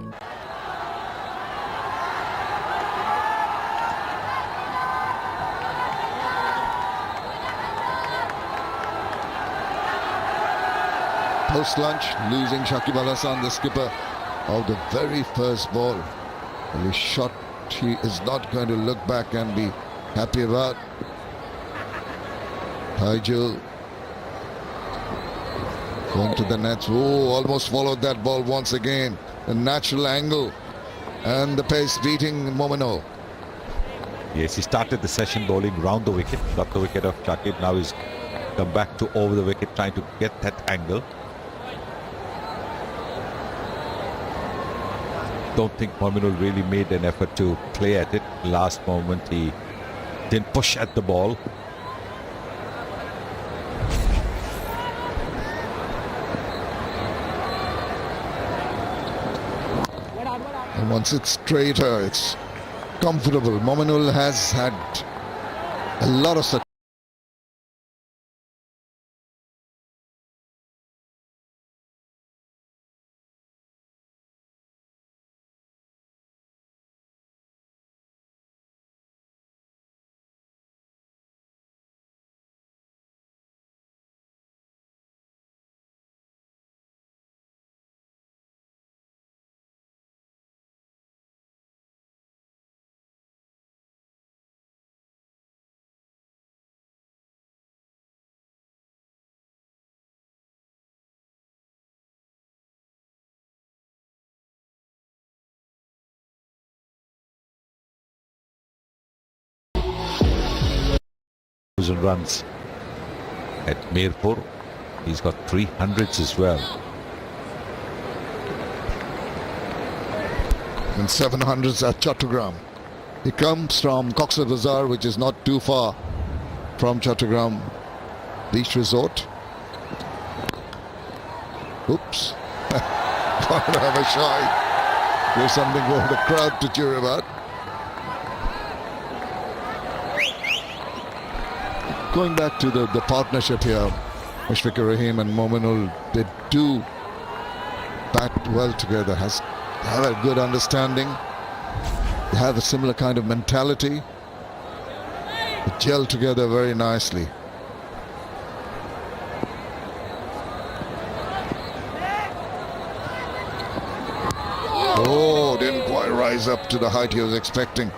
Post-lunch, losing Shakib Al Hasan, the skipper, of the very first ball. Well, his shot he is not going to look back and be happy about. Taijul going to the nets. Oh, almost followed that ball once again. The natural angle and the pace beating Momino. Yes, he started the session bowling round the wicket, got the wicket of Shakib. Now he's come back to over the wicket, trying to get that angle. Don't think Mominul really made an effort to play at it. Last moment he didn't push at the ball. And once it's straighter, it's comfortable. Mominul has had a lot of success. Runs at Mirpur. He's got 300s as well. And 700s at Chattogram. He comes from Cox's Bazar, which is not too far from Chattogram Beach Resort. Oops. Can't have a shy. There's something for the crowd to cheer about. Going back to the partnership here, Mushfiqur Rahim and Mominul, they do bat well together, have a good understanding, they have a similar kind of mentality, they gel together very nicely. Oh, didn't quite rise up to the height he was expecting.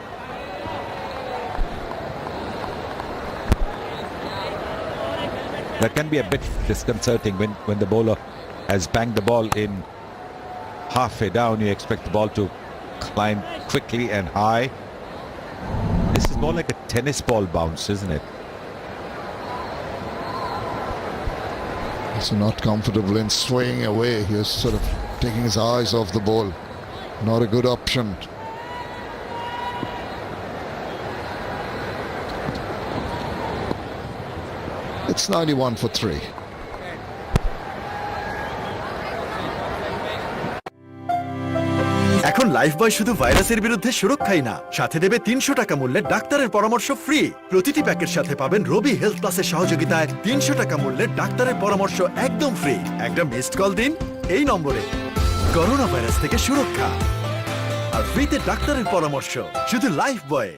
That can be a bit disconcerting when the bowler has banged the ball in halfway down. You expect the ball to climb quickly and high. This is more like a tennis ball bounce, isn't it? He's not comfortable in swaying away. He's sort of taking his eyes off the ball. Not a good option. It's 91 for 3. এখন Lifebuoy শুধু ভাইরাসের বিরুদ্ধে সুরক্ষাই না, সাথে দেবে 300 টাকা মূল্যের ডাক্তারের পরামর্শ ফ্রি। প্রতিটি প্যাকের সাথে পাবেন রবি হেলথ প্লাসের সহযোগিতায় 300 টাকা মূল্যের ডাক্তারের পরামর্শ একদম ফ্রি। একটা মিসড কল দিন এই নম্বরে। করোনা ভাইরাস থেকে সুরক্ষা আর ফ্রিতে ডাক্তারের পরামর্শ শুধু লাইফবয়।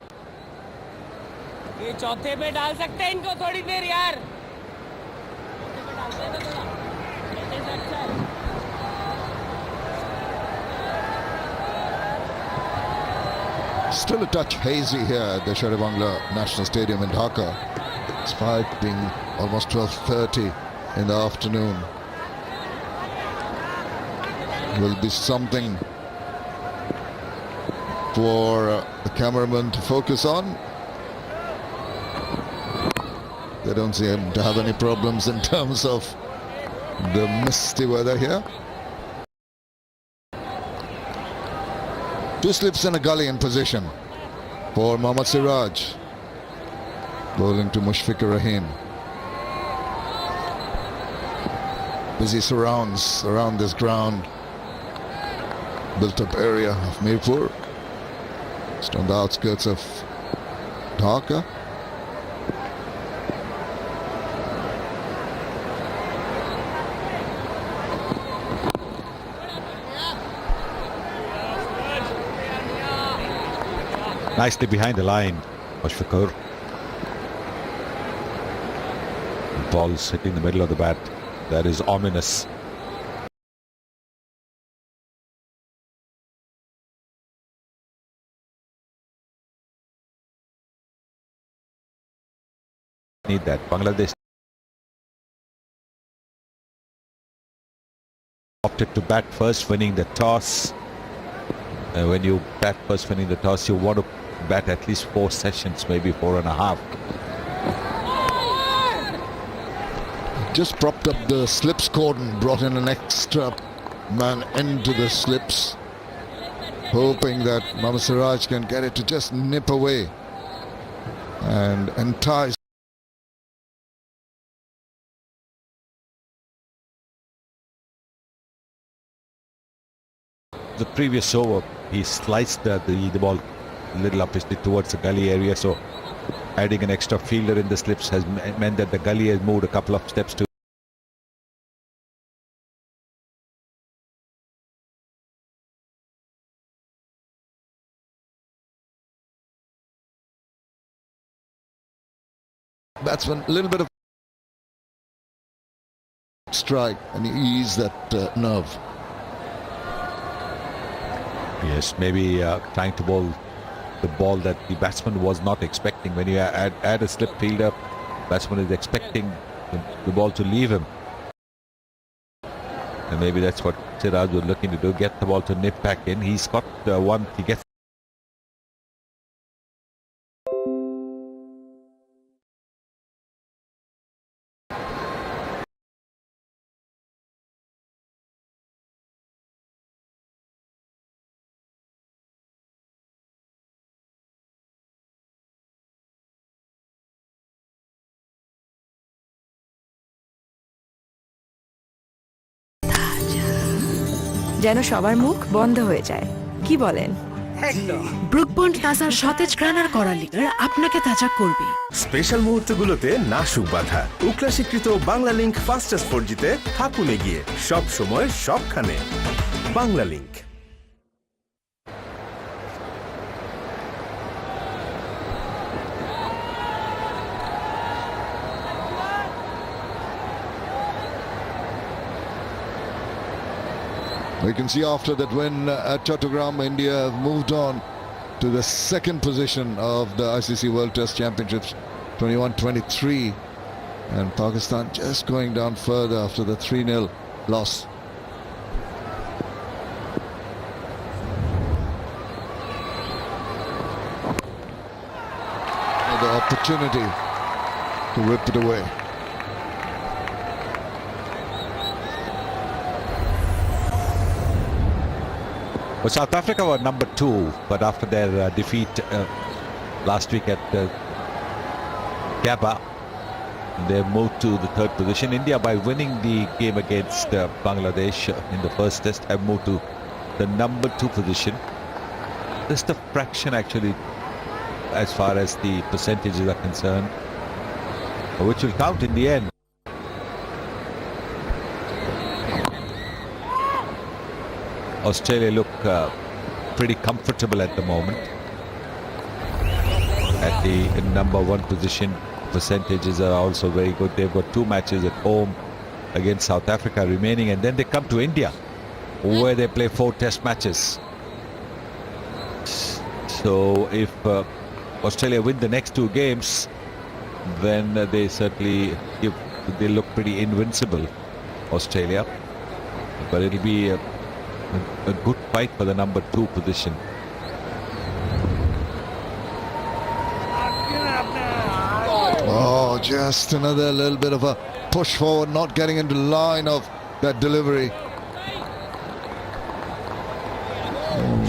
ये चौथे पे डाल सकते हैं इनको थोड़ी देर यार। still a touch hazy here at the Sher-e-Bangla National Stadium in Dhaka, despite being almost 12:30 in the afternoon. Will be something for the cameraman to focus on. They don't seem to have any problems in terms of the misty weather here. Two slips and a gully in position for Mohammad Siraj, bowling to Mushfiqur Rahim. Busy surrounds around this ground, built up area of Mirpur, just on the outskirts of Dhaka. Nicely behind the line, Mushfiqur. Ball hitting the middle of the bat. That is ominous. Need that. Bangladesh opted to bat first, winning the toss. When you bat first, winning the toss, you want to bat at least 4 sessions, maybe 4.5. Just propped up the slips cordon, brought in an extra man into the slips, hoping that Mohammad Siraj can get it to just nip away and entice. The previous over, he sliced the ball a little up towards the gully area, so adding an extra fielder in the slips has meant that the gully has moved a couple of steps to batsman, a little bit of strike and ease that nerve. Yes, maybe trying to bowl the ball that the batsman was not expecting. When you add a slip fielder, batsman is expecting the ball to leave him. And maybe that's what Siraj was looking to do, get the ball to nip back in. He's got one, he gets. যেন সবার মুখ বন্ধ হয়ে যায়, কি বলেন? Brooke bond তাজা সতেজ গ্রানার করা লিগার আপনাকে তাজা করবে। স্পেশাল মুহূর্তগুলোতে নাসুক বাধা। উকলা স্বীকৃত বাংলা লিংক ফাস্টেস্ট 4Gতে থাকুন এগিয়ে, সব সময় সবখানে। Bangla link. We can see after that win at Chattogram, India have moved on to the second position of the ICC World Test Championships 21-23, and Pakistan just going down further after the 3-0 loss. The opportunity to rip it away. Well, South Africa were number 2, but after their defeat last week at Gabba, they moved to the 3rd position. India, by winning the game against Bangladesh in the first test, have moved to the number 2 position. Just a fraction, actually, as far as the percentages are concerned, which will count in the end. Australia look pretty comfortable at the moment at the number 1 position. Percentages are also very good. They've got 2 matches at home against South Africa remaining, and then they come to India where they play 4 test matches. So if Australia win the next two games, then they certainly they look pretty invincible, Australia. But it'll be a good fight for the number 2 position. Oh, just another little bit of a push forward, not getting into line of that delivery.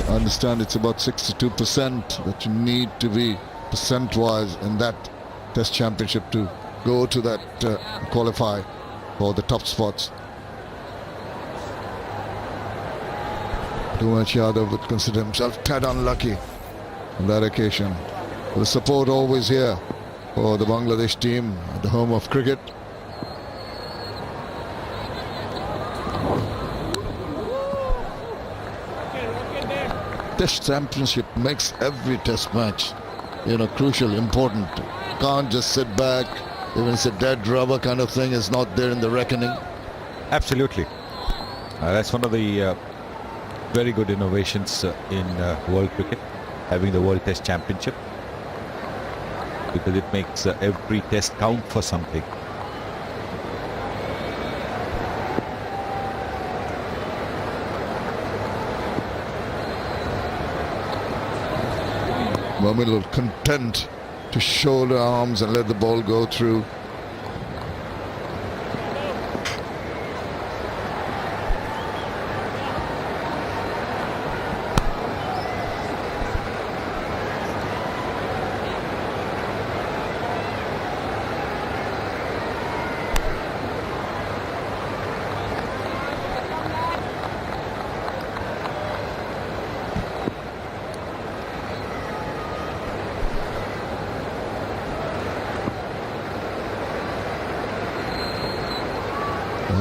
I understand it's about 62% that you need to be percent-wise in that Test Championship to go to that qualify for the top spots. Umesh Yadav would consider himself tad unlucky on that occasion. The support always here for the Bangladesh team at the home of cricket. Test Championship makes every test match, crucial, important. Can't just sit back, even it's a dead rubber kind of thing is not there in the reckoning. Absolutely. That's one of the very good innovations in world cricket, having the World Test Championship, because it makes every test count for something. Momin content to shoulder arms and let the ball go through.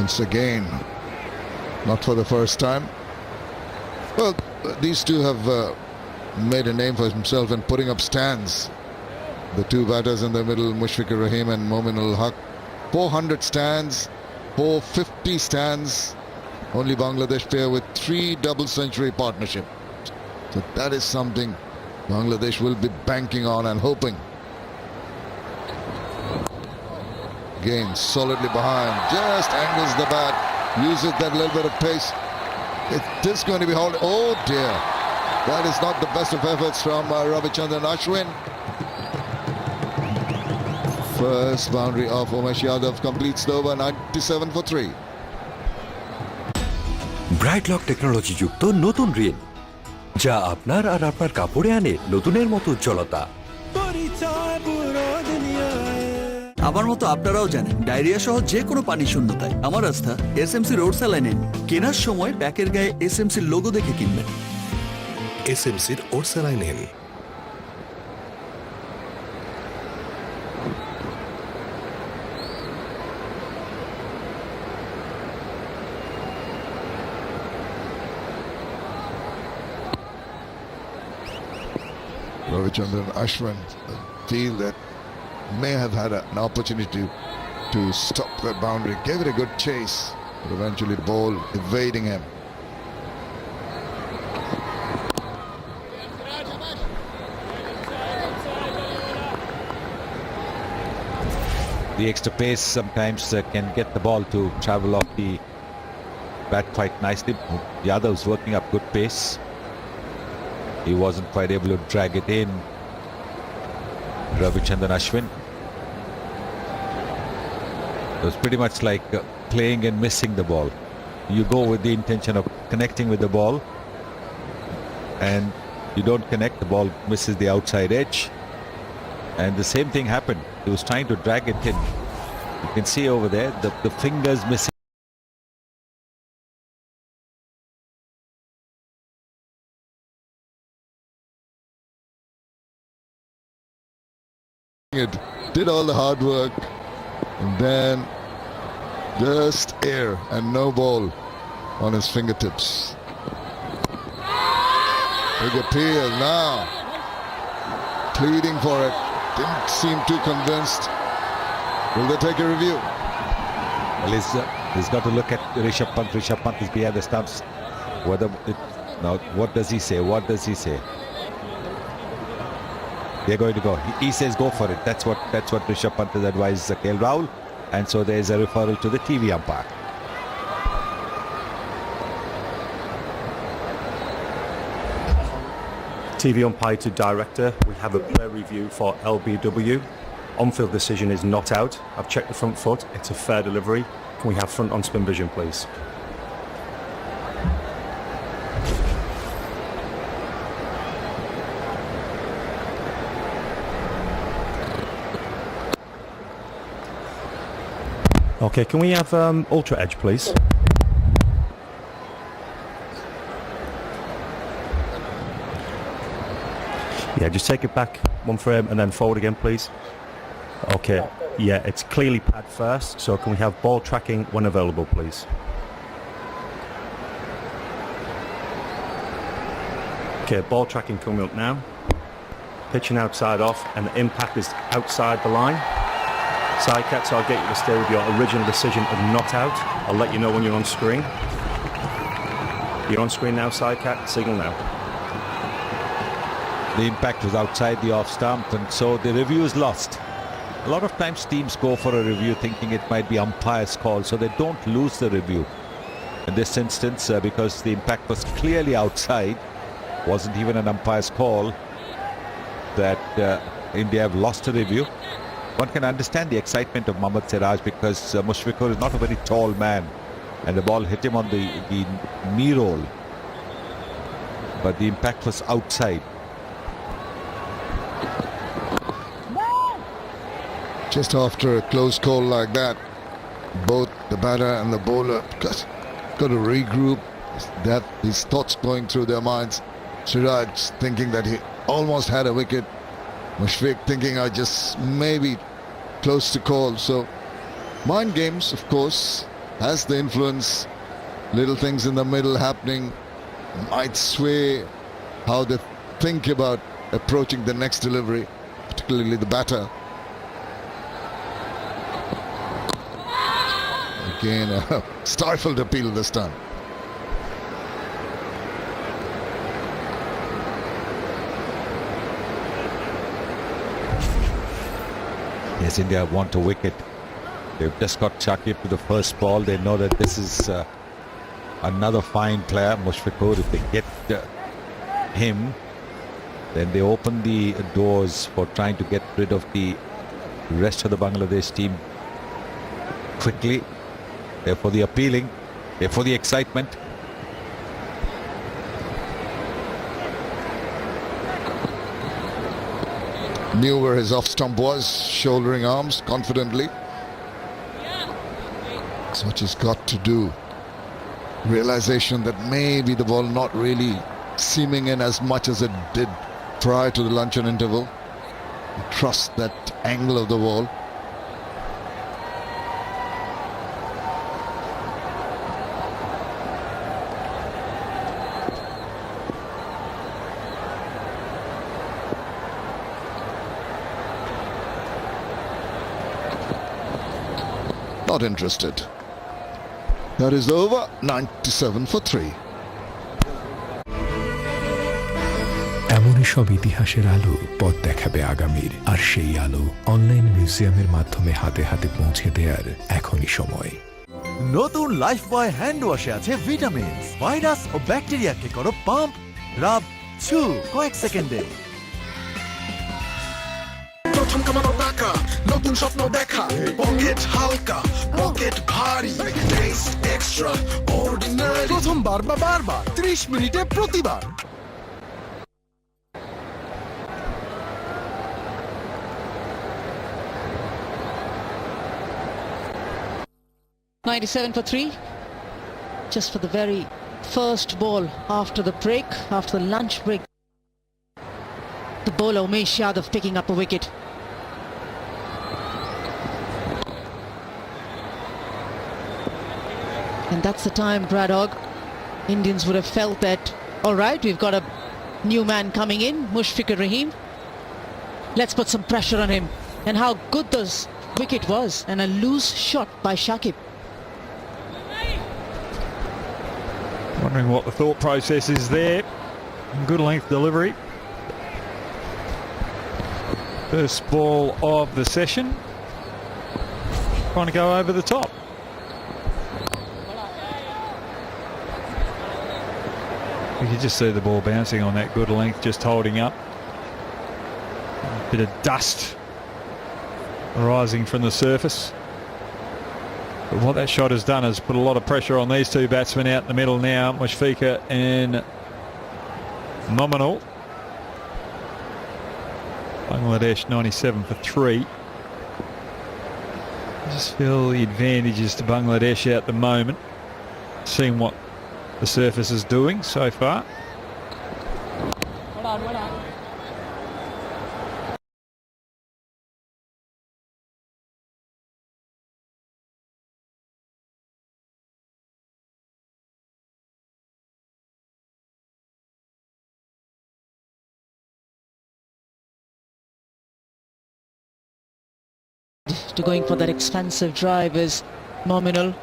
Once again, not for the first time. Well, these two have made a name for himself in putting up stands. The two batters in the middle, Mushfiqur Rahim and Momin Haq. 400 stands, 450 stands. Only Bangladesh pair with 3 double century partnership. So that is something Bangladesh will be banking on and hoping. Again, solidly behind, just angles the bat, uses that little bit of pace. It is going to be holding. Oh dear, that is not the best of efforts from Ravichandran Ashwin. First boundary of Umesh Yadav completes the over, 97 for 3. Bright lock technology যুক্ত নতুন রিন, যা আপনার আর আপনার কাপড়ে আনে নতুনের মতো উজ্জ্বলতা। আমার মতো আপনারাও জানেন ডায়রিয়া সহ যে কোনো পানি শূন্যতায় আমার আস্থা এসএমসি রোড স্যালাইন। কেনার সময় প্যাকের গায়ে এসএমসি লোগো দেখে কিনবেন। এসএমসির Orsaline. Ravichandran Ashwin feel that may have had an opportunity to stop that boundary, gave it a good chase, but eventually ball evading him. The extra pace sometimes can get the ball to travel off the bat quite nicely. Yadav's working up good pace. He wasn't quite able to drag it in. Ravichandran Ashwin. It was pretty much like playing and missing the ball. You go with the intention of connecting with the ball, and you don't connect, the ball misses the outside edge. And the same thing happened. He was trying to drag it in. You can see over there the fingers missing. It did all the hard work, and then just air and no ball on his fingertips. Big appeal now, pleading for it. Didn't seem too convinced. Will they take a review? Well, he's got to look at Rishabh Pant. Rishabh Pant is behind the stumps. Now, what does he say? What does he say? they're going to go. He says go for it. That's what Rishabh Pant has advised KL Rahul, and so there's a referral to the TV umpire. TV umpire to director. We have a player review for LBW. On-field decision is not out. I've checked the front foot. It's a fair delivery. Can we have front on spin vision, please? Okay, can we have ultra edge, please? Yeah, just take it back one frame and then forward again, please. Okay, yeah, it's clearly pad first, so can we have ball tracking when available, please? Okay, ball tracking coming up now. Pitching outside off, and the impact is outside the line. Side cat, so I'll get you to stay with your original decision of not out. I'll let you know when you're on screen. You're on screen now, side cat, signal now. The impact was outside the off stump, and so the review is lost. A lot of times teams go for a review thinking it might be umpire's call, so they don't lose the review. In this instance, because the impact was clearly outside, wasn't even an umpire's call, that India have lost a review. One can understand the excitement of Mohammad Siraj because Mushfiqur is not a very tall man, and the ball hit him on the knee roll, but the impact was outside. Just after a close call like that, both the batter and the bowler got to regroup. His thoughts going through their minds. Siraj thinking that he almost had a wicket. Mushfiq thinking I just maybe close to call. So mind games, of course, has the influence. Little things in the middle happening might sway how they think about approaching the next delivery, particularly the batter. Again, a stifled appeal this time. Yes, India want a wicket. They've just got Shakib to the first ball. They know that this is another fine player, Mushfiqur. If they get him, then they open the doors for trying to get rid of the rest of the Bangladesh team quickly. They're for the appealing, they're for the excitement. Knew where his off stump was, shouldering arms confidently. That's what he's got to do. Realization that maybe the ball not really seaming in as much as it did prior to the luncheon interval. Trust that angle of the ball. Not interested. That is over. 97 for 3. এমনই সব ইতিহাসের আলো পথ দেখাবে আগামীর, আর সেই আলো online মিউজিয়ামের মাধ্যমে হাতে হাতে পৌঁছে দেওয়ার এখনই সময়। নতুন লাইফ বয় হ্যান্ড ওয়াশে আছে ভিটামিনস। ভাইরাস ও ব্যাকটেরিয়াকে করো পাম্প, রাব, ছু কয়েক সেকেন্ডে। প্রথম কামানো টাকা, নতুন স্বপ্ন দেখা, পকেট হালকা, পকেট ভারী, টেস্ট এক্সট্রা অর্ডিনারি। প্রথমবার বা বারবার 30 মিনিটে প্রতিবার। $97 for 3, just for the very first ball after the break, after the lunch break. The bowler Umesh Yadav picking up a wicket. And that's the time, Bradog, Indians would have felt that, all right, we've got a new man coming in, Mushfiqur Rahim. Let's put some pressure on him. And how good this wicket was, and a loose shot by Shakib. Wondering what the thought process is there. Good length delivery. First ball of the session. Trying to go over the top. You can just see the ball bouncing on that good length, just holding up. A bit of dust rising from the surface. But what that shot has done is put a lot of pressure on these two batsmen out in the middle now, Mushfiqur and Mominal. Bangladesh 97 for 3. I just feel the advantage is to Bangladesh at the moment, seeing what the surface is doing so far. To going for that expansive drive is Mominal.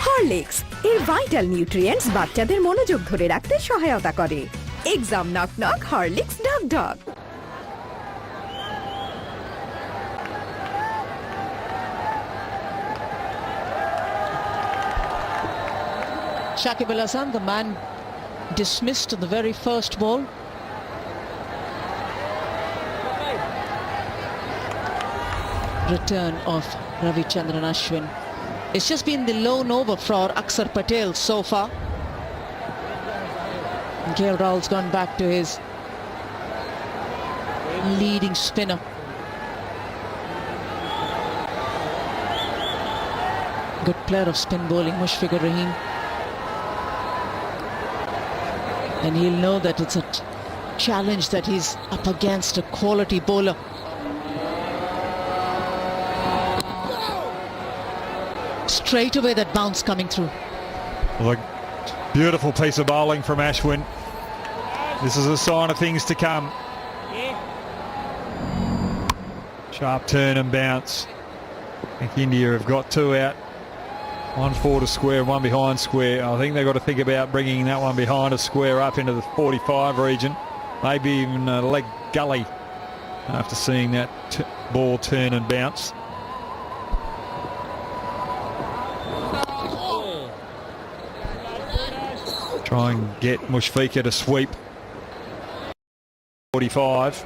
Horlicks এর vital nutrients বাচ্চাদের মনোযোগ ধরে রাখতে সহায়তা করে। Exam knock knock Horlicks dog dog. Shakib Al Hasan, the man dismissed on the very first ball. Return of Ravichandran Ashwin. It's just been the lone over for Akshar Patel so far. KL Rahul's gone back to his leading spinner. Good player of spin bowling, Mushfiqur Rahim. And he'll know that it's a challenge that he's up against a quality bowler. Straight away that bounce coming through. Look, beautiful piece of bowling from Ashwin. This is a sign of things to come. Sharp turn and bounce. I think India have got 2 out. 1 forward to square, 1 behind square. I think they've got to think about bringing that one behind a square up into the 45 region. Maybe even a leg gully after seeing that ball turn and bounce. Try and get Mushfiqur to sweep 45.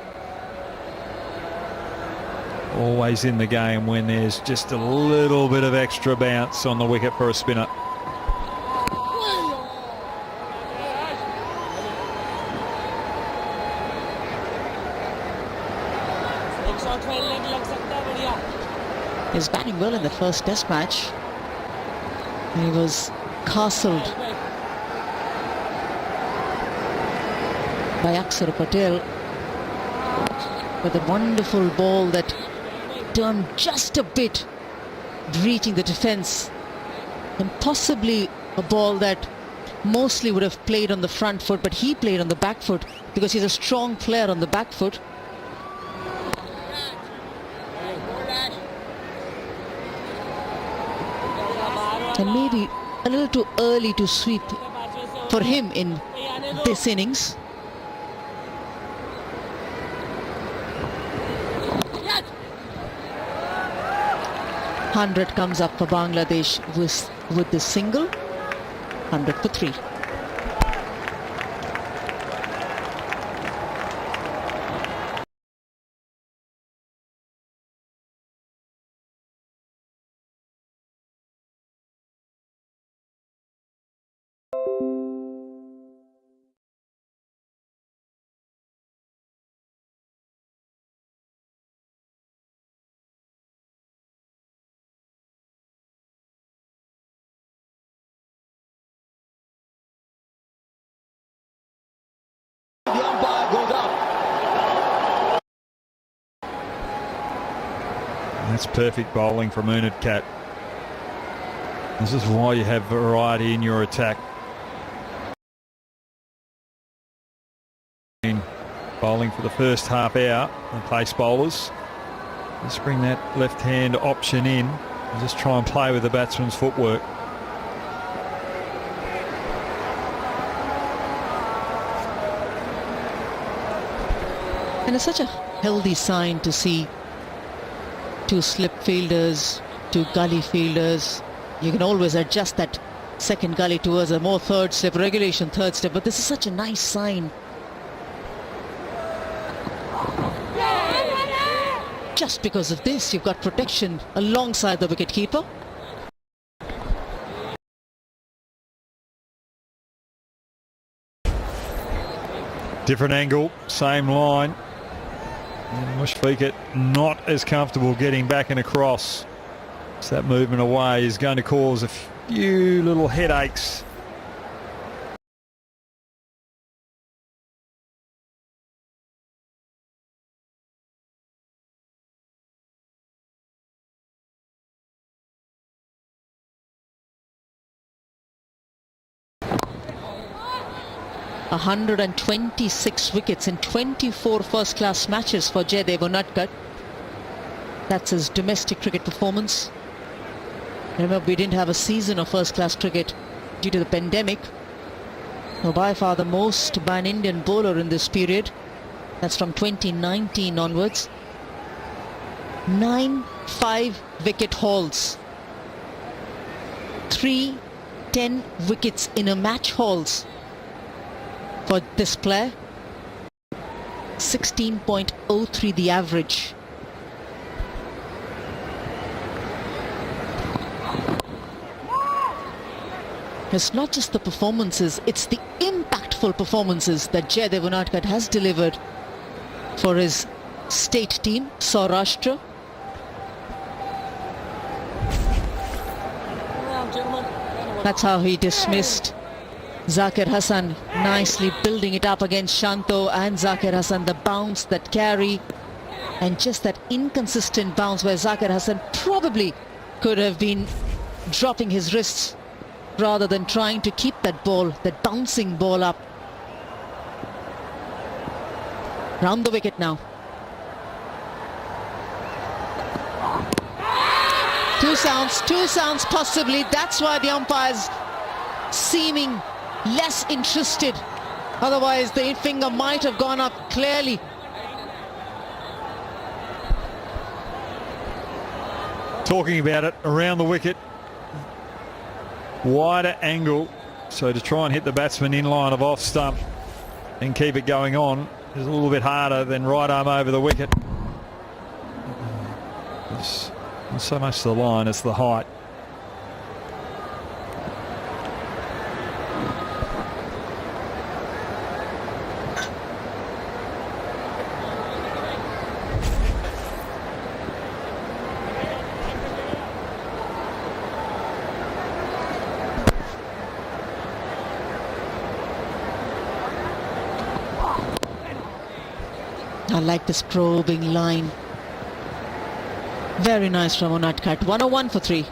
Always in the game when there's just a little bit of extra bounce on the wicket for a spinner. He's batting well in the first test match. He was castled by Akshar Patel with a wonderful ball that turned just a bit, reaching the defence, and possibly a ball that mostly would have played on the front foot, but he played on the back foot because he's a strong player on the back foot. And maybe a little too early to sweep for him in this innings. Hundred comes up for Bangladesh with the single. 100 for 3. That's perfect bowling from Unadkat. This is why you have variety in your attack. Bowling for the first half hour, the pace bowlers. Just bring that left-hand option in and just try and play with the batsman's footwork. And it's such a healthy sign to see two slip fielders, two gully fielders. You can always adjust that second gully towards a more third slip, regulation third slip, but this is such a nice sign. Just because of this, you've got protection alongside the wicketkeeper. Different angle, same line. And Mushfiqur not as comfortable getting back and across. So that movement away is going to cause a few little headaches. A 126 wickets in 24 first-class matches for Jaydev Unadkat. That's his domestic cricket performance. Remember, we didn't have a season of first-class cricket due to the pandemic. So by far the most by an Indian bowler in this period. That's from 2019 onwards. 9 5-wicket hauls. 3 10 wickets in a match hauls for this player. 16.03 the average. It's not just the performances, it's the impactful performances that Jaydev Unadkat has delivered for his state team, Saurashtra. That's how he dismissed Zakir Hasan, nicely building it up against Shanto and Zakir Hasan. The bounce, that carry, and just that inconsistent bounce where Zakir Hasan probably could have been dropping his wrists rather than trying to keep that ball, that bouncing ball up. Round the wicket now. Two sounds possibly. That's why the umpire's seeming less interested. Otherwise the finger might have gone up clearly. Talking about it, around the wicket, wider angle, so to try and hit the batsman in line of off stump and keep it going on is a little bit harder than right arm over the wicket. It's not so much the line, it's the height. I like this probing line. Very nice from Unadkat. 101 for 3.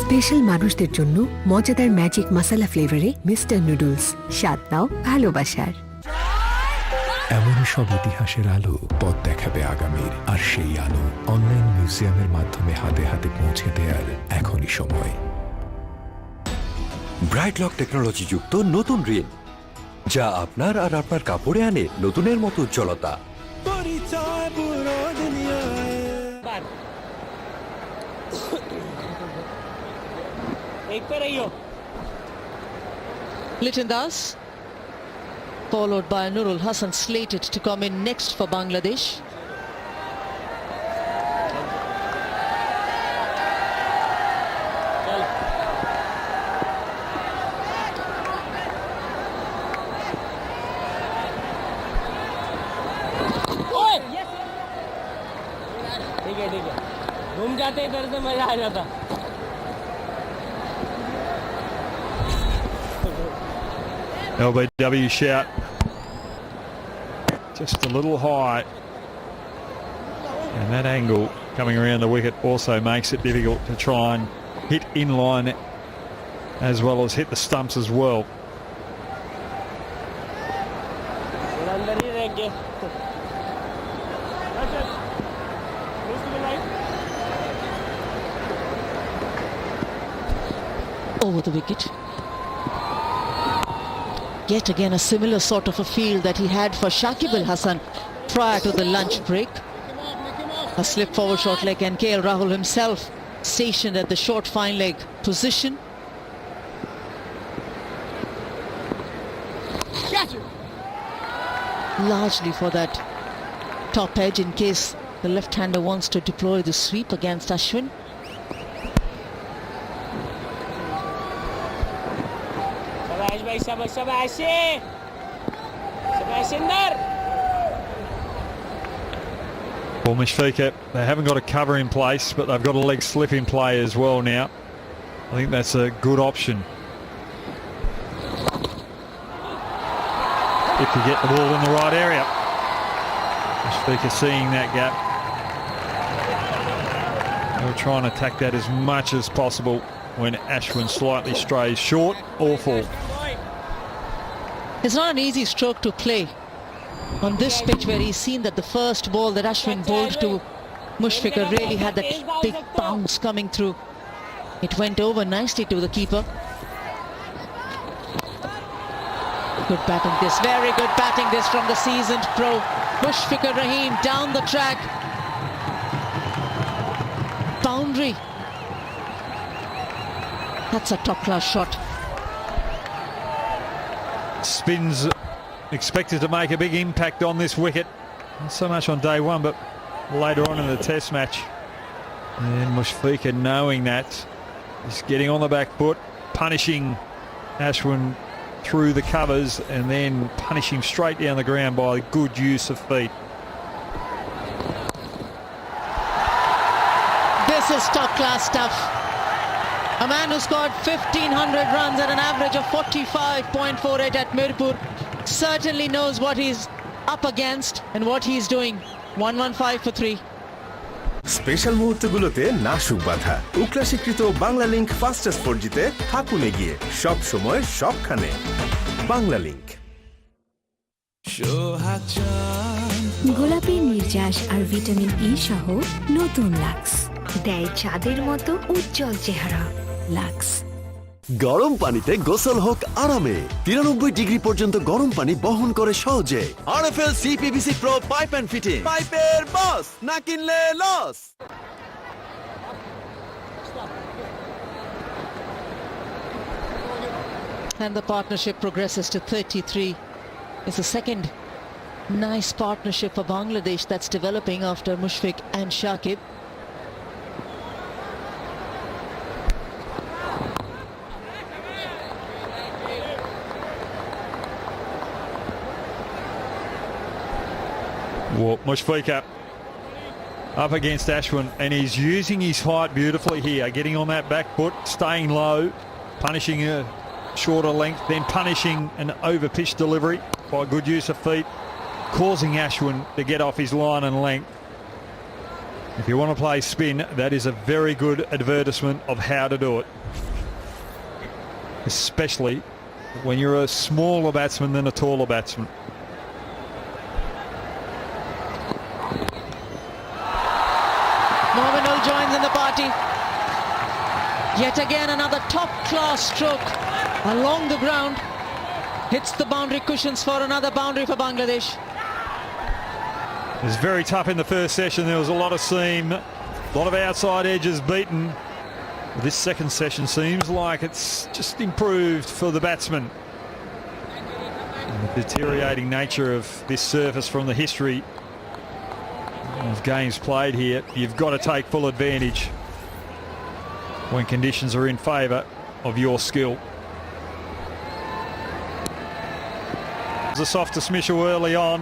Special মানুষদের জন্য মজাদার magic মশলা ফ্লেভারে mister noodles, স্বাদ পাও ভালোবাসার। এমনই সব ইতিহাসের আলো পথ দেখাবে আগামীর, আর সেই আলো অনলাইন মিউজিয়ামের মাধ্যমে হাতে হাতে পৌঁছে দেওয়ার এখনই সময়। ব্রাইট লক টেকনোলজি যুক্ত নতুন রিন, যা আপনার আর আপনার কাপড়ে আনে নতুনের মতো উজ্জ্বলতা। Liton Das, followed by Nurul Hasan, slated to come in next for Bangladesh. ठीक है घूम जाते इधर से मजा आ जाता। LBW shout. just a little high. And that angle coming around the wicket also makes it difficult to try and hit in line as well as hit the stumps as well. Over the wicket. Yet again a similar sort of a field that he had for Shakib Al Hasan prior to the lunch break. A slip forward short leg, and KL Rahul himself stationed at the short fine leg position. Largely for that top edge in case the left-hander wants to deploy the sweep against Ashwin. Well, Mushfiqur, they haven't got a cover in place, but they've got a leg slip in play as well now. I think that's a good option. If you get the ball in the right area. Mushfiqur seeing that gap. They'll try and attack that as much as possible when Ashwin slightly strays short or full. It's not an easy stroke to play on this pitch, where he's seen that the first ball that Ashwin bowled to Mushfiqur really had that big bounce coming through. It went over nicely to the keeper. Good batting this, very good batting this from the seasoned pro. Mushfiqur Rahim down the track. Boundary. That's a top-class shot. Spins expected to make a big impact on this wicket. Not so much on day one, but later on in the test match. And Mushfiqur, knowing that, is getting on the back foot, punishing Ashwin through the covers and then punishing straight down the ground by good use of feet. This is top-class stuff. A man who scored 1,500 runs at an average of 45.48 at Mirpur certainly knows what he's up against and what he's doing. 115 for 3. Special মুহূর্তগুলোতে নাশুক বাধা উকলা স্বীকৃত Bangla link fastest 4Gতে থাকুন এগিয়ে সব সময় সবখানে Bangla link. গোলাপি নির্যাস আর vitamin E সহ নতুন লাক্স দেয় চাঁদের মতো উজ্জ্বল চেহারা। লাক্স গরম পানিতে গোসল হোক আরামে 93 ডিগ্রি পর্যন্ত গরম পানি বহন করে সহজে RFL CPVC pro pipe and fitting পাইপের বস না কিনলে loss. And the partnership progresses to 33. It's the second nice partnership for Bangladesh that's developing after Mushfiq and Shakib. Well, Mushfiqur up against Ashwin, and he's using his height beautifully here, getting on that back foot, staying low, punishing a shorter length, then punishing an over-pitch delivery by good use of feet, causing Ashwin to get off his line and length. If you want to play spin, that is a very good advertisement of how to do it, especially when you're a smaller batsman than a taller batsman. Joins in the party. Yet again another top-class stroke along the ground. Hits the boundary cushions for another boundary for Bangladesh. It was very tough in the first session. There was a lot of seam, a lot of outside edges beaten. This second session seems like it's just improved for the batsman. And the deteriorating nature of this surface from the history of games played here, you've got to take full advantage when conditions are in favour of your skill. It was a soft dismissal early on,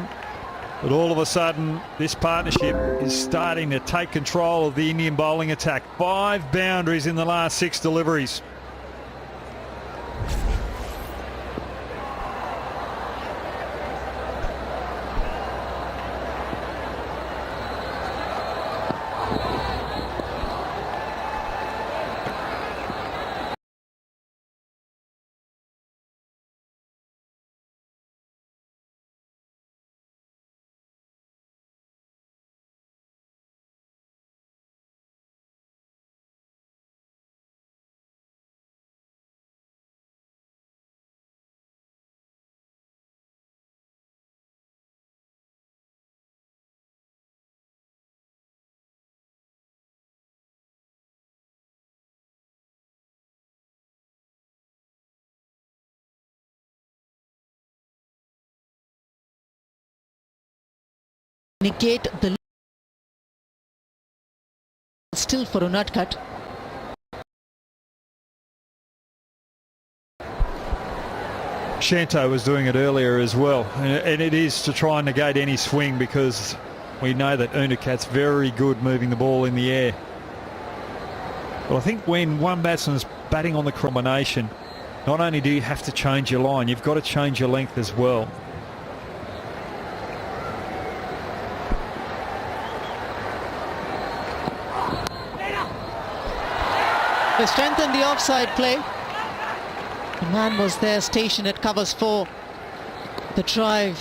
but all of a sudden this partnership is starting to take control of the Indian bowling attack. 5 boundaries in the last 6 deliveries. negate the still for a nut cut. Shanto was doing it earlier as well, and it is to try and negate any swing because we know that Unakat's very good moving the ball in the air. But I think when one batsman's batting on the combination, not only do you have to change your line, you've got to change your length as well. They strengthened the offside play. The man was there stationed at covers 4. The drive.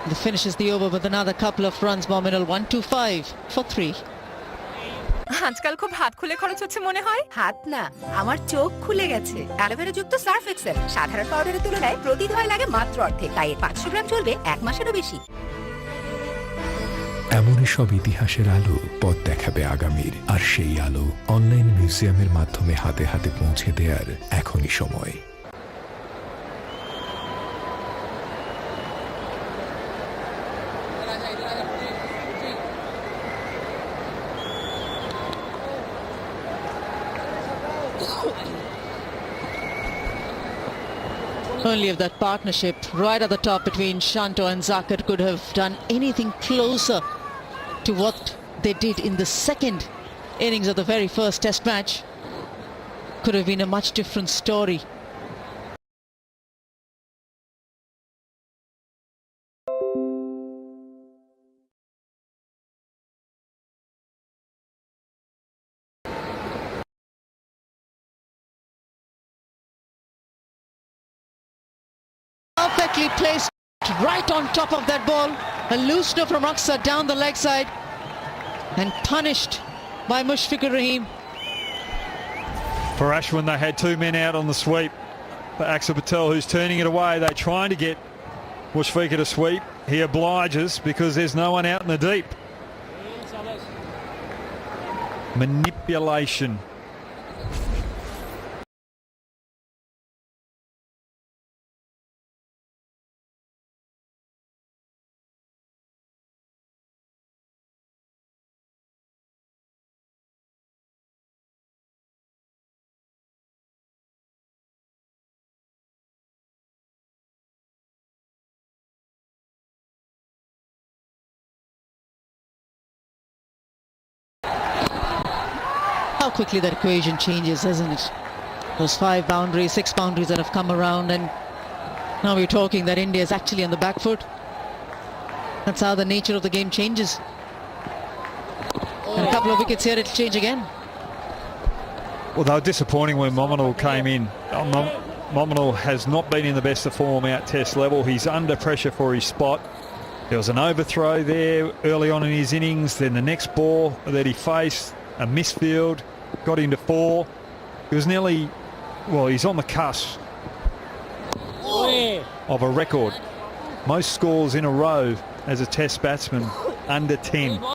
The finishes the over with another couple of runs. Nominal 125 for 3. আজকাল খুব হাত খুলে খরচ হচ্ছে মনে হয়। হাত না, আমার চোখ খুলে গেছে। অ্যালোভেরা যুক্ত সার্ফ এক্সেল সাধারণ পাউডারের তুলনায় প্রতি ধোয়ায় লাগে মাত্র অর্ধেক, তাই 500 গ্রাম চলবে 1 মাসেরও বেশি। এমনই সব ইতিহাসের আলো পথ দেখাবে আগামীর, আর সেই আলো অনলাইন মিউজিয়ামের মাধ্যমে হাতে হাতে পৌঁছে দেওয়ার এখনই সময়। Only if that partnership right at the top between Shanto and Zakir could have done anything closer to what they did in the second innings of the very first test match, could have been a much different story. Perfectly placed right on top of that ball. A loosener from Aksa down the leg side and punished by Mushfiqur Rahim. For Ashwin, they had 2 men out on the sweep. For Axar Patel, who's turning it away, they're trying to get Mushfiqur to sweep. He obliges because there's no one out in the deep. Manipulation. How quickly that equation changes, isn't it? Those 5 boundaries, 6 boundaries that have come around, and now we're talking that India is actually on the back foot. That's how the nature of the game changes. And a couple of wickets here, it'll change again. Well, they were disappointing when Mominal came in. Mominal has not been in the best of form out test level. He's under pressure for his spot. There was an overthrow there early on in his innings. Then the next ball that he faced, a misfield, got into 4. He was nearly, well, he's on the cusp of a record. Most scores in a row as a test batsman under 10.